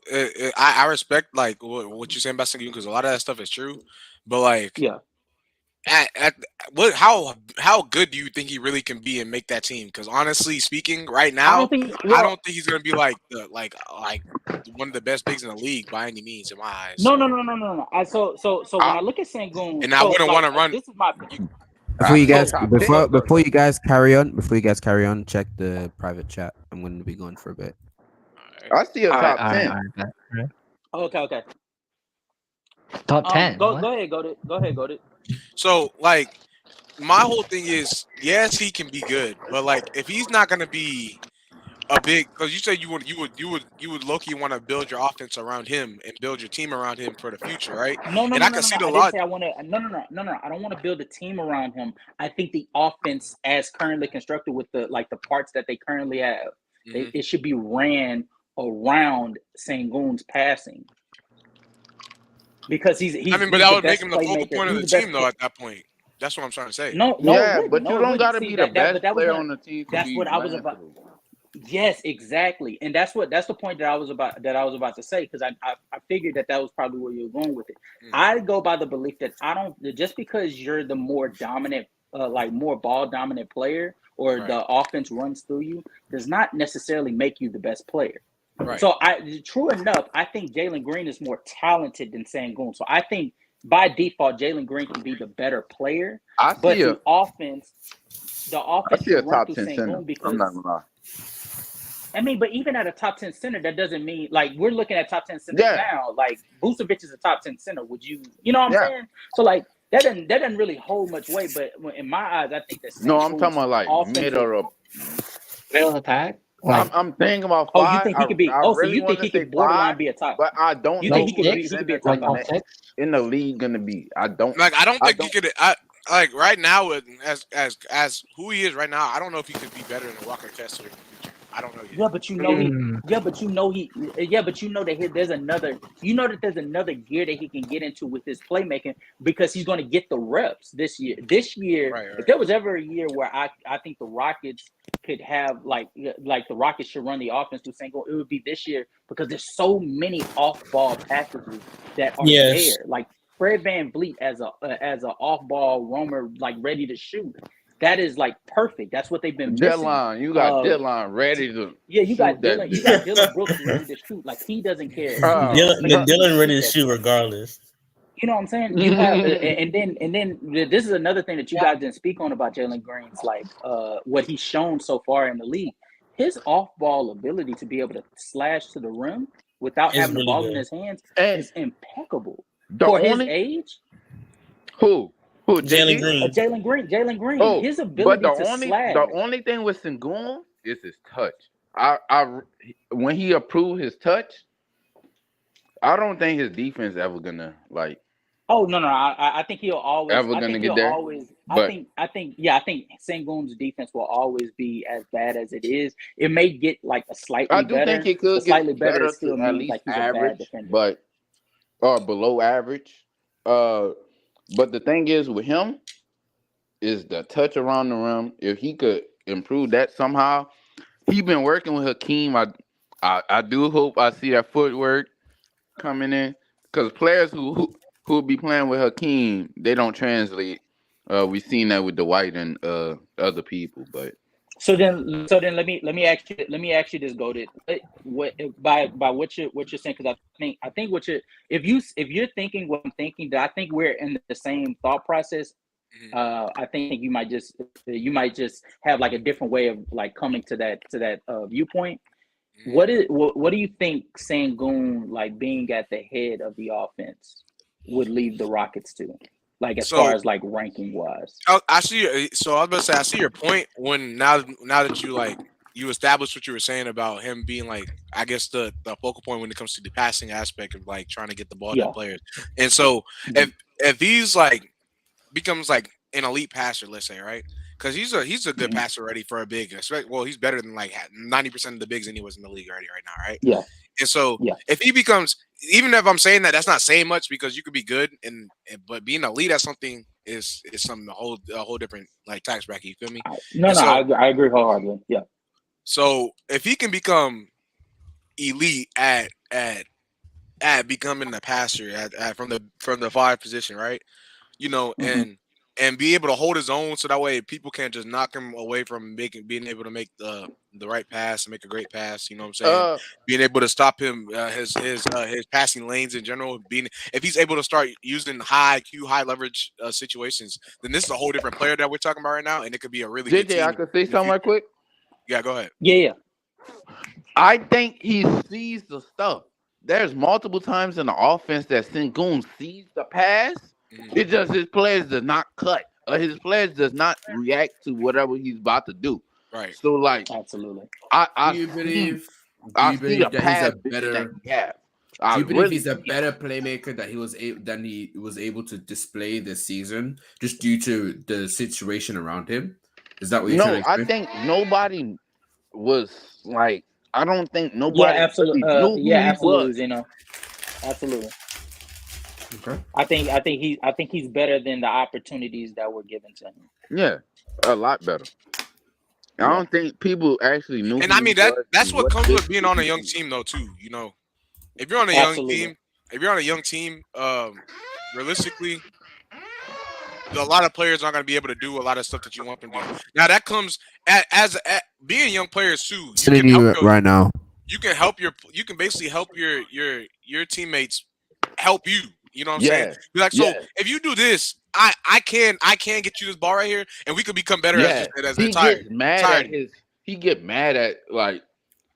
I respect like what you're saying about Sengun because a lot of that stuff is true, but like, at what how good do you think he really can be and make that team? Because honestly speaking, right now, I don't think he's gonna be like one of the best bigs in the league by any means in my eyes. No. So when I look at Sengun, and I wouldn't want to run. This is my. Before you guys carry on, check the private chat. I'm going to be going for a bit. I see a top 10. Okay. Top 10. Go ahead, go ahead. So like, my whole thing is, yes, he can be good, but like, if he's not gonna be a big, because you said you would low-key want to build your offense around him and build your team around him for the future, right? I can see the lot. I don't want to build a team around him. I think the offense, as currently constructed with the parts that they currently have, it should be ran around Sengun's passing. Because he's but that would make him the focal point of the team, though. At that point, that's what I'm trying to say. No, but you don't got to be the best player on the team. That's what I was about. Yes, exactly, and that's the point that I was about to say because I figured that was probably where you were going with it. I go by the belief that I don't just because you're the more dominant, more ball dominant player, or the offense runs through you, does not necessarily make you the best player. Right. So true enough, I think Jalen Green is more talented than Sengun. So I think by default, Jalen Green can be the better player. The offense I see a top 10 center. Because, I'm not gonna lie. I mean, but even at a top 10 center, that doesn't mean like we're looking at top 10 center now. Like Vucevic is a top 10 center. Would you know what I'm saying? So like that doesn't really hold much weight. But in my eyes, I think that I'm talking about like middle of the pack. I'm thinking about 5. You think he could be? So you think he could borderline be a top? But I don't you know. Think he could be a top in the league gonna be? I don't think he could. Like right now, as who he is right now, I don't know if he could be better than Walker Kessler in the future. I don't know yet. Yeah, but you know that there's another. You know that there's another gear that he can get into with his playmaking because he's going to get the reps this year. This year, if there was ever a year where I think the Rockets could have like the Rockets should run the offense through Sengun, it would be this year because there's so many off-ball packages that are there. Like Fred Van Vliet as a off ball roamer, like ready to shoot. That is like perfect. That's what they've been missing. Deadline, you got deadline ready to Yeah, shoot that You bitch. got Dylan Brooks ready to shoot. Like he doesn't care. He just Uh, needs you to Dylan ready shoot to that shoot shit. regardless. You know what I'm saying? You have, and then this is another thing that you guys didn't speak on about Jalen Green's like what he's shown so far in the league. His off ball ability to be able to slash to the rim without It's having the really ball in good. his hands and is impeccable the for his only age. who Jalen JG? Green. Jalen Green, Oh, his but ability to slash. the only thing with Sengun is his touch. I when he approved his touch, I don't think his defense ever gonna like Oh no! I think he'll always. ever I gonna think he'll get there. always. But I think Sengun's defense will always be as bad as it is. It may get like a I slightly do think better, it but could slightly get better better still to at means least like he's a bad average, defender. but or below average. Uh, but the thing is with him is the touch around the rim. If he could improve that somehow, he been working with Hakeem. I do hope I see that footwork coming in because players who be playing with Hakeem, they don't translate. We seen that with Dwight and other people, but So then let me ask you this, Goated. What by what you're saying? Because I think what you if you're thinking what I'm thinking, that I think we're in the same thought process. I think you might just have like a different way of like coming to that viewpoint. What do you think Sangoon like being at the head of the offense would leave the Rockets to, like as far So as like ranking wise? I see. So I was about to say, I see your point. When now that you like you established what you were saying about him being like, I guess the focal point when it comes to the passing aspect of like trying to get the ball to the Yeah. players. And so Mhm. if he's like becomes like an elite passer, let's say, right? Because he's a good Mhm. passer already for a big. Well, he's better than like 90% of the bigs anyways in the league already right now, right? Yeah. And so Yeah. if he becomes, even if I'm saying that, that's not saying much because you could be good but being a lead at something is something a whole different like tax bracket. You feel me? And so I agree wholeheartedly. Yeah. so if he can become elite at becoming a passer at from the five position, right? You know, Hmm. and be able to hold his own so that way people can't just knock him away from being able to make the right pass and make a great pass. You know what I'm saying? uh, Being able to stop him his passing lanes in general. Being if he's able to start using high IQ, high leverage situations, then this is a whole different player that we're talking about right now, and it could be a really good JJ, I team could say in the something future. right quick. Yeah, go ahead. Yeah. I think he sees the stuff. There's multiple times in the offense that Sengun sees the pass. Mhm. It's just his players does not cut, or his players does not react to whatever he's about to do. Right. So like Absolutely. I Do I you see believe? Do I you see the believe that he's a pass vision that better? he has. Do I you believe really he's a see it. better playmaker that he was able to display this season just due to the situation around him? Is that what you're trying No, to I explain? think nobody was like I don't think Yeah. nobody Absolutely. really knew who Yeah. he was. Absolutely. Absolutely. Okay. I think he's better than the opportunities that were given to him. Yeah, a lot better. I Yeah. don't think people actually knew And I who he mean was that's and what what comes with being ability on a he young had. team though too. You know, if you're on a young Absolutely. team, if you're on a young team, realistically, a lot of players aren't going to be able to do a lot of stuff that you want them to do. Now that comes as being young players too. You Listening can to help you right now. you can basically help your teammates help you. You know what I'm saying? Yeah, Be like, so yeah, if you do this, I can get you this ball right here, and we could become better as yeah. just as an He gets mad at entirety. his. He get mad at like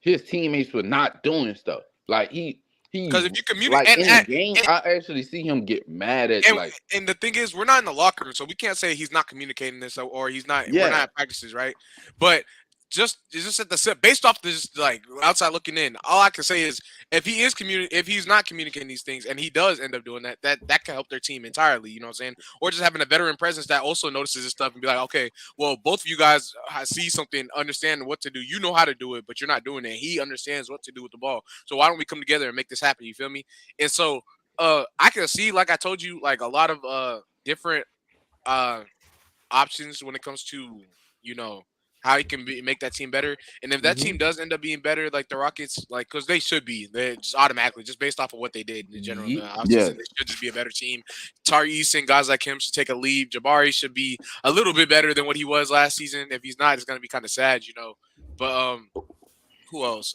his teammates for not doing stuff. Like Because he if you communicate like in the game, I actually see him get mad at and like and the thing is, we're not in the locker room, so we can't say he's not communicating this or he's not. We're not yeah, at practices, right? But just at the set, based off this, like outside looking in, all I can say is if he's not communicating these things, and he does end up doing that, that can help their team entirely. You know what I'm saying? Or just having a veteran presence that also notices this stuff and be like, okay, well, both of you guys see something, understand what to do. You know how to do it, but you're not doing it. He understands what to do with the ball. So why don't we come together and make this happen? You feel me? And so I can see, like I told you, like a lot of different uh options when it comes to, you know, how he can make that team better. And if that team does end up being better, like the Rockets, like because they should be, they're just automatically just based off of what they did in general in the offseason, Yes. they should just be a better team. Tyrese and guys like him should take a leap. Jabari should be a little bit better than what he was last season. If he's not, it's gonna be kind of sad, you know. But who else?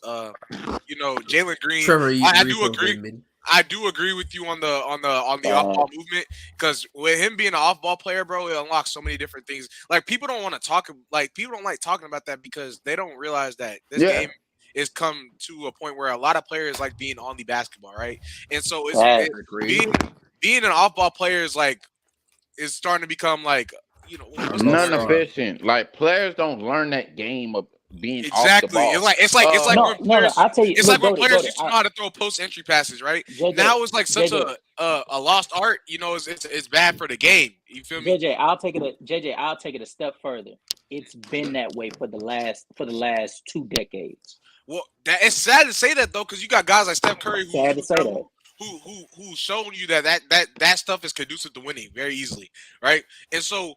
You know, Jalen Green. Trevor, I do agree. I do agree with you on the off ball movement, because with him being an off ball player, bro, it unlocks so many different things. Like people don't want to talk, like people don't like talking about that because they don't realize that this game is come to a point where a lot of players like being on the basketball, right? And so being an off ball player is starting to become like, you know, non-efficient. Like players don't learn that game of being off the ball. It's like when players, I'll tell you, it's like when players used to know how to throw post entry passes, right? Now it's like such a lost art. You know, it's bad for the game. You feel me? JJ, I'll take it a step further. It's been that way for the last 2 decades. Well, it's sad to say that though, because you got guys like Steph Curry who's shown you that stuff is conducive to winning very easily, right? And so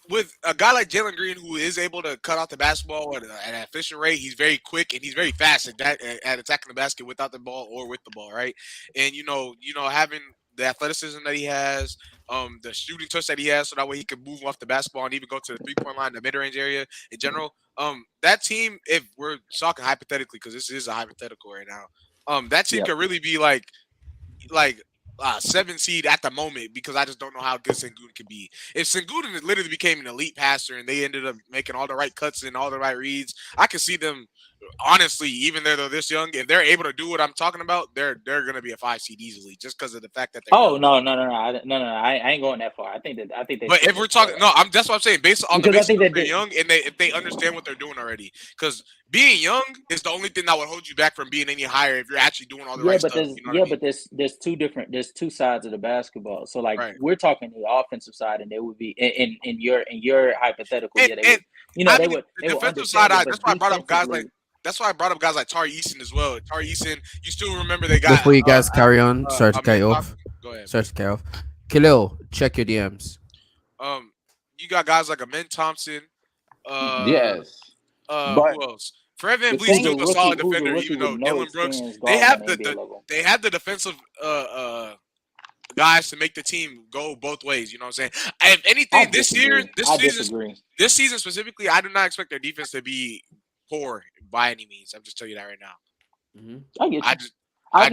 with a guy like Jalen Green, who is able to cut out the basketball at an efficient rate, he's very quick and he's very fast at attacking the basket without the ball or with the ball, right? And you know, having the athleticism that he has, the shooting touch that he has, so that way he can move off the basketball and even go to the 3-point line, the mid-range area in general. That team, if we're talking hypothetically, because this is a hypothetical right now, that team could really be like 7 seed at the moment, because I just don't know how good Sengun can be. If Sengun literally became an elite passer and they ended up making all the right cuts and all the right reads, I could see them, honestly, even though they're this young, if they're able to do what I'm talking about, they're going to be a 5 seed easily, just because of the fact that they're young. No, I ain't going that far. I think they. But if we're talking, that's what I'm saying. Based on the basis that they're young and if they understand what they're doing already, because being young is the only thing that would hold you back from being any higher if you're actually doing all the right stuff. But there's two sides of the basketball. So we're talking the offensive side, and they would be in your hypothetical. They would. The defensive side. That's why I brought up guys like. That's why I brought up guys like Tari Eason as well. Tari Eason, you still remember they got. Before you guys carry on, sorry to cut you off. Go ahead. Sorry to cut you off. Khalil, check your DMs. You got guys like Amen Thompson. Yes. Who else? Fred VanVleet's still a solid defender, even though Dylan Brooks. They have the defensive guys to make the team go both ways. You know what I'm saying? If anything, this season specifically, I do not expect their defense to be poor by any means. I'm just telling you that right now. I get you. I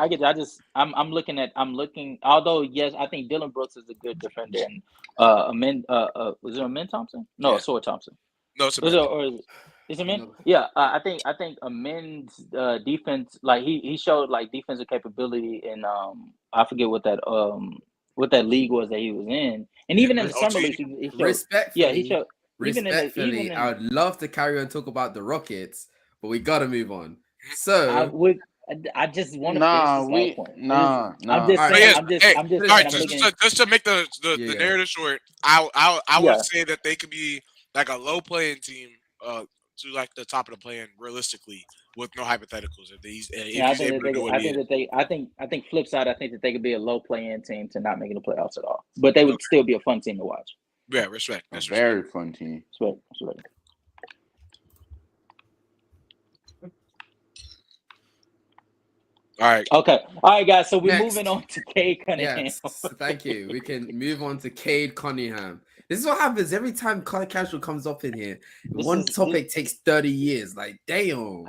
get you. I'm looking. Although yes, I think Dylan Brooks is a good defender, and was it Amen Thompson? No, Yeah. Sword Thompson. No, it's Is it Amen? Yeah, I think Amen's defense, like he showed like defensive capability, in I forget what that league was that he was in, and even in the summer league, he showed. Respectfully, Yeah, he showed. Respectfully, I would love to carry on talk about the Rockets, but we gotta move on. So I just want to I'm just to make the narrative short. I would say that they could be like a low playing team to like the top of the play-in realistically with no hypotheticals. I think flip side, I think that they could be a low play-in team to not making the playoffs at all, but they would still be a fun team to watch. Yeah, respect. That's very fun team. Respect. All right. Okay. All right, guys. So we're moving on to Cade Cunningham. Yes, thank you. We can move on to Cade Cunningham. This is what happens every time Casual comes up in here. One topic takes 30 years. Like, damn.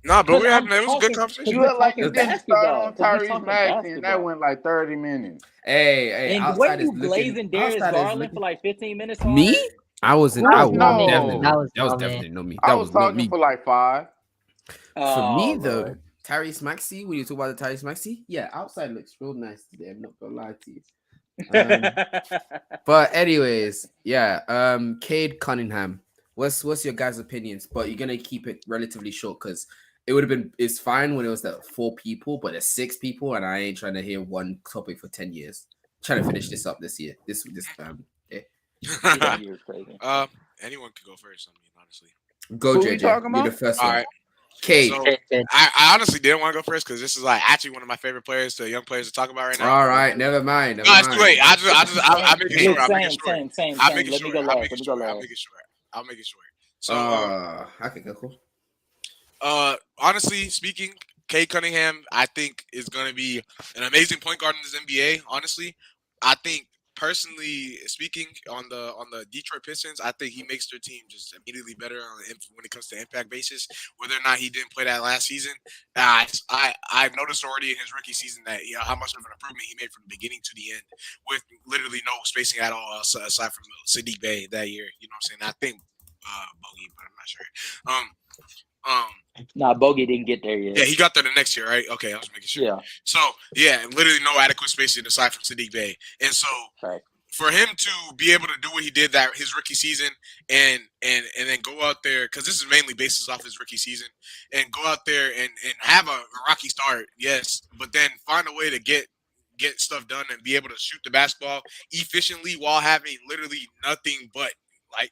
Nah, but it was a good conversation. You look like you didn't start on Tyrese Maxey, and that went like 30 minutes. Hey. And weren't you blazing Darius Garland for like 15 minutes? Me? I wasn't. No. That was definitely not me. I was talking for like 5. For me, though, Tyrese Maxey, when you talk about the Tyrese Maxey, yeah, outside looks real nice today. I'm not gonna lie to you. But anyways, yeah, Cade Cunningham. What's your guys' opinions? But you're gonna keep it relatively short because it's fine when it was the 4 people, but there's 6 people, and I ain't trying to hear one topic for 10 years. I'm trying to finish this up this year. This Year's crazy. Anyone could go first. I mean, honestly. Go, Who JJ. You're the first All one. right. Cade. So, I honestly didn't want to go first because this is like actually one of my favorite players, young players to talk about right now. All right, never mind. It's too late. I'll make it short. Same. Let me go last. I'll make it short. So, okay, cool. Honestly speaking, Kay Cunningham, I think is going to be an amazing point guard in this NBA. Honestly, I think personally speaking, on the Detroit Pistons, I think he makes their team just immediately better when it comes to impact basis. Whether or not he didn't play that last season, I've noticed already in his rookie season that how much of an improvement he made from the beginning to the end, with literally no spacing at all aside from Sadiq Bey that year. You know what I'm saying? I think Bogey, but I'm not sure. Nah, Bogey didn't get there yet. Yeah, he got there the next year, right? Okay, I was making sure. Yeah. So yeah, literally no adequate spacing aside from Sadiq Bey, and so Right. for him to be able to do what he did that his rookie season and then go out there, because this is mainly basis off his rookie season, and go out there and have a rocky start, yes, but then find a way to get stuff done and be able to shoot the basketball efficiently while having literally nothing but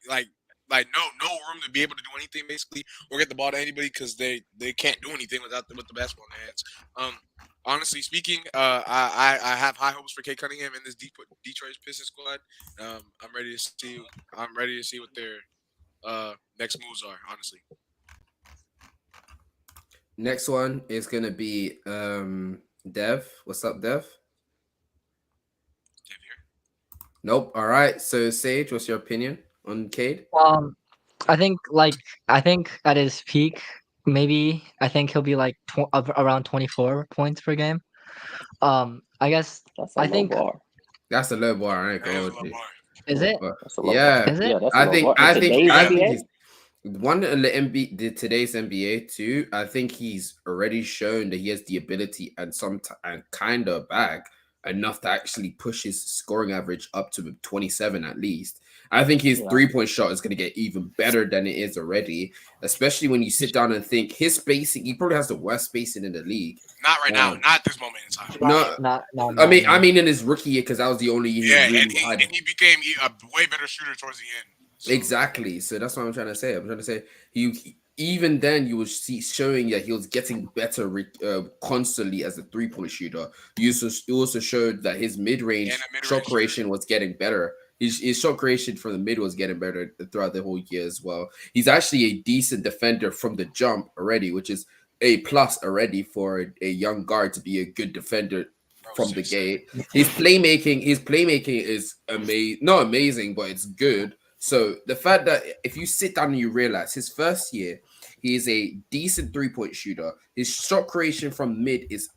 like no room to be able to do anything basically or get the ball to anybody, because they can't do anything with the basketball in their hands. Honestly speaking, I have high hopes for Kay Cunningham in this Detroit Pistons squad. I'm ready to see what their next moves are. Honestly, Next one is gonna be Dev. What's up, Dev? Nope. All right. So Sage, what's your opinion on Cade? I think at his peak, maybe I think he'll be like around 24 points per game. I guess That's a low bar. That's a low bar. I ain't That is a gonna low hold you. bar. Is it? But That's a low yeah, bar. Is it? Yeah, that's a I low think bar. I In think today's I think NBA? he's one in the today's NBA too. I think he's already shown that he has the ability and and kind of back enough to actually push his scoring average up to 27 at least. I think his Yeah. 3-point shot is going to get even better than it is already, especially when you sit down and think his spacing. He probably has the worst spacing in the league. Not right now. Not at this moment in time. No, Not I mean in his rookie year, because that was the only year Yeah, he really and had. he became a way better shooter towards the end. So. Exactly. So that's what I'm trying to say. I'm trying to say even then you would see showing that he was getting better constantly as a 3-point shooter. It also showed that his mid-range shot creation was getting better. His shot creation from the mid was getting better throughout the whole year as well. He's actually a decent defender from the jump already, which is a plus already for a young guard to be a good defender from the gate. His playmaking is not amazing, but it's good. So the fact that if you sit down and you realize his first year, he is a decent 3-point shooter. His shot creation from mid is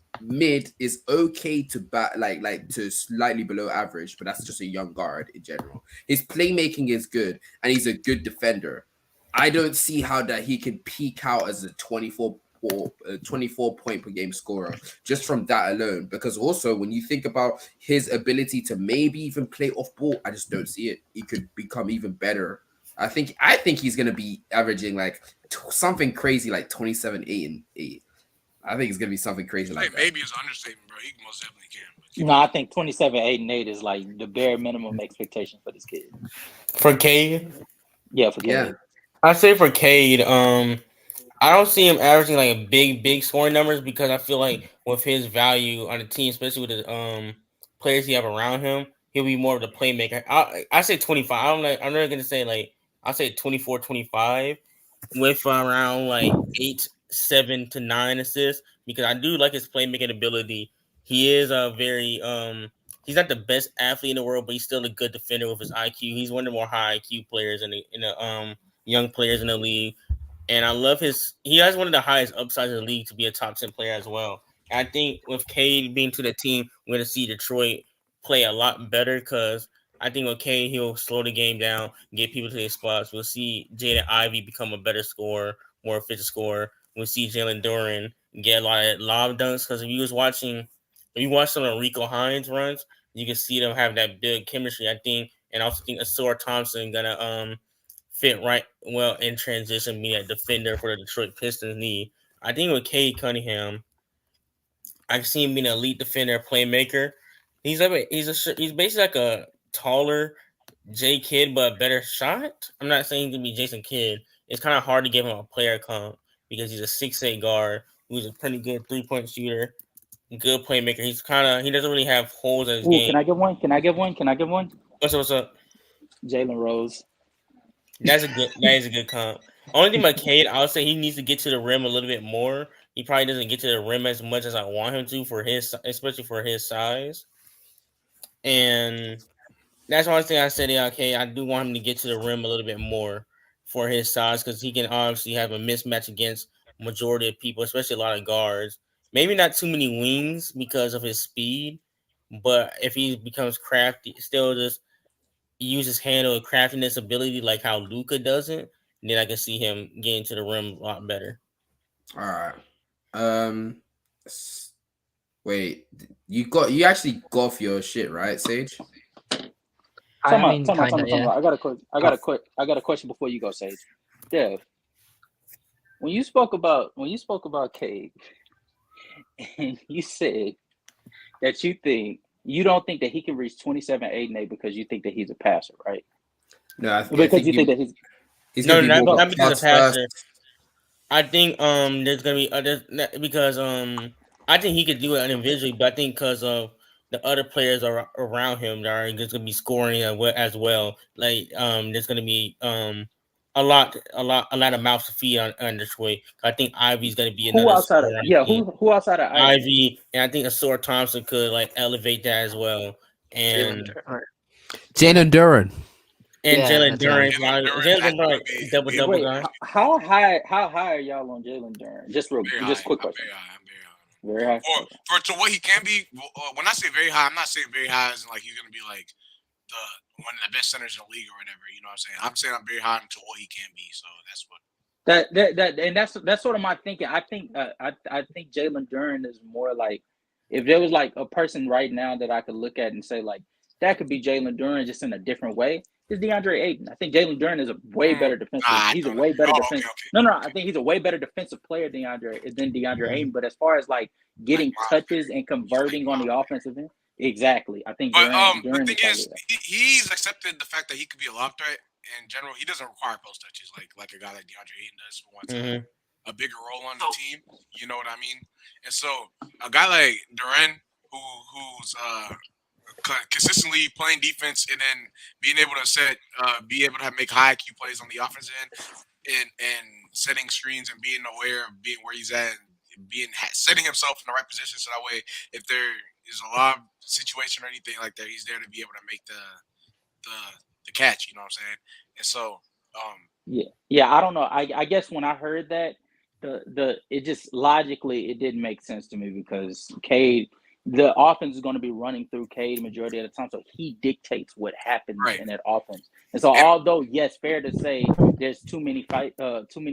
okay to bat like to slightly below average, but that's just a young guard in general. His playmaking is good, and he's a good defender. I don't see how that he can peak out as a 24 point per game scorer just from that alone, because also when you think about his ability to maybe even play off ball, I just don't see it. He could become even better. I think he's going to be averaging like something crazy like 27 8 and 8. I think it's going to be something crazy like that. Maybe it's an understatement, bro. He most definitely can. No, I think 27, 8, and 8 is like the bare minimum expectation for this kid. For Cade? Yeah, for Cade. Yeah. I say for Cade, I don't see him averaging like big scoring numbers, because I feel like with his value on the team, especially with the players he have around him, he'll be more of the playmaker. I say 25. I'm not gonna say like I'll say 24, 25 with around like 8, 7 to 9 assists, because I do like his playmaking ability. He is a very he's not the best athlete in the world, but he's still a good defender with his IQ. He's one of the more high IQ players in the young players in the league. And I love he has one of the highest upsides in the league to be a top 10 player as well. And I think with Cade being to the team, we're going to see Detroit play a lot better, because I think with Cade, he'll slow the game down, get people to their spots. We'll see Jaden Ivey become a better scorer, more efficient scorer. We'll see Jalen Duran get a lot of lob dunks, because if you watch some of Rico Hines runs, you can see them have that big chemistry, I think. And I also think Asor Thompson going to fit right well in transition, being a defender for the Detroit Pistons need. I think with Cade Cunningham, I can see him being an elite defender, playmaker. He's basically like a taller J Kidd, but a better shot. I'm not saying he can be Jason Kidd. It's kind of hard to give him a player comp, because he's a 6'8" guard who's a pretty good 3-point shooter, good playmaker. He doesn't really have holes in his game. Can I get one? What's up? Jalen Rose. That is a good comp. Only thing about Cade, I'll say he needs to get to the rim a little bit more. He probably doesn't get to the rim as much as I want him to especially for his size. And that's one thing I said. Yeah, okay, I do want him to get to the rim a little bit more for his size because he can obviously have a mismatch against majority of people, especially a lot of guards. Maybe not too many wings because of his speed, but if he becomes crafty, still just use his handle and craftiness ability like how Luca doesn't, then I can see him getting to the rim a lot better. All right. Wait, you actually golf your shit, right, Sage? I mean, kinda, yeah. I got a question before you go, Sage. Dev, when you spoke about Cade, and you said that you don't think that he can reach 27, 8, and 8 because you think that he's a passer, right? No, I Because think you think that he's gonna be more not because of plus passer. first. I think there's gonna be because I think he could do it individually, but I think because of the other players around him that are just gonna be scoring as well. Like there's gonna be a lot of mouths to feed on this way. I think Ivy's gonna be who another outside of scorer on the team. who outside of Ivy, and I think Asura Thompson could like elevate that as well. And Jalen Duran. and Yeah, Jalen that's Duran, Jalen Jalen Duran Duran, double Wait, guy. how high are y'all on Jalen Duran? Just quick question. I'm very high. Very high. For to what he can be, when I say very high, I'm not saying very high as in like he's gonna be like one of the best centers in the league or whatever. You know what I'm saying? I'm very high into what he can be. So that's what. That's sort of my thinking. I think Jalen Duran is more like, if there was like a person right now that I could look at and say like that could be Jalen Duran just in a different way, is DeAndre Ayton. I think Jalen Duran is a way better defensive. He's a way better defensive. Okay. No, I think he's a way better defensive player than DeAndre Ayton. But as far as like getting touches and converting on the offensive end, exactly. I think Duran the thing is, that. he's accepted the fact that he could be a lob threat. In general, he doesn't require post touches like a guy like DeAndre Ayton does who wants a bigger role on the team. You know what I mean? And so a guy like Duran, who's consistently playing defense and then being able to make high IQ plays on the offensive end and setting screens and being aware of being where he's at and setting himself in the right position so that way if there is a lob situation or anything like that, he's there to be able to make the catch. You know what I'm saying? And so, yeah. I don't know. I guess when I heard that, it just logically it didn't make sense to me because Cade, the offense is going to be running through Cade majority of the time, so he dictates what happens in that offense. And so, although yes, fair to say there's too many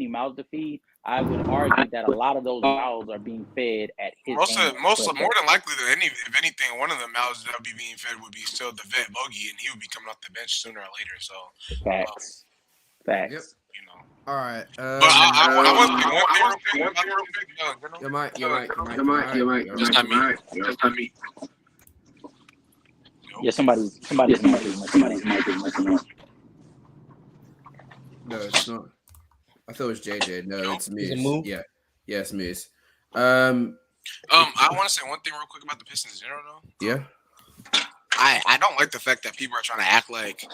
mouths to feed, I would argue that a lot of those mouths are being fed at his hands. More than likely than if anything, one of the mouths that would be being fed would be still the vet Bogey, and he would be coming off the bench sooner or later. So facts. Yep. You know. All right. But I want to say one thing real quick. Your mic. Just not me. Yeah, somebody's mic is messing up. No, it's not. I thought it was JJ. No, it's Moose. Yeah, it's Moose. I want to say one thing real quick about the Pistons in general, though. Yeah. I don't like the fact that people are trying to act like,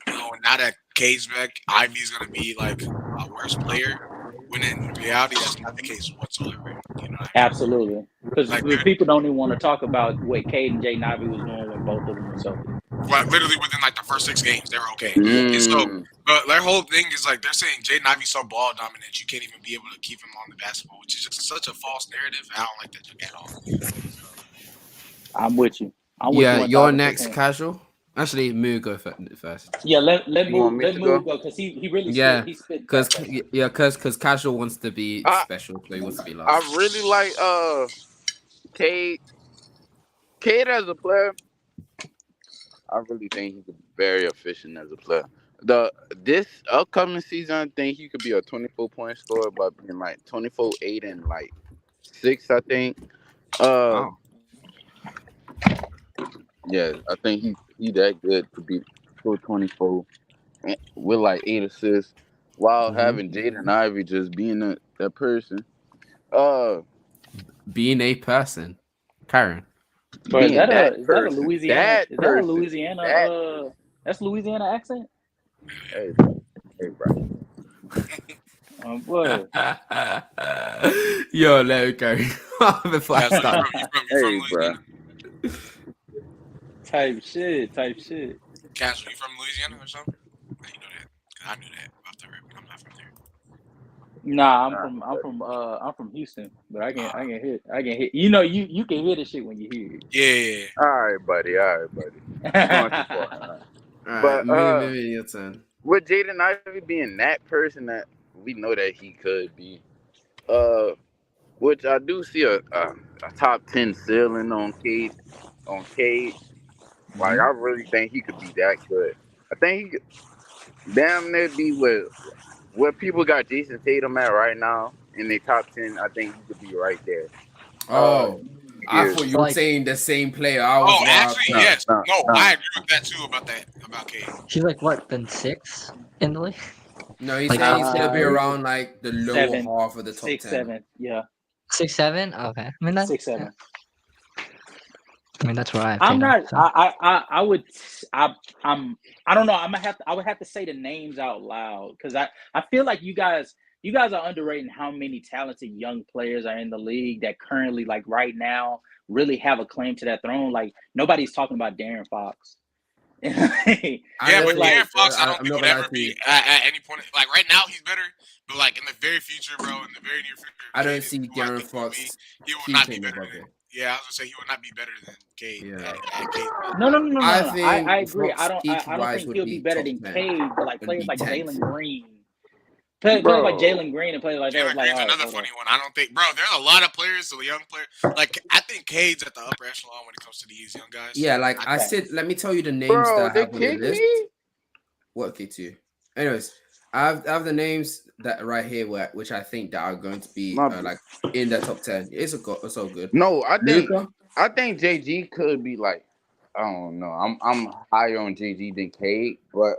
now that Cade's back, Ivy's gonna be like a worse player. When in reality, that's not the case whatsoever. You know what I mean? Absolutely, because people don't even want to talk about what Cade and Jaden Ivey was doing when both of them were so. Well, literally within like the first 6 games, they were okay. And so, but their whole thing is like they're saying Jaden Ivey's so ball dominant, you can't even be able to keep him on the basketball, which is just such a false narrative. I don't like that at all. I'm with you. You're next, Casual. Actually, Moo go first. Yeah, let Moo go because he really because Casual wants to be special, so he wants to be last. I really like Cade. Cade as a player, I really think he's very efficient as a player. This upcoming season, I think he could be a 24-point scorer by being like 24, 8, and like 6. I think. Wow. Yeah, I think he that good to be 24 with like 8 assists while having Jaden Ivey just being that person. Being a person, Karen. But is that a Louisiana? That's Louisiana accent? Hey, Hey, bro. What? Yo, let me carry on before I Castle, start. you from Hey, bro. Louisiana? Type shit. Castle, you from Louisiana or something? How you know that? 'Cause I knew that off the rip. I'm not from there. Nah, I'm from Houston, but I can hit. You know, you can hear the shit when you hear Yeah. All right, buddy. Going too it. far. All right, But maybe your turn. with Jaden Ivey being that person that we know that he could be, which I do see a top 10 ceiling on Cade. Like I really think he could be that good. I think he could damn near be where people got Jason Tatum at right now in the top 10. I think he could be right there. Oh, I Years. thought you were Like- saying the same player. I was Oh, actually, no, yes. no, No, no. I agree with that too about Cade. He's like what? Then 6 in the league. No, he's Like, saying he's gonna be uh, around like the lower 7, half of the top 6, 10. 7. Yeah, 6, 7. Okay, I mean that's 6, 7. I mean that's where I have I'm Tatum, not. so. I would. I don't know. I would have to say the names out loud because I feel like you guys are underrating how many talented young players are in the league that currently, like right now, really have a claim to that throne. Like nobody's talking about Darren Fox. Yeah, but like- De'Aaron Fox, I I'm don't think not would gonna lie ever to be you. at any point. Like right now, he's better, but like in the very future, bro, in the very near future, I don't Cade see is who I Darren think he will be. Fox He will not be peaking better above than. it. Yeah, I was gonna say he will not be better than Cade. Yeah. At Cade. No. I I think agree. Fox I don't peak-wise think would he'll be be better top than 10. Cade, but like Would players be like 10th. Jalen Green. Players Bro. like Jalen Green and players like that. Jalen It's like, Green's all right, another hold funny up. one. I don't think, bro. There's a lot of players, the young players. Like I think Cade's at the upper echelon when it comes to these young guys. Yeah, like I Facts. said, let me tell you the names Bro, that I they have on the kicked list. me. What kicked you? Anyways, I have the names that right here, which I think that are going to be like in the top 10. It's all good. No, I think Luka? JG could be like, I don't know. I'm higher on JG than Cade, but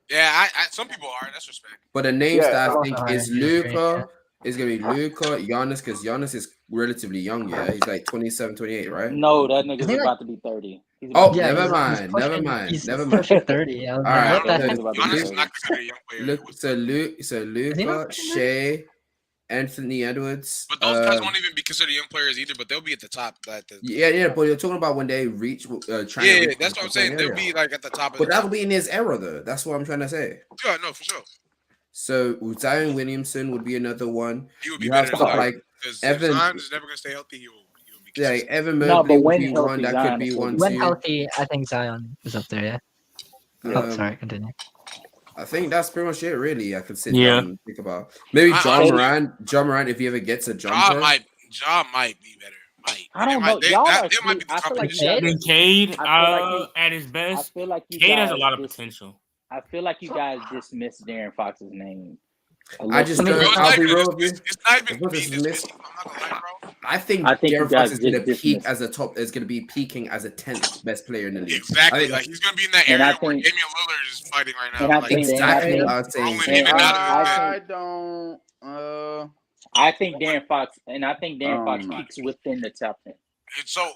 Yeah, some people are. That's respect. But the names Yeah, that I also think higher is than Green, Luka is gonna be Luka, Giannis, because Giannis is relatively young. Yeah, he's like 27, 28, right? No, that nigga's think, like- about to be 30. He's Oh, about to Yeah, be never 30. mind, never pushing- mind, he's never pushing mind. 30. I was All like, right, what the so- heck? about to be Giannis is 30. not considered a young player. Look, so he Luka, not pushing Shea, Anthony Edwards. But those guys won't even be considered young players either. But they'll be at the top. Yeah, but you're talking about when they reach trying to Yeah, reach that's the what I'm top saying. 10 They'll area. be like at the top of But the that'll be in his era, though. That's what I'm trying to say. Yeah, no, for sure. So Zion Williamson would be another one. He would be You have better than stuff Zion. like Because Evan- Zion is never gonna stay healthy. He will be yeah, consistent. Evan No, Mobley but would when be one healthy, that Zion could be is one When too. healthy, I think Zion is up there. Yeah. Um, Sorry, continue. I think that's pretty much it, really. I could sit Yeah. down and think about maybe I John honestly- Moran. John Moran, if he ever gets a jumper. Ja might be better. Might. I don't They know. might- they- Y'all that- are they might be sleep- the I feel like you competition. guys Then Cade, I feel like at his I best, feel like you Cade has a guys lot of dis- potential. I feel like you guys dismissed Darren Fox's name. I just I mean, don't. Bro, it's I'll not be even- real with you. It's not even It's not being dismissed. dismissed. I'm not gonna lie, bro. I think I think you Darren guys Fox is going to just peak dismissed. as a top. Is going to be peaking as a 10th best player in the league. Exactly. I think Like he's gonna be in that And I area where think- Damian Lillard is fighting right now. and I Like, think- exactly. and I I would say rolling exactly. in and out of his bed. I don't. I think Darren Fox Fox my peaks within the top 10. And so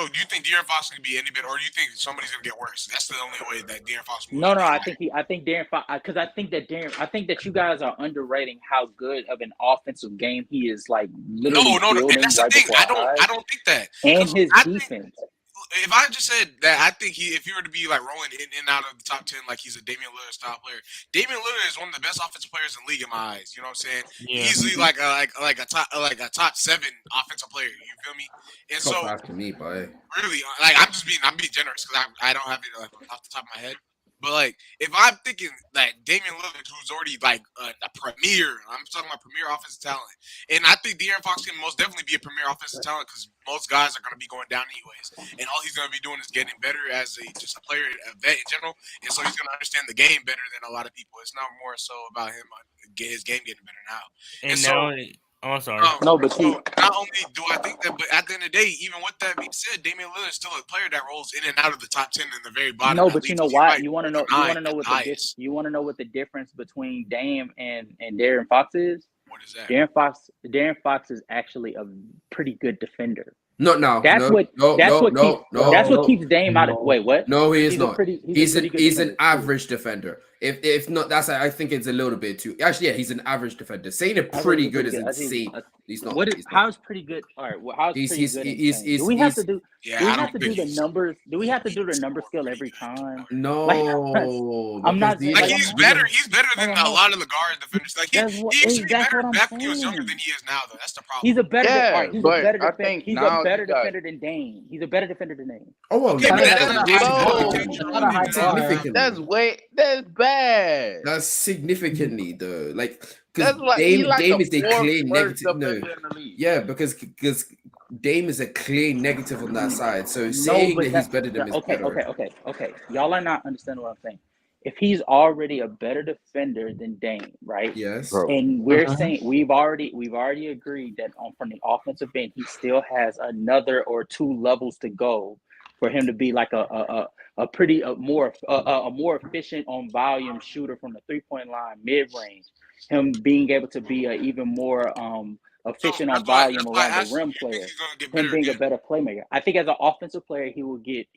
do you think De'Aaron Fox can be any better, or do you think somebody's gonna get worse? That's the only way that De'Aaron Fox. No, I think Darren Fox, because I think that you guys are underrating how good of an offensive game he is. Like literally No. building And that's the right thing. before our eyes. I don't think that. And his I think- defense. If I just said that, I think if he were to be like rolling in and out of the top 10, like he's a Damian Lillard style player. Damian Lillard is one of the best offensive players in the league in my eyes. You know what I'm saying? Yeah. Easily like a top 7 offensive player. You feel me? And Top so five to me, boy. really, like I'm being generous because I don't have it like off the top of my head. But like, if I'm thinking that Damian Lillard, who's already like a premier, I'm talking about premier offensive talent, and I think De'Aaron Fox can most definitely be a premier offensive talent because most guys are going to be going down anyways, and all he's going to be doing is getting better as just a player, a vet in general, and so he's going to understand the game better than a lot of people. It's not more so about him his game getting better now. And so- now, I'm sorry. No, but so not only do I think that, but at the end of the day, even with that being said, Damian Lillard is still a player that rolls in and out of the top 10 in the very bottom. No, At but you least know he's why? right You want to know? over You 9 want to know at what the highest. you want to know what the difference between Dame and Darren Fox is? What is that? Darren Fox is actually a pretty good defender. Not now. That's no, what no, that's no, what no, keeps no, that's no. what keeps Dame out of. Wait, what? No, he is He's a not. pretty- He's a pretty an good he's an defender, too. average defender. If not, I think it's a little bit too. Actually, yeah, he's an average defender. Saying it pretty good is insane. He's not. What is He's not. how's pretty good? All right, well, how's He's pretty he's good? he's, Insane? Do we have to do? Yeah, Do we I have to don't do think the he's. numbers? Do we have to do the number scale every time? no. I'm not because saying Like I'm he's not- better. He's better than Like, a lot of the guard defenders. Like he used to be that's better what I'm back when he was younger saying. than he is now, though. That's the problem. He's a better. Yeah, All right, he's a but better I defender. think He's now a better he got- defender than Dame. He's a better defender than Dame. Oh well, Okay, yeah, but that doesn't that's change his low. potential. Not a high bar. significantly. That's bad. That's significantly though. Like because That's like he like Dame the is a fourth clear worst negative. No, defender in the league. yeah, because Dame is a clear negative on that side. So No, saying but that he's better than him is okay, better. okay. Y'all are not understanding what I'm saying. If he's already a better defender than Dame, right? Yes. Bro. And we're saying we've already agreed that from the offensive end, he still has another or two levels to go for him to be like a more efficient on volume shooter from the 3-point line, mid range. Him being able to be a even more efficient on volume around the rim player. Him being a better playmaker. I think as an offensive player, he will get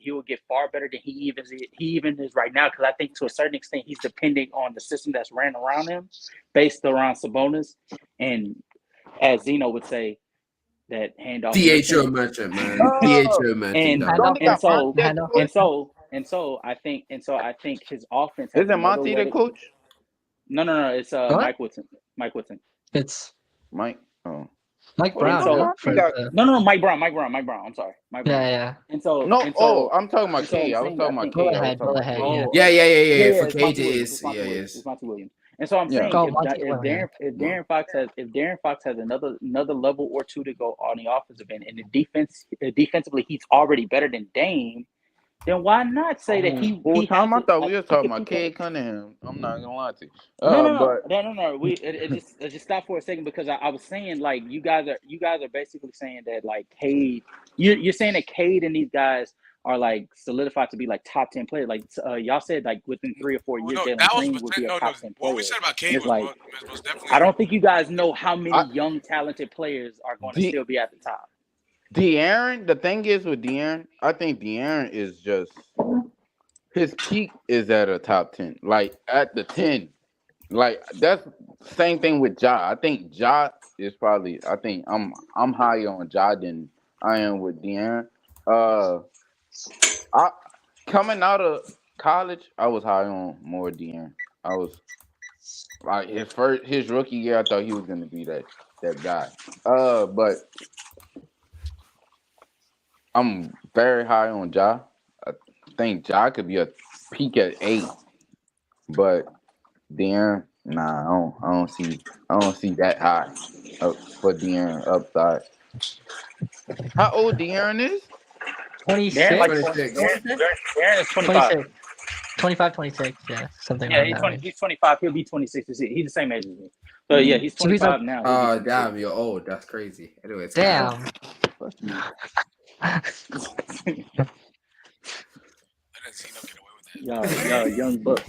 far better than he even is right now. Because I think to a certain extent, he's depending on the system that's ran around him, based around Sabonis, and as Xeno would say, that handoff. DHO merchant, man. DHO merchant. And so I think his offense. Isn't Monty the coach? No. It's Mike Woodson. Mike Woodson. It's Mike. Oh. Mike Brown. So, no, Mike Brown. I'm sorry, Mike Brown. Yeah. And so I'm talking about K. I was talking about Go K. ahead. Yeah. For it's KJ is it's Monty Williams. And so I'm saying if Darren Fox has another level or two to go on the offensive end, and defensively he's already better than Dame, then why not say that he? I thought we were talking about Cade Cunningham. I'm not gonna lie to you. No. It just stop for a second because I was saying like you guys are basically saying that like Cade, you're saying that Cade and these guys are like solidified to be like top 10 players. Like y'all said, like within 3 or 4 years, Jalen Green would be a top 10 player. What we said about Cade was definitely. I don't think you guys know how many young talented players are going to still be at the top. De'Aaron, the thing is with De'Aaron, I think De'Aaron is just his peak is at a top 10, like at the 10. Like that's same thing with Ja. I think Ja is probably. I think I'm higher on Ja than I am with De'Aaron. I coming out of college, I was high on more De'Aaron. I was like his rookie year. I thought he was gonna be that guy. But I'm very high on Ja. I think Ja could be a peak at 8, but De'Aaron, nah, I don't see that high up for De'Aaron upside. How old De'Aaron is? 26. Darren is 25. 25, 26, yeah, something like that. He's 25. He'll be 26 this year. He's the same age as me. So yeah, he's 25 now. Oh damn, you're old. That's crazy. Anyways, damn. Yo, young buck.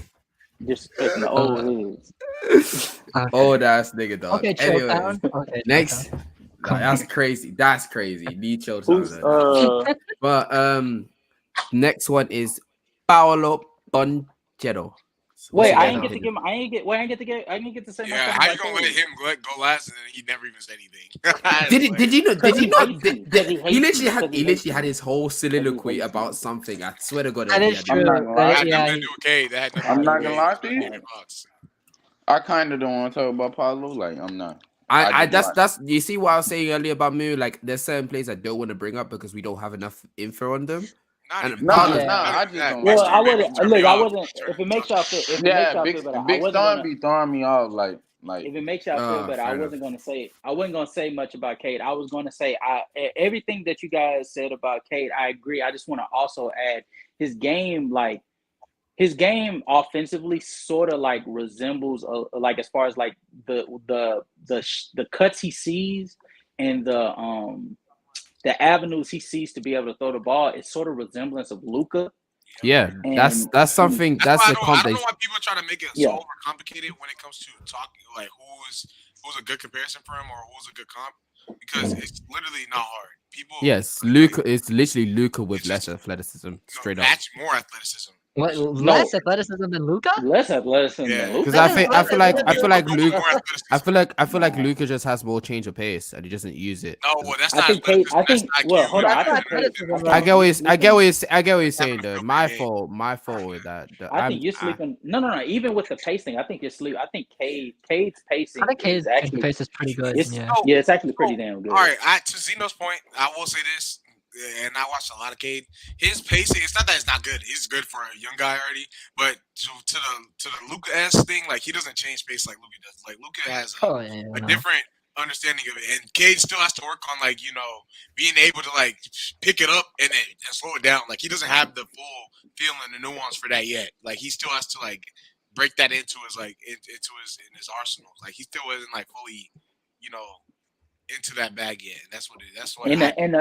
Just the old heads. Old ass nigga, dog. Okay, chill down. Okay, next. That's crazy. That's crazy. Need chill down. But next one is Paolo Bonchero. Wait, I didn't get to say. Yeah, how you gonna let him go last and he never even said anything? Did you not? He literally had his whole soliloquy about something. I swear to God, that is true. I'm not gonna lie to you. I kind of don't want to talk about Paulo. Like I'm not. That's you see what I was saying earlier about Mu. Like there's certain players I don't want to bring up because we don't have enough info on them. I just don't. Well, I wouldn't. If it makes y'all feel, Big Storm be throwing me off. Like if it makes y'all feel better, I wasn't gonna say much about Cade. I was gonna say everything that you guys said about Cade, I agree. I just want to also add his game offensively sort of like resembles like as far as like the cuts he sees and the avenues he sees to be able to throw the ball is sort of resemblance of Luka. Yeah, that's something. That's the I don't know why people try to make it so overcomplicated when it comes to talking like who's a good comparison for him or who's a good comp, because it's literally not hard. People. Yes, Luka is literally Luka with less athleticism, straight up. That's more athleticism. What No, less athleticism than Luca? less athleticism than Yeah. Luka. Because I feel I feel like I feel like Luka Luke. more athleticism. I feel like Nah. Luca just has more change of pace and he doesn't use it. No, well, that's I not think Kate. athleticism. I That's think. IQ. Well, hold on. I That's think Kate. athleticism, I though. I think get what you he's, I get sleeping. what he's, I get what he's Having saying a though. real My good game. fault, with that. I think you're sleeping. No. Even with the pacing, I think you're sleeping. I think Cade's pacing I think is Cade's actually pace is pretty good. it's Yeah. So, it's actually pretty so, damn good. all right. To Zeno's point, I will say this, and I watched a lot of Cade. His pacing, it's not that it's not good. He's good for a young guy already, but to the Luka s thing, like he doesn't change pace like Luka does. Like Luka has Oh yeah. a No. different understanding of it, and Cade still has to work on like being able to like pick it up and slow it down. Like he doesn't have the full feeling, the nuance for that yet. Like he still has to like break that into his in his arsenal. Like he still isn't like fully, you know, into that bag yet. And that's what And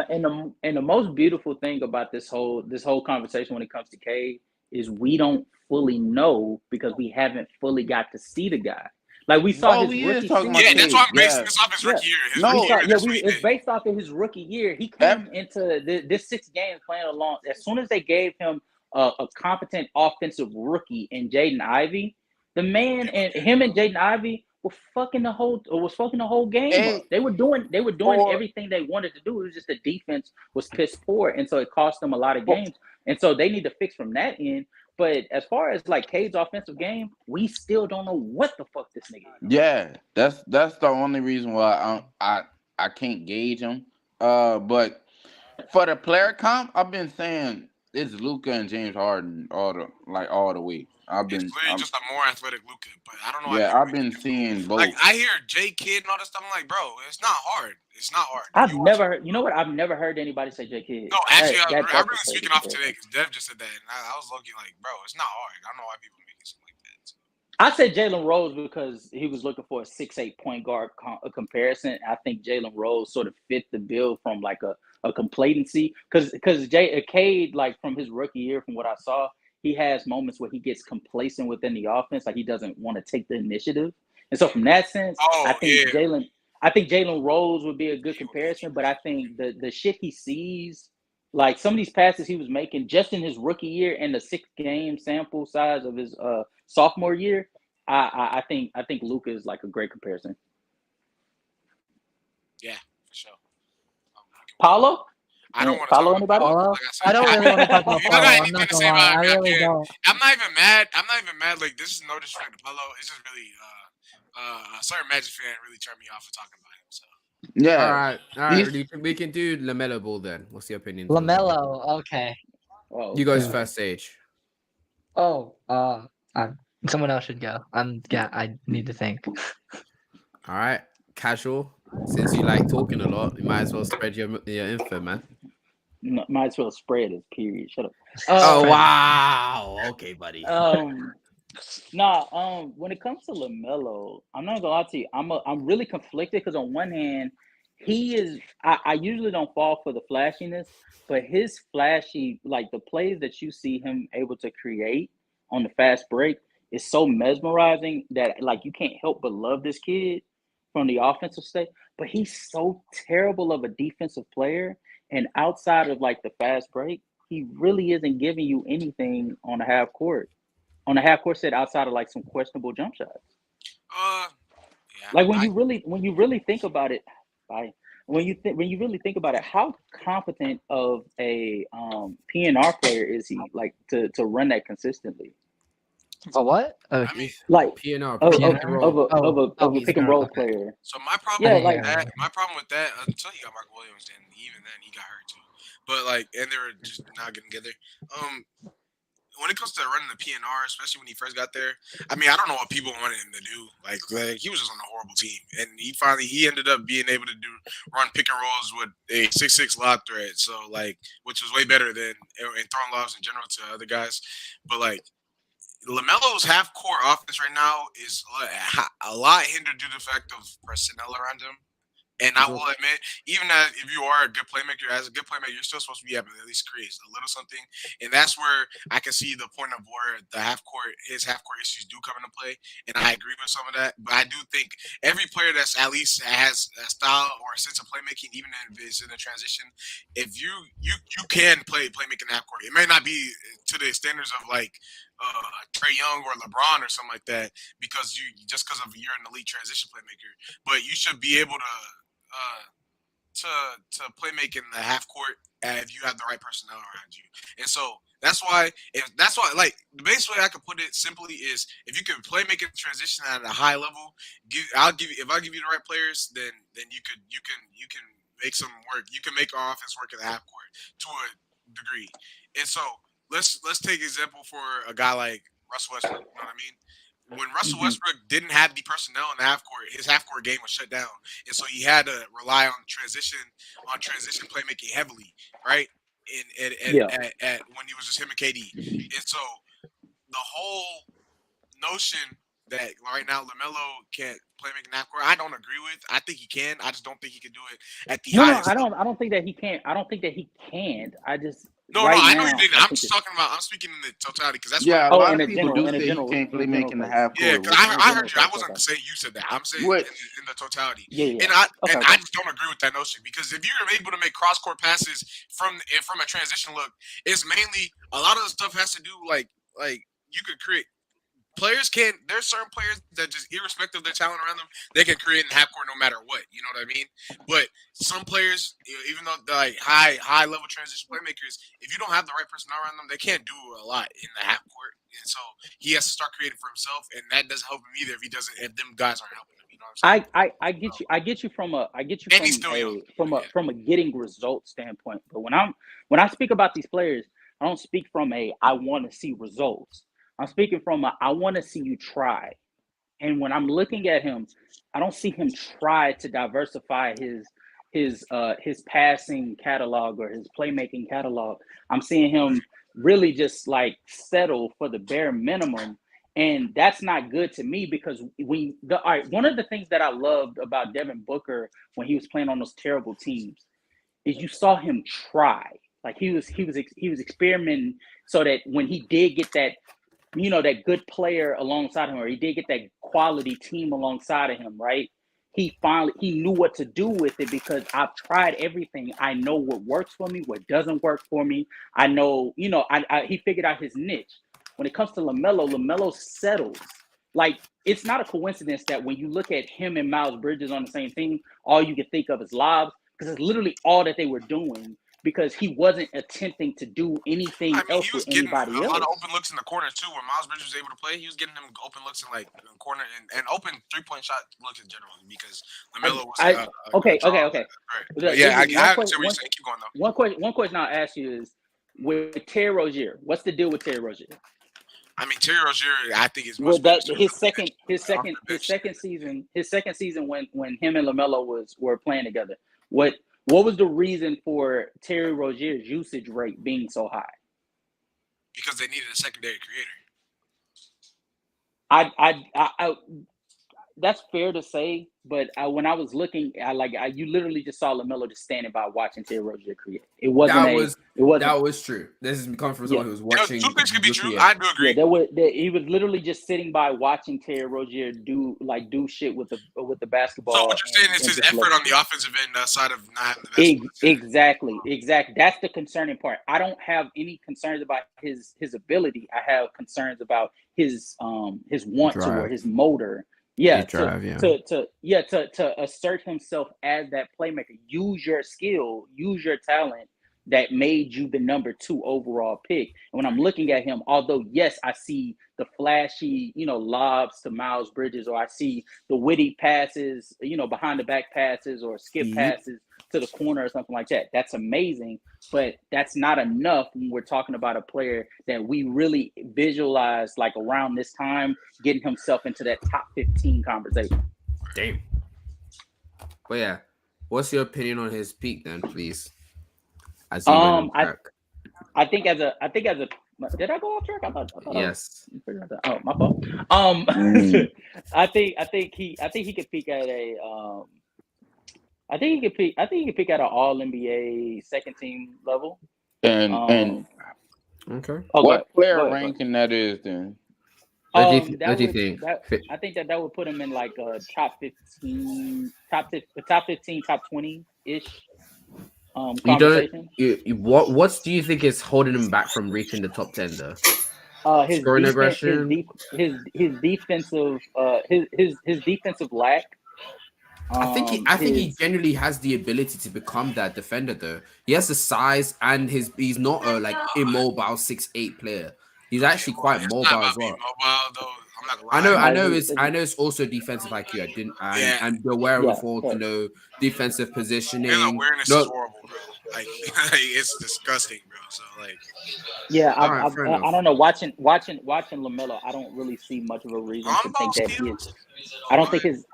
I the most beautiful thing about this whole conversation when it comes to Cade is we don't fully know because we haven't fully got to see the guy. Like we saw Oh, his we is rookie talking about yeah. season. That's why Cade. I'm basing Yeah. this off his Yeah. rookie year. His No. rookie year, that's what he It's did. based off of his rookie year. He That- came into this 6 games playing along. As soon as they gave him a competent offensive rookie in Jaden Ivey, the man and him and Jaden Ivey were fucking the whole game up. Hey, They were doing for everything they wanted to do. It was just the defense was piss poor, and so it cost them a lot of games. And so they need to fix from that end. But as far as like Cade's offensive game, we still don't know what the fuck this nigga is. yeah, that's the only reason why I can't gauge him. But for the player comp, I've been saying it's Luca and James Harden all the way. It's literally just a more athletic Luka, but I don't know why Yeah, people I've make been it difficult. seeing both. Like I hear J Kidd and all that stuff. I'm like, bro, it's not hard. It's not hard. I've You watch never heard. You know what? I've never heard anybody say J Kidd. No, actually, I'm That's really a crazy speaking off comparison. today because Dev just said that, and I was looking like, bro, it's not hard. I don't know why people are making something like that. I said Jalen Rose because he was looking for a 6'8" point guard comparison. I think Jalen Rose sort of fit the bill from like a complacency because Cade, like from his rookie year, from what I saw, he has moments where he gets complacent within the offense, like he doesn't want to take the initiative. And so from that sense, Oh yeah, I think Jalen Rose would be a good comparison, but I think the shit he sees, like some of these passes he was making just in his rookie year and the 6 game sample size of his sophomore year, I think Luka is like a great comparison. yeah, for sure. Paulo? I don't want to Paulo talk about anybody? Paulo. Paulo? Like I said, I don't really want to talk about if y'all Paulo. got I'm anything not to gonna say about lie. I him, really yeah. don't. I'm not even mad. Like this is no disrespect to Paulo. It's just really a certain Magic fan really turned me off for talking about him. So Yeah, All right. he's We can do LaMelo Ball then. What's your opinion? LaMelo. Okay. Oh, You guys God. first stage. Oh. Someone else should go. I need to think. All right. Casual. Since you like talking a lot, you might as well spread your info, man. No, might as well spread it. Period. Shut up. Oh wow. Okay, buddy. When it comes to LaMelo, I'm not gonna lie to you. I'm really conflicted because on one hand, he is. I usually don't fall for the flashiness, but his flashy, like the plays that you see him able to create on the fast break, is so mesmerizing that like you can't help but love this kid from the offensive state. But he's so terrible of a defensive player, and outside of like the fast break, he really isn't giving you anything on the half court. On the half court set outside of like some questionable jump shots. yeah. Like when you really think about it, when you really think about it, how competent of a PNR player is he like to run that consistently? For what? Oh, I mean, Like PNR. of pick and PNR? roll. a he's pick and gonna- roll okay. player. so my problem Yeah, with like yeah. that, until you got Mark Williams, then even then he got hurt too. But like, and they were just not getting together. When it comes to running the PNR, especially when he first got there, I mean, I don't know what people wanted him to do. Like he was just on a horrible team, and he ended up being able to run pick and rolls with a 6'6" lob threat. So like, which was way better than and throwing lobs in general to other guys. But like LaMelo's half court offense right now is a lot hindered due to the fact of personnel around him. And I will admit, even if you are a good playmaker, you're still supposed to be able to at least create a little something. And that's where I can see the point of where his half court issues do come into play. And I agree with some of that. But I do think every player that's at least has a style or a sense of playmaking, even if it's in a transition, if you can play playmaking half court. It may not be to the standards of like Trey Young or LeBron or something like that, because you're an elite transition playmaker, but you should be able to play make in the half court if you have the right personnel around you. And so that's why like the best way I could put it simply is if you can play make a transition at a high level, if I give you the right players, then you can make some work. You can make our offense work in the half court to a degree. And so let's take an example for a guy like Russell Westbrook. You know what I mean? When Russell Westbrook didn't have the personnel in the half court, his half court game was shut down, and so he had to rely on transition playmaking heavily, right? At when he was just him and KD, and so the whole notion that right now LaMelo can't play making half court, I don't agree with. I think he can. I just don't think he can do it at the highest. I don't think that he can't. I don't think that he can't. I just I know you didn't. I'm speaking in the totality because that's a lot of people do say he can't play making the half court. Yeah, because I heard you. I wasn't saying you said that. I'm saying in the totality. Yeah. And I just don't agree with that notion, because if you're able to make cross court passes from a transition look, it's mainly a lot of the stuff has to do like you could create. Players can. There's certain players that just, irrespective of their talent around them, they can create in half court no matter what. You know what I mean? But some players, even though they're like high level transition playmakers, if you don't have the right personnel around them, they can't do a lot in the half court. And so he has to start creating for himself, and that doesn't help him either if them guys aren't helping him. You know what I'm saying? I get you. I get you from a getting results standpoint. But when I speak about these players, I don't speak from I want to see results. I'm speaking from I want to see you try. And when I'm looking at him, I don't see him try to diversify his passing catalog or his playmaking catalog. I'm seeing him really just like settle for the bare minimum. And that's not good to me, because one of the things that I loved about Devin Booker when he was playing on those terrible teams is you saw him try. Like he was experimenting, so that when he did get that, that good player alongside him, or he did get that quality team alongside of him, right? He knew what to do with it, because I've tried everything. I know what works for me, what doesn't work for me. I know, he figured out his niche. When it comes to LaMelo settles. Like, it's not a coincidence that when you look at him and Miles Bridges on the same team, all you can think of is lobs, because it's literally all that they were doing, because he wasn't attempting to do anything else with anybody else. He was getting a lot of open looks in the corner too. When Miles Bridges was able to play, he was getting them open looks in like the corner and open 3-point shot looks in general, because LaMelo was okay. Right. Yeah, I see what you're saying. Keep going though. One question I'll ask you is, with Terry Rozier, what's the deal with Terry Rozier? I mean, Terry Rozier, I think is his second season when him and LaMelo were playing together. What was the reason for Terry Rozier's usage rate being so high? Because they needed a secondary creator. That's fair to say, but when I was looking, you literally just saw LaMelo just standing by watching Terry Rozier create. It wasn't. That was true. This is coming from someone who was watching. Two things could be true. I do agree. Yeah, he was literally just sitting by watching Terry Rozier do shit with the basketball. So what you're saying is his effort on the offensive end side of not having the basketball. Exactly. That's the concerning part. I don't have any concerns about his ability. I have concerns about his want to, or his motor. Yeah, to assert himself as that playmaker. Use your skill, use your talent that made you the number 2 overall pick. And when I'm looking at him, although yes, I see the flashy, lobs to Miles Bridges, or I see the witty passes, behind the back passes or skip passes to the corner or something like that. That's amazing, but that's not enough when we're talking about a player that we really visualize, like around this time, getting himself into that top 15 conversation. Damn. But yeah, what's your opinion on his peak then, please? I think as a did I go off track? I thought yes. Oh, my fault. I think he could peak at I think he could pick. I think he could pick at an All NBA second team level. And Okay. Oh, what player go ahead. ranking that is then? What do you That would think? I think that would put him in like a top 15, top 15, top 20 ish You don't. conversation. What do you think is holding him back from reaching the top 10 though? His Scoring defense, aggression. his defensive, his defensive lack. I think he His genuinely has the ability to become that defender though. He has the size and he's not a like immobile 6'8" player. He's actually quite It's not mobile as about being well. mobile though. I'm not gonna lie. I know it's also defensive IQ. I didn't Yeah, and the wherewithal yeah. to know defensive his positioning. awareness is No, horrible, bro. Like it's disgusting, bro. So like, Yeah, all right, fair enough. I don't know. Watching LaMelo, I don't really see much of a reason to on-ball think that he is. skills. I don't think his.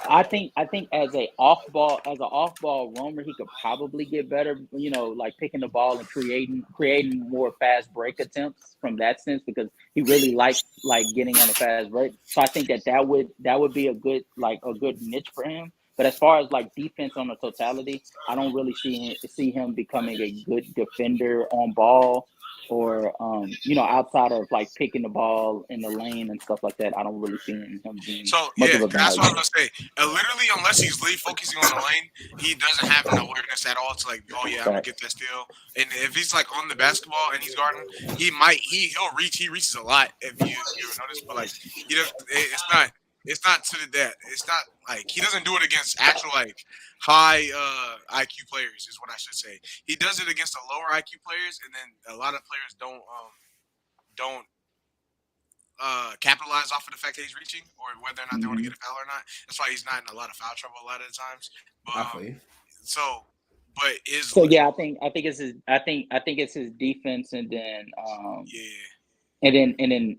I think as an off ball roamer, he could probably get better. You know, like picking the ball and creating more fast break attempts from that sense because he really likes like getting on a fast break. So I think that would be a good niche for him. But as far as like defense on the totality, I don't really see him becoming a good defender on ball or outside of like picking the ball in the lane and stuff like that. I don't really see him being So much yeah, of a that's value. what I was gonna say. Literally, unless he's really focusing on the lane, he doesn't have an awareness at all to like, oh yeah, I'm gonna get that steal. And if he's like on the basketball and he's guarding, he'll reach. He reaches a lot if you ever notice. But like, it's not to that. It's not like he doesn't do it against actual like high IQ players is what I should say. He does it against the lower IQ players, and then a lot of players don't capitalize off of the fact that he's reaching or whether or not they want to get a foul or not. That's why he's not in a lot of foul trouble a lot of the times. But So yeah, I think it's his defense and then and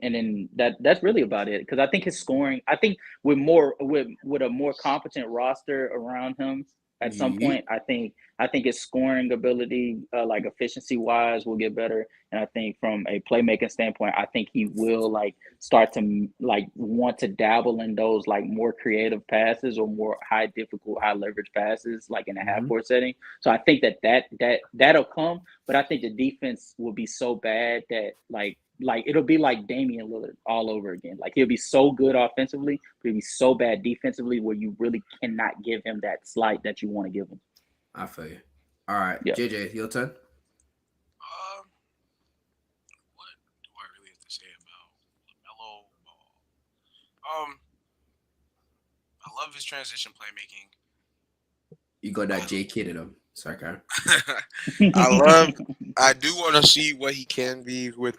then that's really about it because I think his scoring. I think with a more competent roster around him at some point, I think his scoring ability, like efficiency wise, will get better. And I think from a playmaking standpoint, I think he will like start to like want to dabble in those like more creative passes or more high difficult, high leverage passes, like in a half court setting. So I think that'll come, but I think the defense will be so bad that like it'll be like Damian Lillard all over again. Like he'll be so good offensively, but he'll be so bad defensively where you really cannot give him that slight that you want to give him. I feel you. All right, yeah. JJ, your turn. What do I really have to say about LaMelo Ball? I love his transition playmaking. You got that J Kid in him. Sorry, Karen. I do want to see what he can be with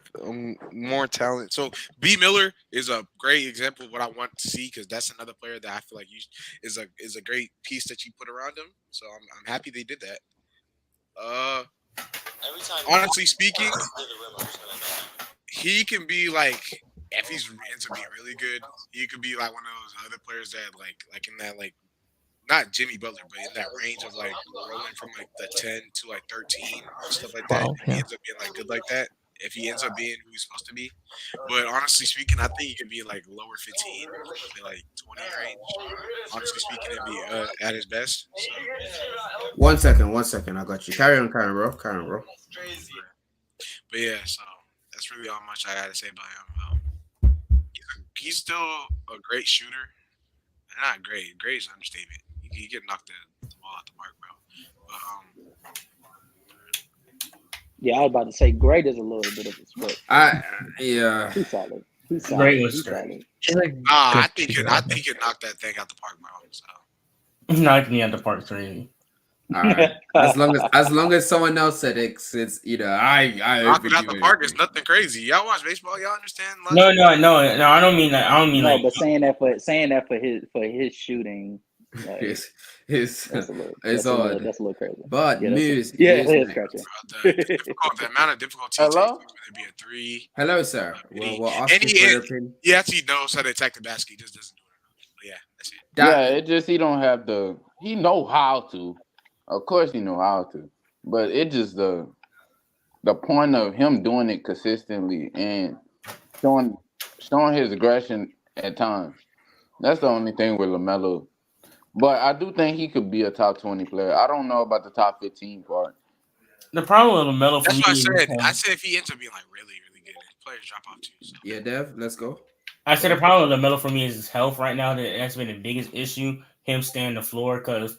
more talent. So B Miller is a great example of what I want to see because that's another player that I feel like is a great piece that you put around him. So I'm happy they did that. Honestly speaking, he can be like if he ends up being really good, he could be like one of those other players that like in that like. Not Jimmy Butler, but in that range of like rolling from like the 10 to like 13 and stuff like that. If he ends up being like good like that, if he ends up being who he's supposed to be. But honestly speaking, I think he could be like lower 15, like 20 range. Honestly speaking, it'd be at his best. So. 1 second. I got you. Carry on, bro. But yeah, so that's really all much I got to say about him. He's still a great shooter. Not great. Great is an understatement. He can knock the ball out the park, bro. Yeah, I was about to say great is a little bit of a split. Yeah. He's solid. Great was great. I think he knocked that thing out the park, bro. So. Knocking me out the park 3. All right. As long as someone else said it, it's I knocking out the park is nothing crazy. Y'all watch baseball, y'all understand? No. I don't mean that. I don't mean no, like. But saying that for his shooting. Like, that's a little crazy. But news. The amount of difficulty Hello? to be a 3. Hello, sir. Well, he actually knows how to attack the basket. He just doesn't do it. But yeah, that's it. It just he don't have he know how to. Of course he know how to. But it just the point of him doing it consistently and showing his aggression at times. That's the only thing with LaMelo. But I do think he could be a top 20 player. I don't know about the top 15 part. The problem with Lamelo for That's me what I is said. I said if he ends up being like really, really good, players drop off too. So Yeah, Dev, let's go. I said the problem with Lamelo for me is his health right now. That's been the biggest issue. Him staying on the floor because,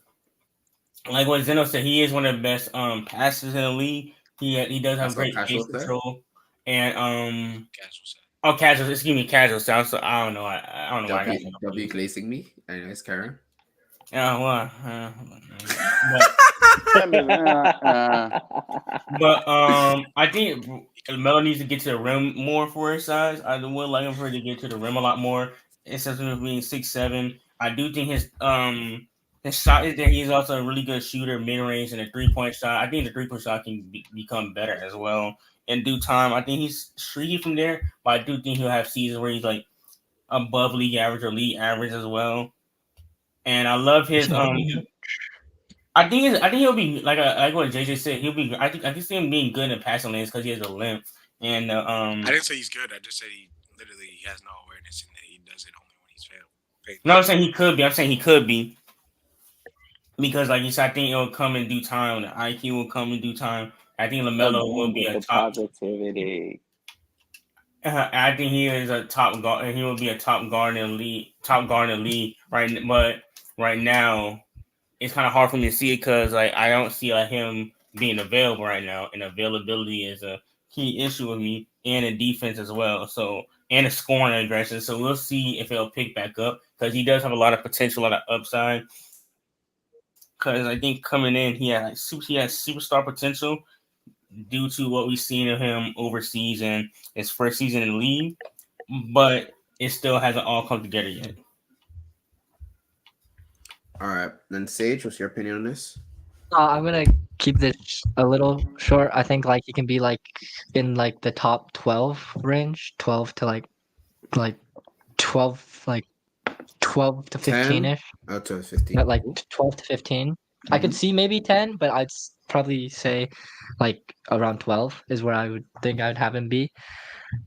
like what Zeno said, he is one of the best passers in the league. He does have That's what great casual pace said. control and casual set. oh casual. Excuse me, casual sound. So I don't know. I don't know why I got W W glazing me. Anyways, Karen. well, but I think Melo needs to get to the rim more for his size. I would like him for him to get to the rim a lot more. Instead of being 6'7", I do think his shot is that he's also a really good shooter, mid range, and a 3-point shot. I think the 3-point shot can become better as well in due time. I think he's streaky from there, but I do think he'll have seasons where he's like above league average or league average as well. And I love his I think he'll be like what JJ said. He'll be. I can see him being good in passing lanes because he has a length and I didn't say he's good. I just said he literally has no awareness and that he does it only when he's failed. no, I'm saying he could be. I'm saying he could be because like you said, I think it'll come in due time. The IQ will come in due time. I think Lamelo will Again be with a the top. positivity. I think he is a top guard. He will be a top guard in the league. Top guard in the league, right? But right now, it's kind of hard for me to see it because like I don't see him being available right now, and availability is a key issue with me, and a defense as well. So and a scoring aggression. So we'll see if it'll pick back up because he does have a lot of potential, a lot of upside. Because I think coming in, he has superstar potential due to what we've seen of him overseas and his first season in the league, but it still hasn't all come together yet. All right, then Sage, what's your opinion on this? I'm gonna keep this a little short. I think like he can be like in like the top 12 range, 12 to like 12 like 12 to 15 10 ish. to 15. Not like 12 to 15. I could see maybe 10, but probably say like around 12 is where I would think I'd have him be.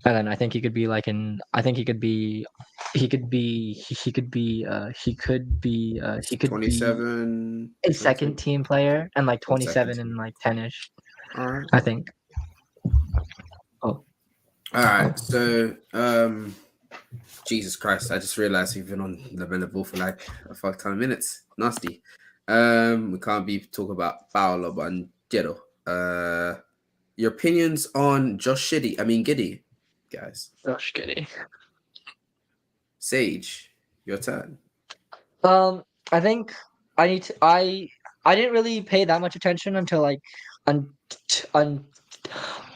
And then I think he could be like in. I think he could be 27, a second 30. team player and like Oh, second 27 team. and like 10ish. All right. I think. Oh, All right. So, Jesus Christ! I just realized we've been on the Ball for like a fuck ton of minutes. Nasty. We can't be talking about Paolo Banchero. Your opinions on Josh Shitty? I mean Giddy, guys. gosh, kidding. Sage, your turn. I think I need to. I didn't really pay that much attention until like un, un,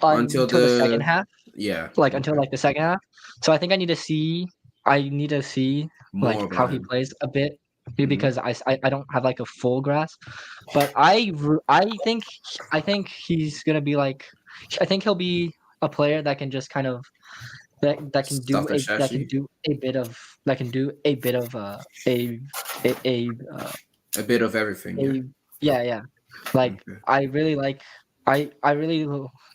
Until until the second half. yeah, Like until like the second half. So I think I need to see more like how about he him. plays a bit Mhm. because I don't have like a full grasp. But I think he's gonna be like I think he'll be a player that can just kind of Stuff and that can Shashi. do a bit of that can do a bit of A bit of everything. Yeah. a yeah. Like Okay. I really like I really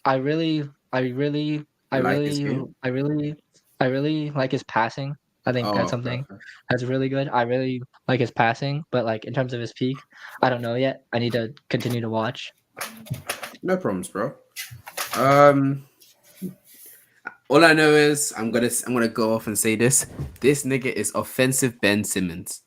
I really I really I You like his really game? I really I really like his passing. I think that's Oh, something okay. that's really good. I really like his passing, but like in terms of his peak, I don't know yet. I need to continue to watch. No problems, bro. All I know is I'm gonna go off and say this. This nigga is offensive Ben Simmons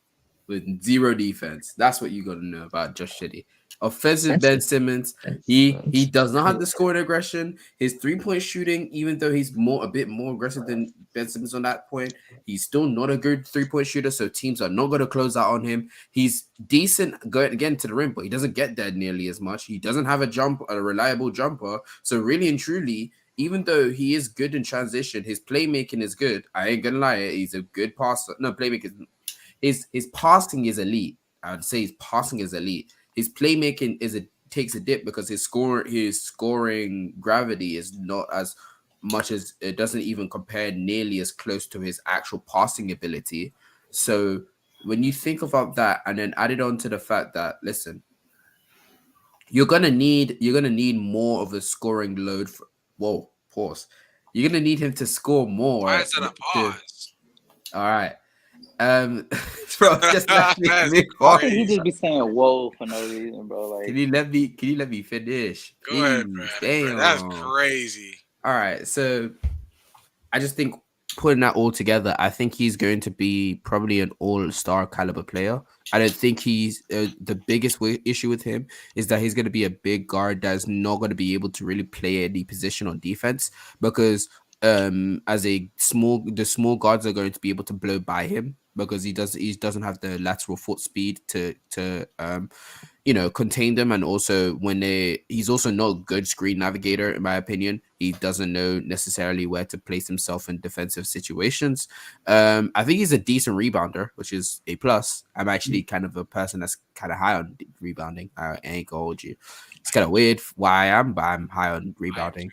with zero defense. That's what you gotta know about Josh Shitty. Offensive Ben Simmons. He does not have the scoring aggression. His 3-point shooting, even though he's a bit more aggressive than Ben Simmons on that point, he's still not a good 3-point shooter. So teams are not gonna close out on him. He's decent going again to the rim, but he doesn't get there nearly as much. He doesn't have a reliable jumper. So really and truly, even though he is good in transition, his playmaking is good. I ain't gonna lie, he's a good passer. No, playmaking. His passing is elite. I would say his passing is elite. His playmaking takes a dip because his scoring gravity is not as much as it doesn't even compare nearly as close to his actual passing ability. So when you think about that and then add it on to the fact that listen, you're gonna need more of a scoring load for whoa, pause. You're gonna need him to score more Why is that a pause? all right. Bro, just let me That's finish. I think he crazy. just be saying "whoa" for no reason, bro. Like Can you let me finish, Go ahead, please? bro. That's Damn. crazy. All right, so I just think putting that all together, I think he's going to be probably an all-star caliber player. I don't think he's the biggest issue with him is that he's going to be a big guard that's not going to be able to really play any position on defense because as a small guards are going to be able to blow by him because he doesn't have the lateral foot speed to contain them, and also he's also not a good screen navigator in my opinion. He doesn't know necessarily where to place himself in defensive situations. I think he's a decent rebounder, which is a plus. I'm actually kind of a person that's kind of high on rebounding. I ain't gonna hold you. It's kind of weird why I am, but I'm high on rebounding.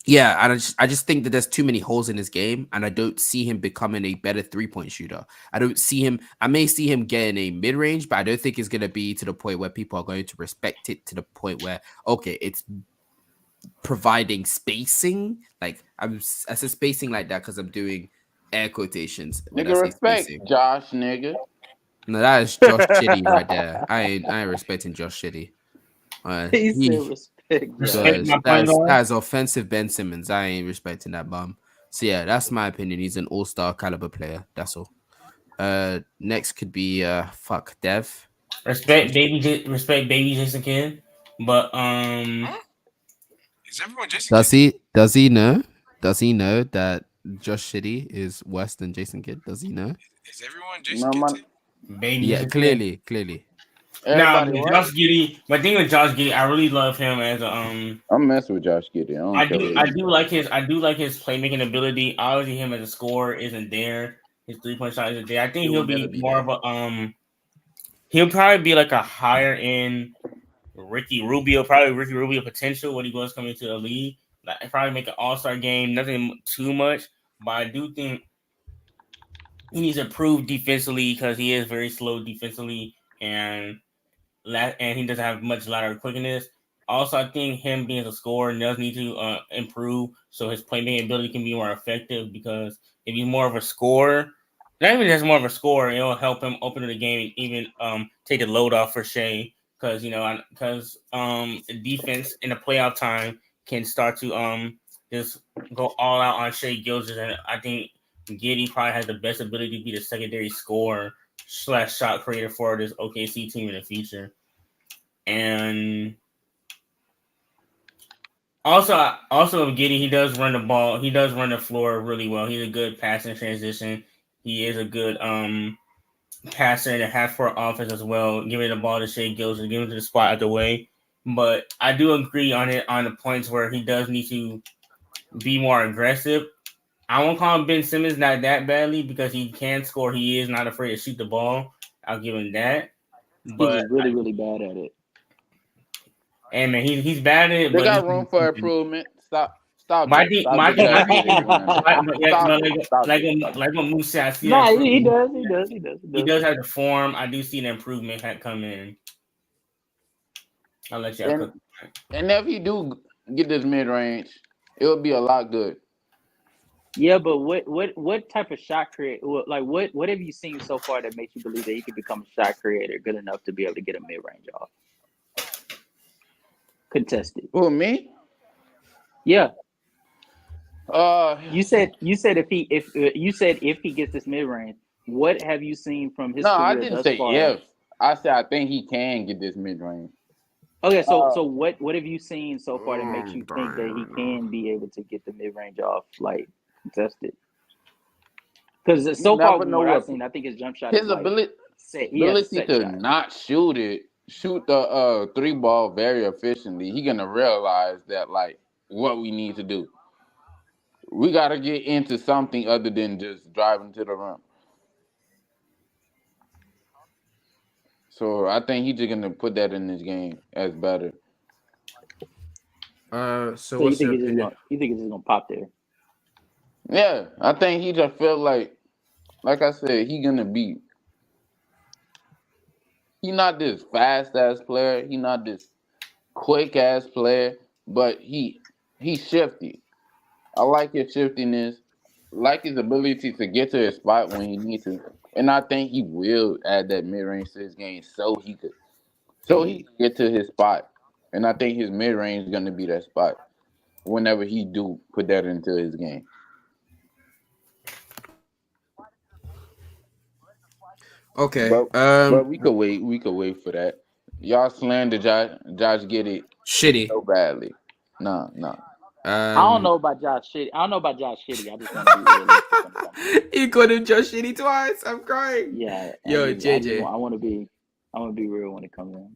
Yeah, and I just think that there's too many holes in his game, and I don't see him becoming a better 3-point shooter. I don't see him. I may see him getting a mid range, but I don't think it's going to be to the point where people are going to respect it to the point where it's providing spacing. Like I said spacing like that because I'm doing air quotations when I Nigga, say respect spacing. Josh, nigga. No, that is Josh Shitty right there. I ain't respecting Josh Shitty. he said, He "Respect, Respect Josh." because my point guard. that's offensive Ben Simmons. I ain't respecting that bum. So yeah, that's my opinion. He's an all-star caliber player. That's all. Next could be fuck Dev. Respect baby Jason Kidd. But Is everyone Jason Kidd? Does he know? Does he know that Josh Shitty is worse than Jason Kidd? Does he know? Is everyone Jason No, Kidd man. too? baby Yeah, Jason Kidd. clearly. Nah, Everybody, but what? Josh Giddey. My thing with Josh Giddey, I really love him as a I'm messing with Josh Giddey. I don't care what I he do say. like his playmaking ability. Obviously, him as a scorer isn't there. His 3-point shot isn't there. I think He he'll will never be be more there. of a He'll probably be like a higher end Ricky Rubio, probably Ricky Rubio potential when he goes coming to the league. Like probably make an All Star game, nothing too much, but I do think he needs to improve defensively because he is very slow defensively and he doesn't have much lateral quickness. Also, I think him being a scorer does need to improve so his playmaking ability can be more effective. Because if he's more of a scorer, not even just more of a scorer, it'll help him open the game and even take the load off for Shea. Because defense in the playoff time can start to just go all out on Shea Gilgeous, and I think Giddy probably has the best ability to be the secondary scorer / shot creator for this OKC team in the future. And also Giddy, he does run the ball. He does run the floor really well. He's a good passing transition. He is a good passer in the half court offense as well. Giving the ball to Shea Gilgeous, giving to the spot out the way. But I do agree on the points where he does need to be more aggressive. I won't call him Ben Simmons not that badly because he can score. He is not afraid to shoot the ball. I'll give him that. He's But just really, really bad at it. and man, he's bad at it, They but got room for improvement. Stop my it. team, Stop my the team, Josh Giddey slander. Stop it. Stop it. like what Moose said, I see Nah, that he improvement. does. He does. He does. He He does. does have the form. I do see an improvement come in. I'll let y'all cook. And if he do get this mid range, it would be a lot good. Yeah, but what type of shot create? Like what have you seen so far that makes you believe that he could become a shot creator good enough to be able to get a mid range off? Contested. Who, me? Yeah. Uh, You said if he gets this mid range, what have you seen from his no, I career didn't thus say far? if. I said I think he can get this mid range. Okay, so what have you seen so far that makes you think that he can be able to get the mid range off like contested? Because so far Never from know what I've what seen, I think his jump shot is his like ability set. He has a set to shot. not shoot the 3 ball very efficiently. He gonna realize that like what we need to do. We gotta get into something other than just driving to the rim. So I think he's just gonna put that in his game as better. So So what's your opinion? you think it's just gonna pop there? Yeah, I think he just felt like I said, he gonna be. He not this fast ass player. He not this quick ass player, but he's shifty. I like his shiftiness. like his ability to get to his spot when he needs to, and I think he will add that mid range to his game so he can get to his spot, and I think his mid range is gonna be that spot whenever he do put that into his game. Okay. But we could wait. We could wait for that. Y'all slander Josh get it Shitty. so badly. No, no. I don't know about Josh Shitty. I don't know about Josh Shitty. I just want to be realistic when it comes to it. You called him Josh Shitty twice. I'm crying. Yeah, Yo, I JJ. want to be real when it comes in.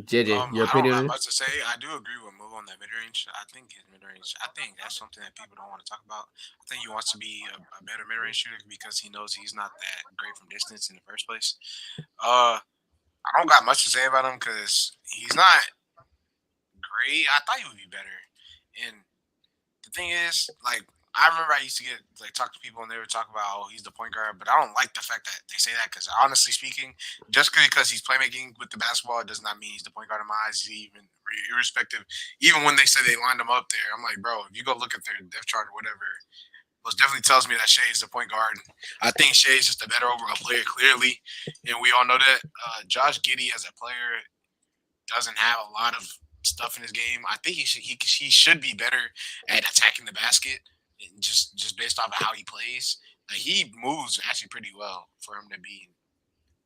JJ, your I don't opinion have on it? much to say. I do agree with Mo on that mid range. I think his mid range. I think that's something that people don't want to talk about. I think he wants to be a better mid range shooter because he knows he's not that great from distance in the first place. I don't got much to say about him because he's not great. I thought he would be better. And the thing is, like, I remember I used to get talk to people and they would talk about, oh, he's the point guard, but I don't like the fact that they say that because honestly speaking, just because he's playmaking with the basketball does not mean he's the point guard in my eyes. Even irrespective, even when they say they lined him up there, I'm like, bro, if you go look at their depth chart or whatever, most definitely tells me that Shea is the point guard. I think Shea is just a better overall player, clearly, and we all know that. Josh Giddey as a player doesn't have a lot of stuff in his game. I think he should be better at attacking the basket, just based off of how he plays. He moves actually pretty well for him to be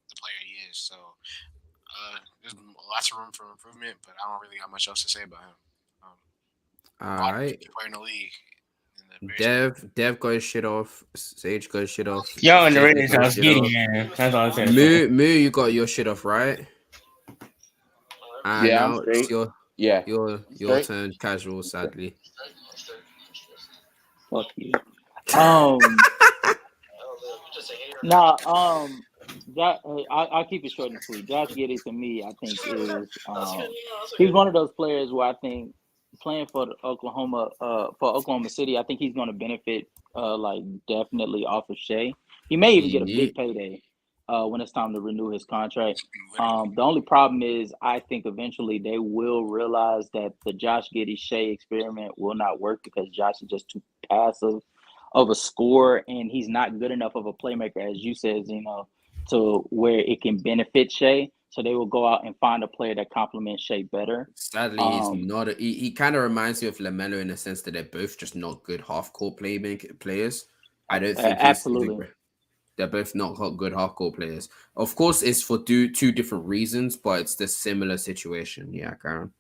the player he is. So there's lots of room for improvement, but I don't really got much else to say about him. All right. Player in the league. Dev got his shit off. Sage got his shit off. Yo, and the JJ Raiders got his sounds shit giddy, off. man. That's all I'm saying. Moo, you got your shit off, right? And Yeah, I'm now straight. it's your Yeah, straight. turn, casual, sadly. Fuck you. Nah, I'll keep it short and sweet. Josh Giddey to me, I think is he's one of those players where I think playing for Oklahoma City, I think he's going to benefit like definitely off of Shea. He may even get a big payday when it's time to renew his contract. The only problem is I think eventually they will realize that the Josh Giddey Shea experiment will not work because Josh is just too passive of a scorer, and he's not good enough of a playmaker, as you said, to where it can benefit Shea. So they will go out and find a player that complements Shea better. Sadly, he's not. He kind of reminds me of LaMelo in the sense that they're both just not good half-court players. I don't think absolutely. They're both not good half-court players. Of course, it's for two different reasons, but it's the similar situation. Yeah, Karen.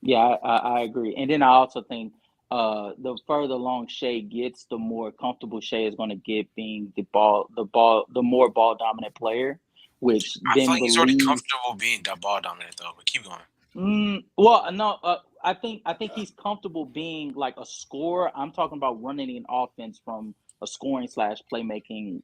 Yeah, I agree. And then I also think the further along Shea gets, the more comfortable Shea is going to get being the more ball dominant player, which I then feel like he's already comfortable being that ball dominant though. But keep going. Well, no, I think he's comfortable being like a scorer. I'm talking about running an offense from a scoring / playmaking,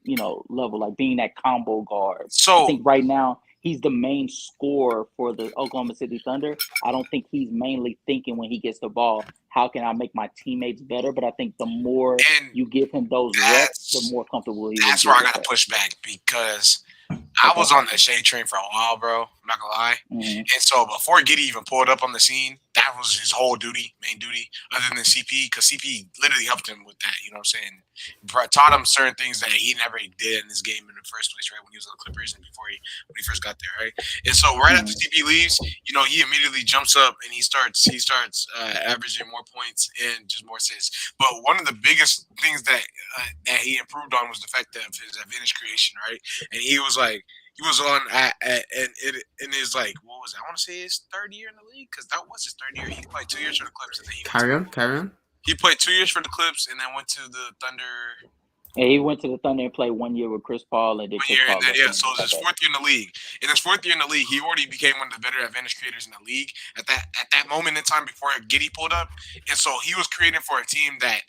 level, like being that combo guard. So I think right now he's the main scorer for the Oklahoma City Thunder. I don't think he's mainly thinking when he gets the ball, how can I make my teammates better? But I think the more you give him those reps, the more comfortable he will. That's where I got to push back because I was on the Shea train for a while, bro. I'm not gonna lie. Mm-hmm. And so before Giddey even pulled up on the scene, that was his whole main duty, other than CP, because CP literally helped him with that. You know what I'm saying? Taught him certain things that he never did in this game in the first place, right? When he was on the Clippers and when he first got there, right? And so right after CP leaves, he immediately jumps up and he starts averaging more points and just more assists. But one of the biggest things that he improved on was the fact of his advantage creation, right? And he was on in his what was it? I want to say his third year in the league because that was his third year. He played 2 years for the Clips and then carry on. He played 2 years for the Clips and then went to the Thunder. Yeah, he went to the Thunder and played 1 year with Chris Paul and did Chris Paul. So it was his fourth year in the league. In his fourth year in the league, he already became one of the better advantage creators in the league at that moment in time before Giddey pulled up. And so he was creating for a team that,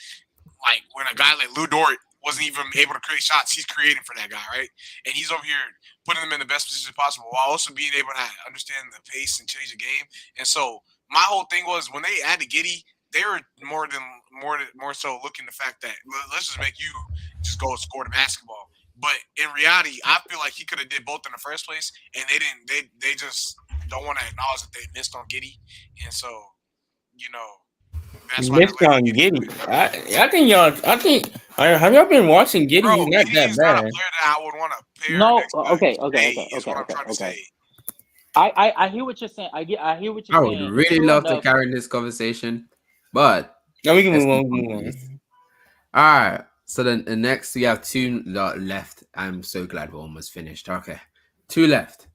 like, when a guy like Lou Dort wasn't even able to create shots, he's creating for that guy, right? And he's over here putting them in the best position possible while also being able to understand the pace and change the game. And so my whole thing was when they added Giddey, they were more so looking the fact that let's just make you just go score the basketball. But in reality, I feel like he could have did both in the first place, and they didn't. They just don't want to acknowledge that they missed on Giddey, and so That's why they're Missed on Giddy. I think y'all. Have y'all been watching Giddy? Bro, He's not Giddy that is not a bad. player that I would want to pair No, next to Jay, is what I'm trying to okay. say. I hear what you're saying. I hear what you're I would saying. really True love to enough. carry this conversation, but No, we can let's move on. keep We on, can move on. please. All right. So then the next we have two left. I'm so glad we're almost finished. Okay, two left.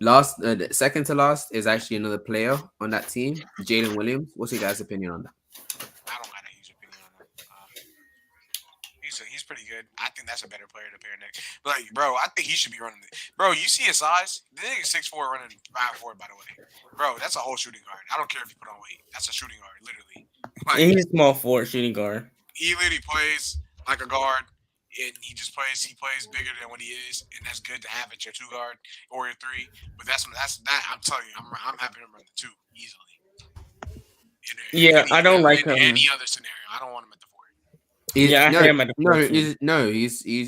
The second to last is actually another player on that team, Jalen Williams. What's your guys' opinion on that? I don't got a huge opinion on him. He's pretty good. I think that's a better player to pair next. But like, bro, I think he should be running. Bro, you see his size? The nigga 6'4" running 5'4", by the way. Bro, that's a whole shooting guard. I don't care if you put on weight. That's a shooting guard, literally. Like, And he's a small forward shooting guard. he literally plays like a guard, and he plays bigger than what he is, and that's good to have at your 2 guard or your 3. But that's that. I'm telling you, I'm having him run the 2 easily. Yeah, I don't like in him. any other scenario. I don't want him at the 4. Yeah, I have him at the 4 too.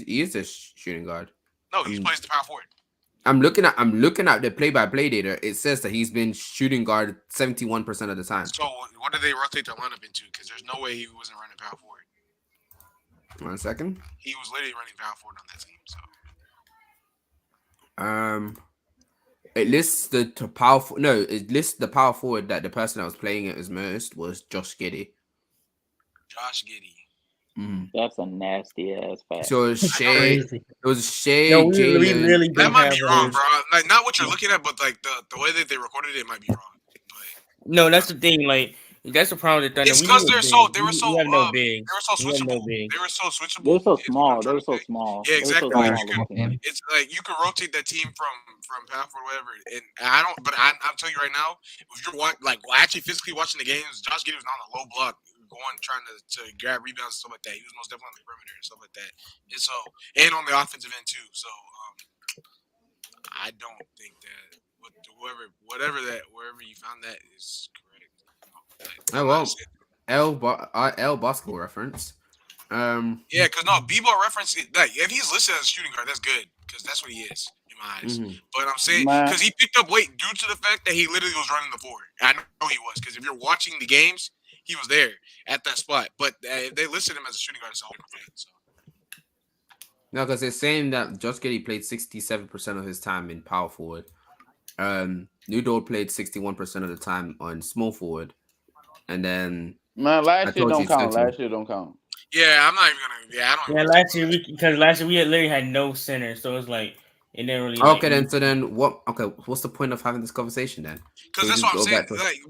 He's a shooting guard. No, he plays the power forward. I'm looking at the play-by-play data. It says that he's been shooting guard 71% of the time. So what did they rotate their lineup into? Because there's no way he wasn't running power forward. 1 second. He was literally running power forward on that team. So it lists the power. No, it lists the power forward that the person that was playing it as most was Josh Giddey. Josh Giddey. That's a nasty ass fact. So it was Shea. It was Shea. No, we Jalen. really That might be wrong, bro. Like not what you're looking at, but like the way that they recorded it might be wrong. But no, that's the thing. Like that's the problem with Thunder. it's because they were so we have no bigs. switchable. They were so switchable. They were so small. They were so small. Yeah, exactly. They were Like, so small. it's like you can rotate that team from power forward, whatever. And I don't. But I'm telling you right now, if you're actually physically watching the games, Josh Giddey was not on a low block, trying to grab rebounds and stuff like that. He was most definitely on the perimeter and stuff like that. And on the offensive end too. So I don't think that wherever you found that is correct. Oh well, L basketball reference. Yeah, because no B-ball reference. Like if he's listed as a shooting guard, that's good because that's what he is in my eyes. But I'm saying because he picked up weight due to the fact that he literally was running the 4. I know he was because if you're watching the games, he was there at that spot. But if they listed him as a shooting guard, it's a whole different thing. So. No, because it's saying that Josh Giddey played 67% of his time in power forward. Newdor played 61% of the time on small forward, and then last year don't count. Last year don't count. Yeah, I'm not even gonna. Yeah, I don't. Yeah, last year we literally had no center, so it's like it didn't really. Okay, then what? Okay, what's the point of having this conversation then? Because that's what I'm saying. Like,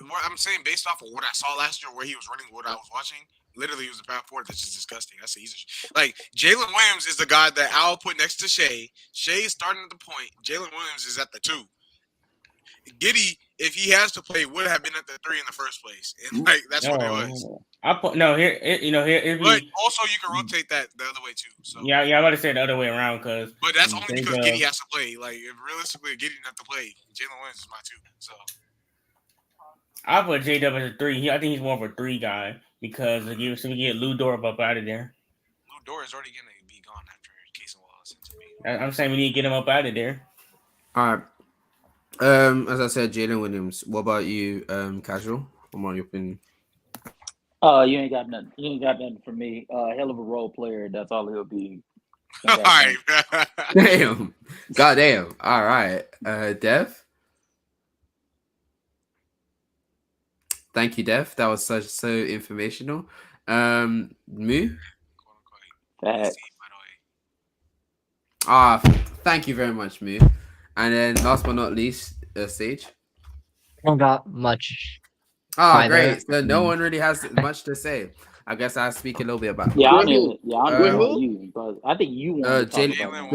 what I'm saying based off of what I saw last year, where he was running, what I was watching. Literally, he was a power forward. That's just disgusting. That's easy. Like Jalen Williams is the guy that I'll put next to Shea. Shea is starting at the point. Jalen Williams is at the 2. Giddey, if he has to play, would have been at the 3 in the first place, and like that's what it was. But also you can rotate that the other way too. So yeah, I'm about to say the other way around because. But that's only because Giddey has to play. Like if realistically, Giddey didn't have to play. Jalen Williams is my 2. So I put J-Dub as a 3. I think he's more of a 3 guy because we get Lou Dort up out of there. Lou Dort is already gonna be gone after Case and Wallace. I'm saying we need to get him up out of there. All right. As I said, Jalen Williams. What about you, Casual? Come on, your opinion. You ain't got nothing. You ain't got nothing for me. Hell of a role player. That's all he'll be. All right. Damn. Goddamn. All right. Dev. Thank you, Dev. That was so informational. Moo. Facts. Thank you very much, Moo. And then last but not least, Sage. I don't got much. Great. So no one really has much to say. I guess I'll speak a little bit about. I know you, but I think you want to talk about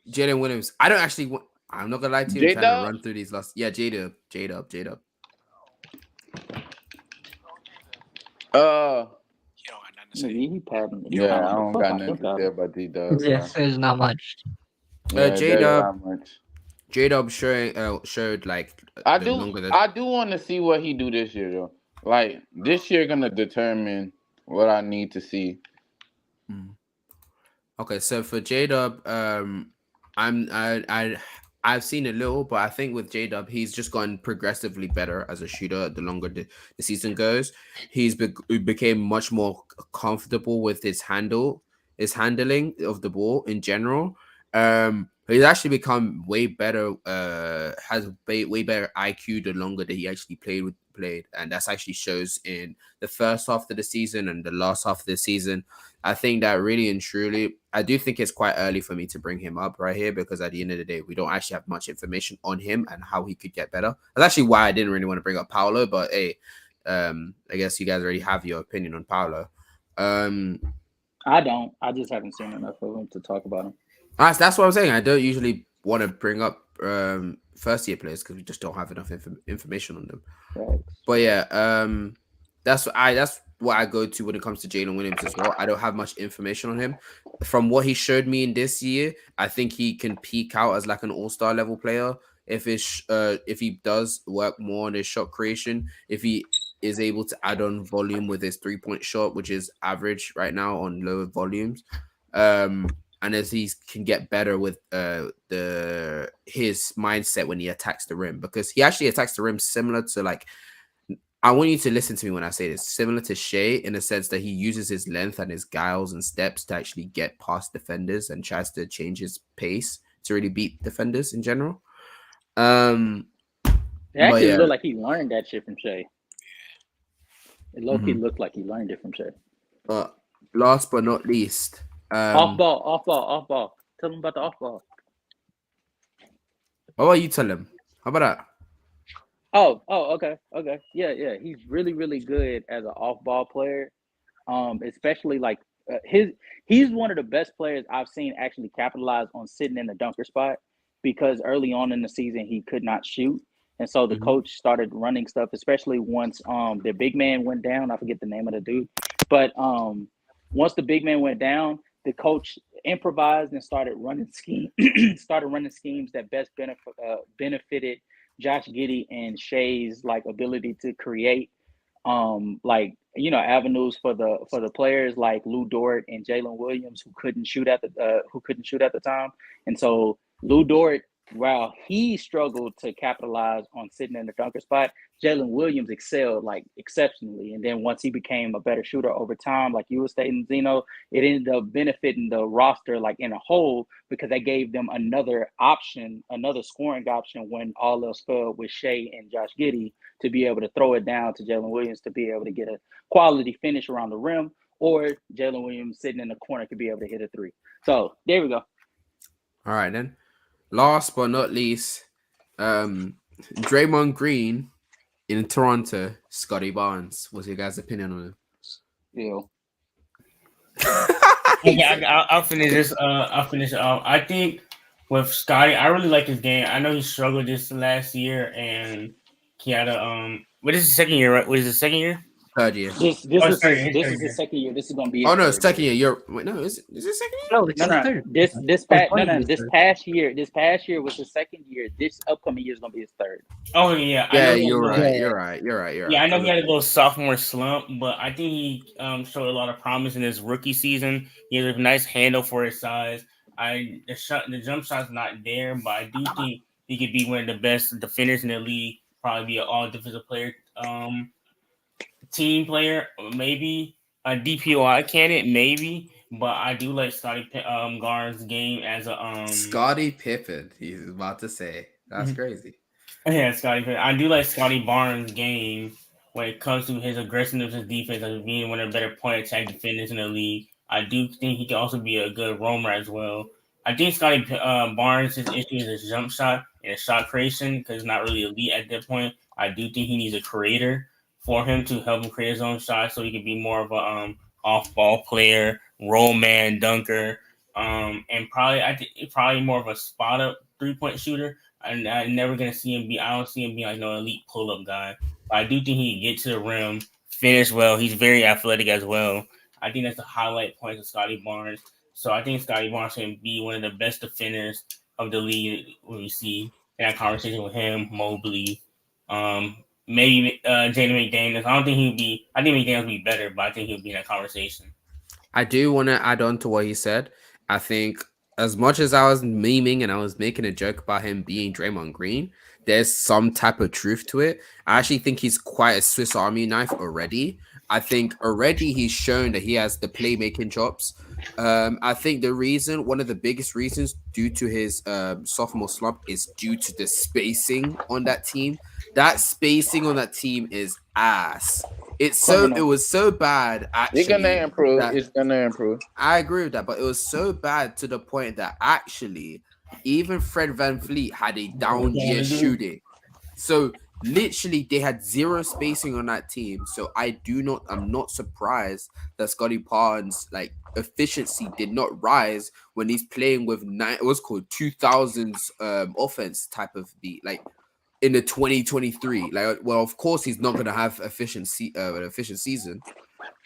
Jalen Williams. I don't actually want. I'm not gonna lie to you. I'm trying to run through these last. Yeah, J-Dub. He don't got nothing to say. I don't got nothing to say about J-Dub. Yes, there's not much. J-Dub showed like I do want to see what he do this year though. Like this year gonna determine what I need to see. Okay, so for J-Dub, I've seen a little, but I think with J Dub, he's just gotten progressively better as a shooter the longer the season goes. He became much more comfortable with his handling of the ball in general. He's actually become way better. Has way better IQ the longer that he actually played, and that's actually shows in the first half of the season and the last half of the season. I think that really and truly, I do think it's quite early for me to bring him up right here because at the end of the day, we don't actually have much information on him and how he could get better. That's actually why I didn't really want to bring up Paolo, but hey, I guess you guys already have your opinion on Paolo. I don't. I just haven't seen enough of him to talk about him. That's what I'm saying. I don't usually want to bring up first year players because we just don't have enough information on them. Facts. But yeah, that's what I go to when it comes to Jalen Williams as well. I don't have much information on him. From what he showed me in this year, I think he can peak out as like an all-star level player if he does work more on his shot creation, if he is able to add on volume with his 3-point shot, which is average right now on lower volumes. And as he can get better with his mindset when he attacks the rim, because he actually attacks the rim similar to like, I want you to listen to me when I say this, similar to Shea in the sense that he uses his length and his guiles and steps to actually get past defenders and tries to change his pace to really beat defenders in general. It actually looked like he learned that shit from Shea. It low-key looked like he learned it from Shea. But last but not least, off ball. Tell him about the off ball. What about you tell him? How about that? Okay. Yeah. He's really, really good as an off ball player. Especially like he's one of the best players I've seen actually capitalize on sitting in the dunker spot because early on in the season he could not shoot. And so the coach started running stuff, especially once the big man went down. I forget the name of the dude. But once the big man went down, the coach improvised and started running schemes that best benefited Josh Giddey and Shea's like ability to create avenues for the players like Lou Dort and Jalen Williams who couldn't shoot at the time. And so Lou Dort, while he struggled to capitalize on sitting in the dunker spot, Jalen Williams excelled like exceptionally. And then once he became a better shooter over time, like you were stating, Xeno, it ended up benefiting the roster like in a whole because they gave them another scoring option when all else failed with Shea and Josh Giddey to be able to throw it down to Jalen Williams to be able to get a quality finish around the rim, or Jalen Williams sitting in the corner could be able to hit a three. So there we go. All right then. Last but not least, Draymond Green in Toronto, Scotty Barnes. What's your guys' opinion on him? Yeah, I'll finish this. I'll finish it off. I think with Scotty, I really like his game. I know he struggled this last year, and he had a What is his second year? Right? What is his second year? Third year. This is his second year. This is gonna be. Oh no, second year. Is it second year? No. This past year was his second year. This upcoming year is gonna be his third. Oh yeah. Yeah, you're right. Yeah, I know he had a little sophomore slump, but I think he showed a lot of promise in his rookie season. He has a nice handle for his size. The jump shot's not there, but I do think he could be one of the best defenders in the league. Probably be an all defensive player, team player, maybe a DPOI candidate, maybe. But I do like Scotty Garn's game as a Scottie Pippen. He's about to say that's crazy. Yeah, Scotty Pippen. I do like Scotty Barnes' game when it comes to his aggressiveness, his defense, and being one of the better point attack defenders in the league. I do think he can also be a good roamer as well. I think Scotty Barnes' issue is his jump shot and his shot creation because he's not really elite at that point. I do think he needs a creator for him to help him create his own shot so he can be more of a off-ball player, roll man, dunker, and probably more of a spot-up three-point shooter. I'm never gonna see him be. I don't see him being like no elite pull-up guy. But I do think he can get to the rim, finish well. He's very athletic as well. I think that's the highlight point of Scotty Barnes. So I think Scotty Barnes can be one of the best defenders of the league when we see in that conversation with him, Mobley, maybe Jaden McDaniels. I think McDaniels would be better, but I think he'll be in that conversation. I do want to add on to what he said. I think as much as I was memeing and I was making a joke about him being Draymond Green, there's some type of truth to it. I actually think he's quite a Swiss Army knife already. I think already he's shown that he has the playmaking chops. I think one of the biggest reasons due to his sophomore slump is due to the spacing on that team. That spacing on that team is ass. It Criminal. was so bad It's gonna actually improve. that It's gonna improve. I agree with that, but it was so bad to the point that actually even Fred Van Fleet had a down year shooting. So literally they had zero spacing on that team. So I'm not surprised that Scotty Barnes like efficiency did not rise when he's playing with what's called 2000s offense type of beat like in the 2023. Like well of course he's not gonna have an efficient season,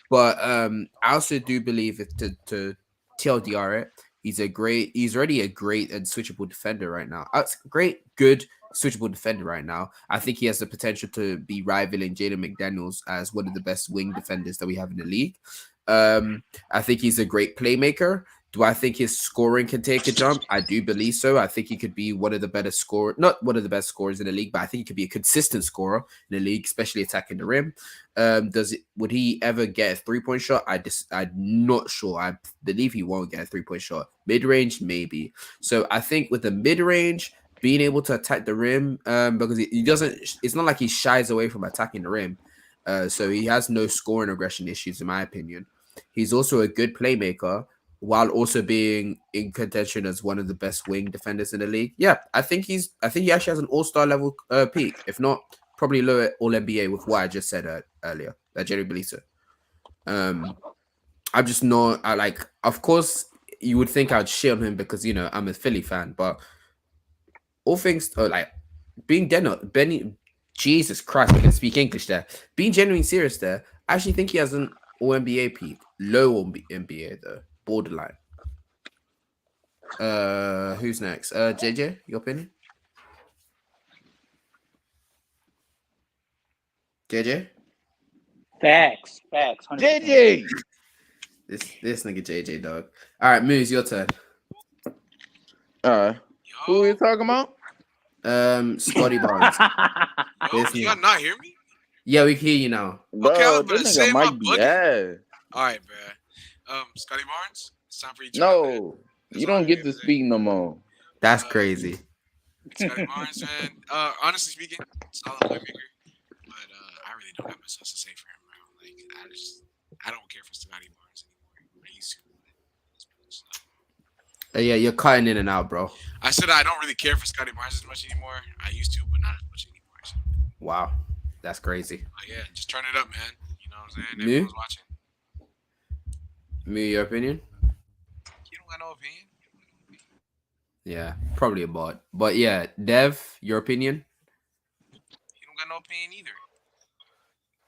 but I also do believe to TLDR it, he's already a great and switchable defender right now. It's great, good switchable defender right now. I think he has the potential to be rivaling Jaden McDaniels as one of the best wing defenders that we have in the league. I think he's a great playmaker. Do I think his scoring can take a jump? I do believe so. I think he could be one of the better not one of the best scorers in the league, but I think he could be a consistent scorer in the league, especially attacking the rim. Would he ever get a 3-point shot? I'm not sure. I believe he won't get a 3-point shot. Mid-range, maybe. So I think with the mid-range, being able to attack the rim, because he doesn't, it's not like he shies away from attacking the rim. So he has no scoring aggression issues, in my opinion. He's also a good playmaker while also being in contention as one of the best wing defenders in the league. Yeah, I think he actually has an all-star level peak. If not, probably lower all NBA with what I just said earlier. I genuinely believe so. I'm just not. Of course, you would think I'd shit on him because I'm a Philly fan, but all things like being Benny. Jesus Christ, I can speak English there. Being genuinely serious there, I actually think he has an all NBA peak, low NBA though, borderline. Who's next? JJ, your opinion? JJ? Facts. 100%. JJ. This nigga JJ dog. All right, Moose, your turn. Who are you talking about? Scotty Barnes. Yo, can y'all not hear me? Yeah, we can hear you now. Bro, Okay, I was about this to nigga say my might be buddy. ass. All right, bro. Scotty Barnes, it's time for you to No, you don't get to speak no more. That's crazy. Scotty Barnes, man. Honestly speaking, solid playmaker, but I really don't have much else to say for him, bro. Like, I don't care for Scotty Barnes anymore. I used to. Yeah, you're cutting in and out, bro. I said I don't really care for Scotty Barnes as much anymore. I used to, but not as much anymore. So. Wow, that's crazy. Yeah, just turn it up, man. You know what I'm saying? Me? Everyone's watching. Me, your opinion? You don't got no opinion. Yeah, probably a bot. But yeah, Dev, your opinion? You don't got no opinion either.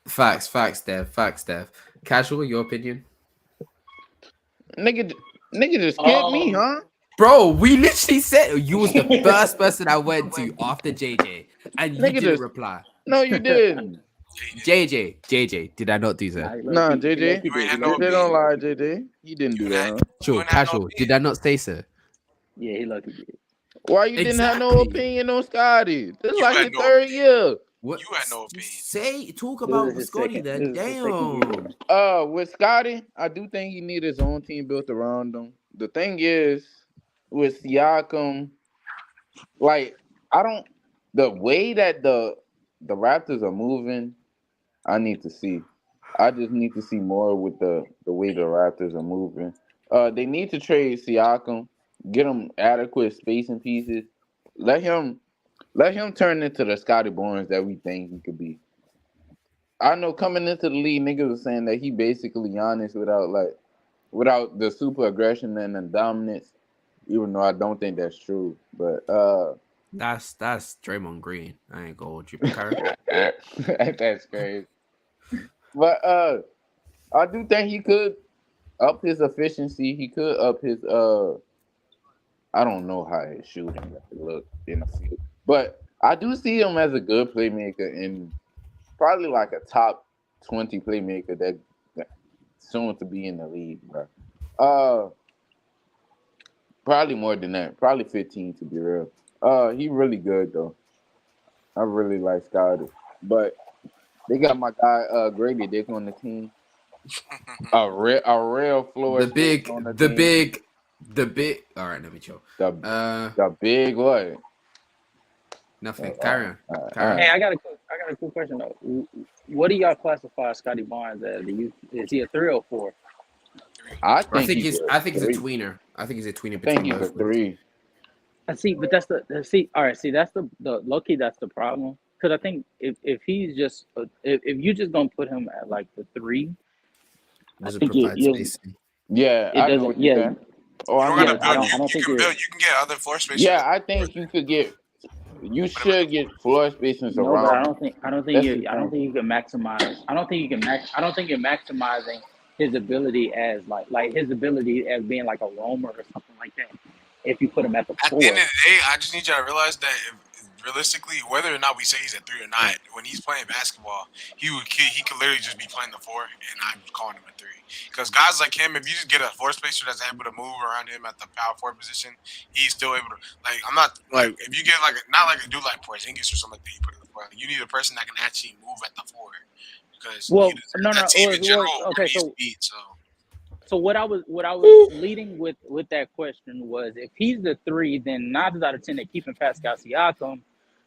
Facts, Dev. Casual, your opinion? Nigga just skipped me, huh? Bro, we literally said you was the first person I went to after JJ, and you didn't reply. No, you didn't. JJ, did I not do that? Nah, JJ. You ain't had no JJ don't lie, JJ. He didn't do that. Huh? Sure, casual. Did I not say so? Yeah, he lucky did. Why you didn't have no opinion on Scotty? This is like his third year. What? You had no opinion. Talk about Scotty then. Damn. With Scotty, I do think he need his own team built around him. The thing is, with Siakam, like the way that the Raptors are moving, I need to see. I just need to see more with the way the Raptors are moving. They need to trade Siakam, get him adequate spacing pieces, let him turn into the Scotty Barnes that we think he could be. I know coming into the league, niggas was saying that he basically Giannis without the super aggression and the dominance. Even though I don't think that's true, but that's Draymond Green. I ain't gonna hold you. That's crazy. But I do think he could up his efficiency. He could up his I don't know how his shooting look in the field, but I do see him as a good playmaker and probably like a top 20 playmaker that soon to be in the league, bro. Probably more than that. Probably 15 to be real. He really good though. I really like Scotty, but they got my guy Grady Dick on the team. A real floor The space big, on the the team. big, the big. All right, let me chill. The big what? Nothing. Carry on. All Carry on. Hey, I got a cool question though. What do y'all classify Scotty Barnes as? Is he a 3 or 4? I I think think he's he's. a I think he's a three. tweener. I think he's a tweener I think between he's a both. of them. 3. I see, but see. All right, see, that's the low key. That's the problem. Because I think if he's just if you just gonna put him at like the 3, I Doesn't think provide spacing. Yeah, it I know doesn't. what you're Yeah, saying. Oh, You I don't know gotta yeah. what you're build. saying. I don't You think can it. build. You can get other floor spacers. Yeah, I think you could get. You Put him in should the get floor spacings No, but around. I don't think That's you. the I don't thing. think you can maximize. I don't think you can max. I don't think you're maximizing his ability as like his ability as being like a roamer or something like that. If you put him at the At the end 4, of the day, I just need y'all to realize that realistically, whether or not we say he's a 3 or not, when he's playing basketball, he could literally just be playing the 4, and I'm calling him a 3. Because guys like him, if you just get a floor spacer that's able to move around him at the power forward position, he's still able to. Like, I'm not like if you get like not like a dude like Porzingis or something like that, you put in the 4. Like, you need a person that can actually move at the 4 because well, no, that no. team in general Okay, needs to beat. so what I was leading with that question was if he's the 3, then 9 out of 10 they're keeping Pascal Siakam,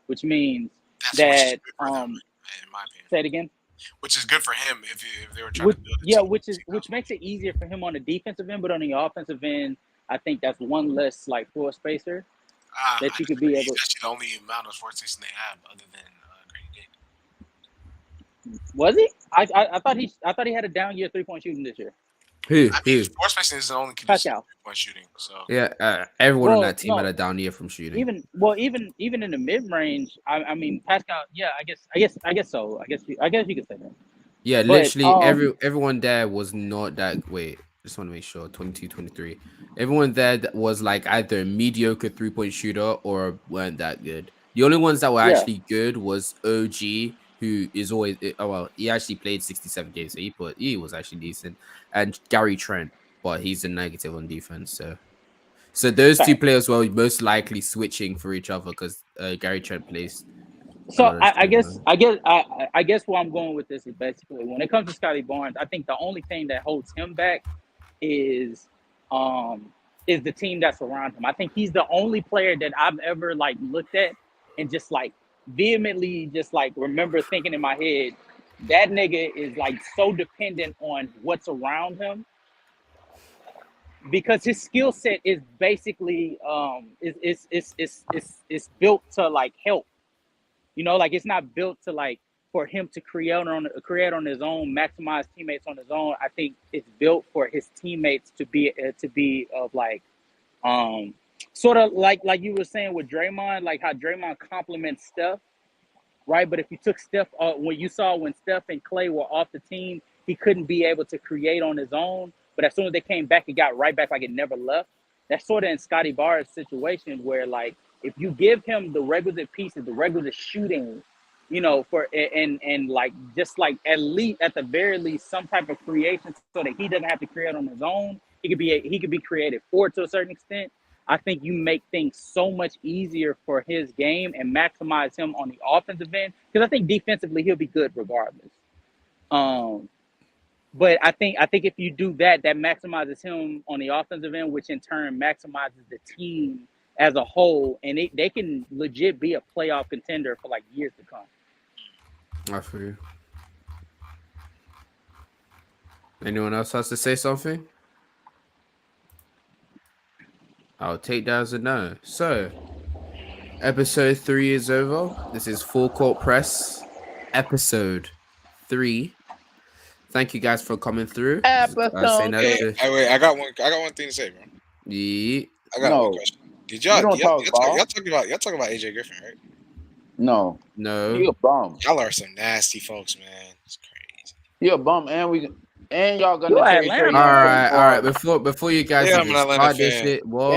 which means That's which is that good for them, in my opinion. say it again. Which is good for him if they were trying to build a team. Which makes it easier for him on the defensive end, but on the offensive end, I think that's one less like floor spacer that you could be able. He's actually the only amount of sports season they have other than Grady Dick. Was he? I thought he had a down year 3-point shooting this year. Who? I mean, sports spacing is the only condition Pascal. 3-point shooting. So Yeah, everyone on that team no, had a down year from shooting. even in the mid range. I mean Pascal. Yeah, I guess so. I guess you could say that. Yeah, But, literally everyone there was not that. Wait, just want to make sure. 22, 23. Everyone there that was like either a mediocre 3-point shooter or weren't that good. The only ones that were Yeah. actually good was OG, who is always he actually played 67 games, so he was actually decent, and Gary Trent, but he's a negative on defense. So those two players were most likely switching for each other because Gary Trent plays. So I guess where I'm going with this is basically when it comes to Scotty Barnes, I think the only thing that holds him back is the team that's around him. I think he's the only player that I've ever like looked at and just like vehemently just like remember thinking in my head that nigga is like so dependent on what's around him because his skill set is basically is built to like help. You know, like it's not built to like for him to create on his own, maximize teammates on his own. I think it's built for his teammates to be of like, sort of like you were saying with Draymond, like how Draymond complements Steph, right? But if you took Steph, when Steph and Clay were off the team, he couldn't be able to create on his own. But as soon as they came back, it got right back like it never left. That's sort of in Scotty Barnes' situation where like if you give him the requisite pieces, the requisite shooting, you know, for and like just like at the very least some type of creation so that he doesn't have to create on his own. He could be created for to a certain extent. I think you make things so much easier for his game and maximize him on the offensive end because I think defensively he'll be good regardless. But I think if you do that, that maximizes him on the offensive end, which in turn maximizes the team as a whole, and they can legit be a playoff contender for like years to come. I feel you. Anyone else has to say something? I'll take that as a no. So, episode 3 is over. This is Full Court Press, episode 3. Thank you guys for coming through. Hey, I got one thing to say, bro. Yeah. I got one question. Y'all talking about AJ Griffin, right? No. He a bum. Y'all are some nasty folks, man. It's crazy. He a bum, and y'all gonna trade Trae Young. All right. Before you guys even start this shit, before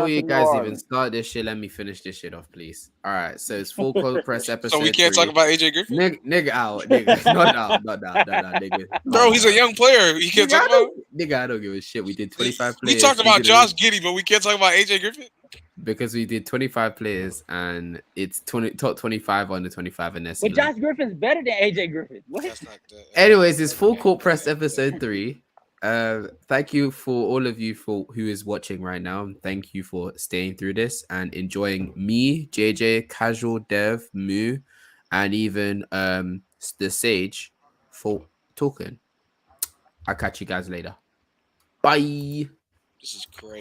you guys even start this shit, let me finish this shit off, please. All right, so it's Full Court Press episode. So we can't 3. talk about AJ Griffin. Nigga out, nigga. Not now, nigga. Bro, he's a young player. You can't talk about. Nigga, I don't give a shit. We did 25 We players. talked about Speaking of Josh Giddey, but we can't talk about AJ Griffin. because we did 25 players and it's top 25 on the 25 and But Josh Griffin's better than AJ Griffin. What? That's not. Anyways, it's Full Court Press episode 3. Thank you for all of you for who is watching right now. Thank you for staying through this and enjoying me, JJ, Casual Dev, Moo, and even the Sage for talking. I'll catch you guys later. Bye. This is crazy.